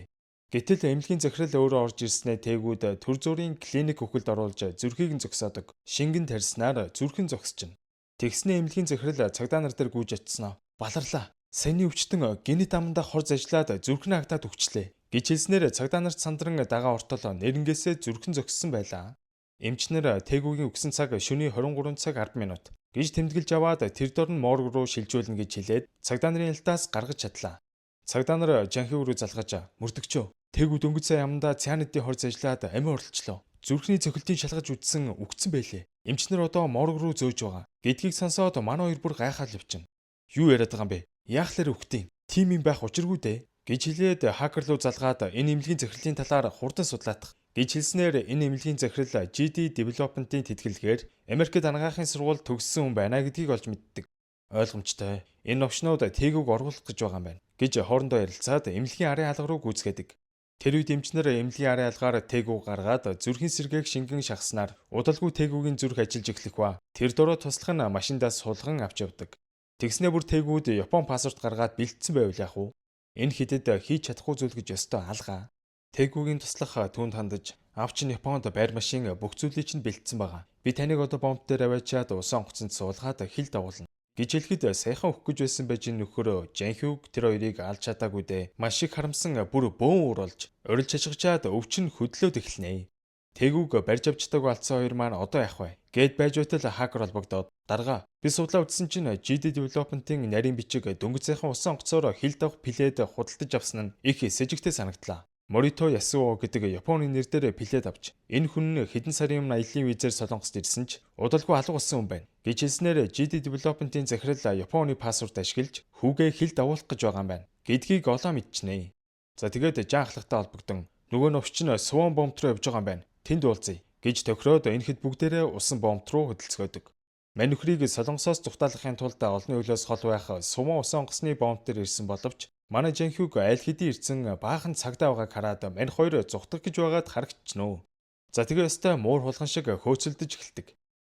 Гэтэл эмнэлгийн захирал өөрөө орж ирснээр Тэгүд төр зүрийн клиник хөхөлд оруулж зүрхийг нь зогсоодог. Шингэн тарьснаар зүрхэн зогсчихно. Тэгснээ эмнэлгийн захирал цагдаа нар дээр гүйж очсноо. "Баларлаа. Саяны өвчтөн гинет амандаа хорж ажиллаад зүрхнээ хагдаад өгчлээ" гэж хэлснээр цагдаа нарт сандран дагаа ортол нэрнгээсээ зүрхэн зогссон байлаа. Эмчнэр Тэгүгийн өгсөн цаг шөнийн 23 цаг 10 минут гэж тэмдэглэж аваад тэр дор нь морг руу шилжүүлнэ гэж хэлээд цагдаа нарын ялтаас гаргаж чадлаа. Цагдаа нар Жанхи руу залгаж "Мөрдөгчөө, Тэгү дөнгөж сая амандаа цианидын хорж ажиллаад амиа орлчлоо. Зүрхний цохилтын шалгаж үтсэн үгцэн байлээ. Эмчнэр одоо морг руу зөөж байгаа" гэдгийг сонсоод манай хоёр бүр гайхаад явчихна. "Юу яриад байгаа юм бэ? Яахлаар үхтیں۔ Тим юм байх учиргүй дээ" гэж хэлээд хакер руу залгаад энэ эмнэлгийн захирлын талаар хурдан судлаадах гэж хэлснээр энэ эмнэлгийн захирал GD Development-ийн тэтгэлгээр Америкт анагаахын сургууль төгссөн хүн байна гэдгийг олж мэддэг. Ойлгомжтой. Энэ новшнууд Тэгүг оруулах гэж байгаа юм байна гэж хоорондоо ярилцаад эмнэлгийн арын алга руу гүйцгээдэг. Тэр үед эмчнэр эмнэлгийн арын алгаар Тэгүг гаргаад зүрхийн сэргээг шингэн шахаснаар удалгүй Тэгүгийн зүрх ажиллаж эхлэх ба тэр дөрөө туслах нь машиндаас сулган авч явдаг. Тэгснээ бүр Тэгүд Япон паспорт гаргаад бэлдсэн байвал яах вэ? Энэ хитэд хийж чадахгүй зүйл гэж ёстой алгаа. Тэгүгийн туслах түүнд хандаж "Аав чинь Японд байр машин бүх зүйлийг чинь бэлдсэн байгаа. Би таныг одоо бомб дээр аваачаад усан онгоцонд суулгаад хил дагуулна" гэж хэлэхэд саяхан өгөх гэж байсан байж нөхөр Жанхүг тэр хоёрыг алж чадаагүй дээ. Маш их харамсан бүр бөөн уралж орилж чажгачаад өвчин хөдлөөд эхэлнэ. Тэгүг барьж авч чадаагүй алдсан хоёр маань одоо яах вэ гэд байж байтал хакер холбогдоод "Дарга би судлаа үзсэн чинь GD Development-ийн нарийн бичиг дөнгөж сайхан усан онгоцоор хил давах плед худалдаж авсан нь их сэжигтэй санагдлаа. Морито Ясуо гэдэг Японы нэр дээр плед авч энэ хүн нь хэдэн сарын өмнө аяллийн визээр Солонгост ирсэн ч удалгүй алга болсон хүн байна гэж хэлснээр GD Development-ийн захирал Японы паспорт ашиглаж хүүгээ хил давуулах гэж байгаа юм байна гэдгийг олоо мэдчихнэ. За тэгээд жаахлагтай холбогдсон нөгөө новч нь Суон бомб руу явж байгаа юм байна. Тэнд уулзъя гэж тохироод энэ хэд бүгдээрээ усан бомб руу хөдөлцгөөдөг. Мань нөхрийг Солонгосоос зүхтаалахын тулд олонний хөлөөс хол байх Сувон усан онгоцны бомб дээр ирсэн боловч Манай Жанхюг аль хэдийн ирсэн баахан цагдаа байгааг хараад мань хоёр зүгтах гэж байгаад харагччихнө. За тэгээ өстой муур хулган шиг хөөцөлдөж эхэлдэг.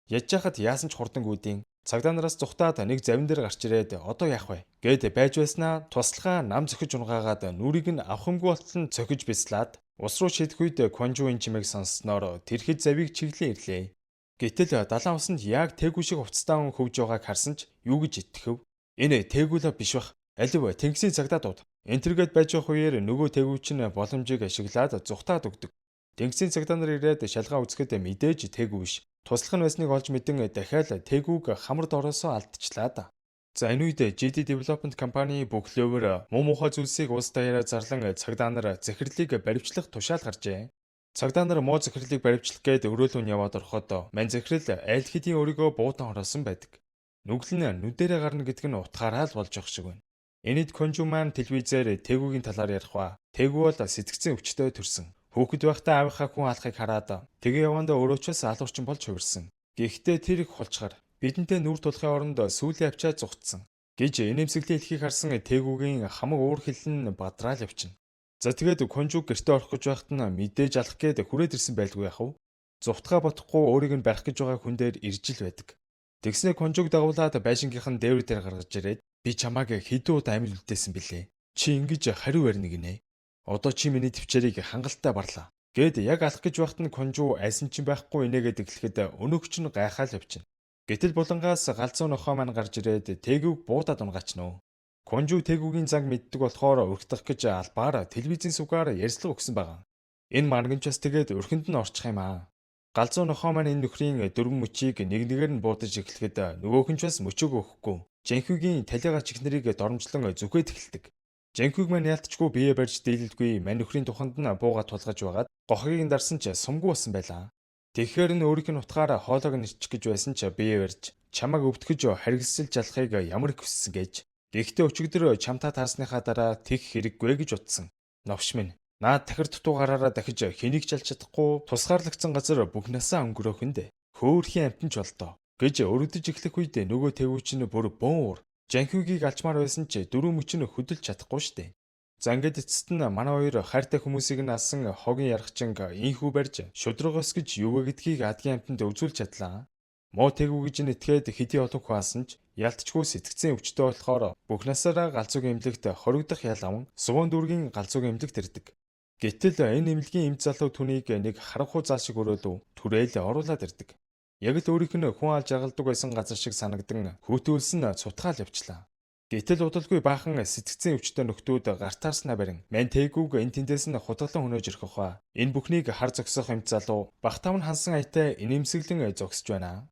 Яж хахад яасан ч хурдангуудын цагдаа нараас зүхтаад нэг завин дээр гарч ирээд одоо яах вэ гэд байж байснаа туслахаа нам зөхөж унгаагаад нүрийг нь авахымгүй болтол цохиж бяцлаад ус руу шидэх үед Конжуын чимээг сонссноор тэрхэд завийг чиглэн ирлээ. Гэтэл далайн усанд яг тээгүү шиг хувцастаа хөвж байгааг харсан ч юу гэж итгэв. Энэ тээгүүл биш бах. Алив тэнгисийн цагдаадууд энтергээд байж байх үеэр нөгөө тээгүү чинь боломжийг ашиглаад зүхтаад өгдөг. Тэнгисийн цагдаа нар ирээд шалгаа үзэхэд мэдээж тээгүү биш. Туслах нь байсныг олж мэдэн дахиад тээгүүг хамар дороосоо алдчихлаа да. За энэ үед GD Development компани бүх левер муу мухай зүйлсийг улс даяараа зарлан цагдаа нар захирлыг баривчлах тушаал гаржээ. Цагдаа нар муу захирлыг баривчлах гээд өрөөлөөн яваад ороход мань захирал аль хэдийн өөрийгөө буутан хороосон байдаг. Нүгэл нь нүдэрээ гарна гэдэг нь утгаараа л болж явах шиг байна. Энэд Конжу маань телевизээр тээгүүгийн талаар ярих ба тээгүү бол сэтгцэн өвчтөй төрсөн. Хүүхэд байхдаа аавынхаа хүн алахыг хараад тэгээ явандаа өөрөөчөөс алуурчин болж хувирсан. Гэхдээ тэр их хулчгаар бидэнтэй нүр тулахын оронд сүүлийн авчаа зүгтсэн гэж инээмсэглээ хэлхийг харсан тээгүүгийн хамаг уур хилэн бадраал явчихна. За тэгээд Конжуг гэртээ орох гэж байхад нь мэдээж алах гээд хүрээд ирсэн байлгүй яах вэ? Зүхтгаа бодохгүй өөрийг нь барих гэж байгаа хүн дээр ирж ил байдаг. Тэгснэ Конжуг дагуулад байшингийнхан дээвэр дээр гаргаж ирээд би чамааг хэдэн удаа амир үлдээсэн бilé. Чи ингэж хариу барьна гинэ. Одоо чи миний төвчээрийг хангалттай барлаа. Гэд яг алах гэж байхад нь Конжу айсан чинь байхгүй инээгээд эхлэхэд өнөөгч нь гайхаал явчихна. Гэтэл булангаас галзуу нохоо маань гарч ирээд тээгүүг буудаад унгачнаа. Конжу тээгүүгийн занг мэддэг болохоор урагдах гэж албаар телевизийн сүгээр ярьцлага өгсөн байгаа. Энэ маргамчаас тэгээд өрхөнд нь орчих юм аа. Галзуу нохоо маань энэ нөхрийн дөрвөн мөчийг нэг нэгээр нь буудаж эхлэхэд нөгөөх нь ч бас мөчөг өгөхгүй. Жанхюгийн талигаа чихнэрийг доромжлон зүгээд эхэлдэг. Жанхюг маань яалтчгүй бие барьж дийлэлгүй мань нөхрийн туханд нь буугаад тулгаж байгаад гохыг нь дарсан ч сумгүй болсон байлаа. Тэгэхээр нь өөрийнх нь утгаараа хоолойг нь ирчих гэж байсан ч бие барьж чамааг өвтгөж харгилсалж алахыг ямар их хүссэн гэж. Гэхдээ өчигдөр чамтаа таарсныхаа дараа тех хэрэггүй гэж утсан. Новш минь наад тахир дутуу гараараа дахиж хэнийг ч алж чадахгүй тусгаарлагдсан газар бүх насаа өнгөрөөх нь хөөрхийн амтнч болтоо гэж өргөдөж эхлэх үед нөгөө тэвүүч нь бүр бөөн уур Жанхюгийг алчмаар байсан ч дөрөв мөч нь хөдөлж чадахгүй штэ. За ингээд эцэст нь манай хоёр хайртай хүмүүсийг нь алсан хогийн ярахчин инхүү барьж шудрагос гэж юу вэ гэдгийг адгийн амтанд үзүүлж чадлаа. Муу тэгүү гэж нэтгээд хэдий олон хүн алсан ч ялтчгүй сэтгцэн өвчтөй болохоор бүх насаараа галзуугийн эмнэлэгт хоригдох ял аван суван дүүргийн галзуугийн эмнэлэгт ирдэг. Гэтэл энэ эмнэлгийн эм залуу түүнийг нэг харанхуй заа шиг өрөөлөв түрээл оруулаад ирдэг. Яг л өөрийнх нь хүн алж агалдаг байсан газар шиг санагдан хүүтүүлсэн цутгаал явчлаа. Гэтэл удалгүй баахан сэтгцэн өвчтөй нөхдүүд гартаарснаа барин мань тээгүүг эн тэндээс нь хутгалан хөнөөж ирэх хаа. Энэ бүхнийг хар зогсох эмт залуу бах тавн хансан аятай инээмсэглэн зогсож байна.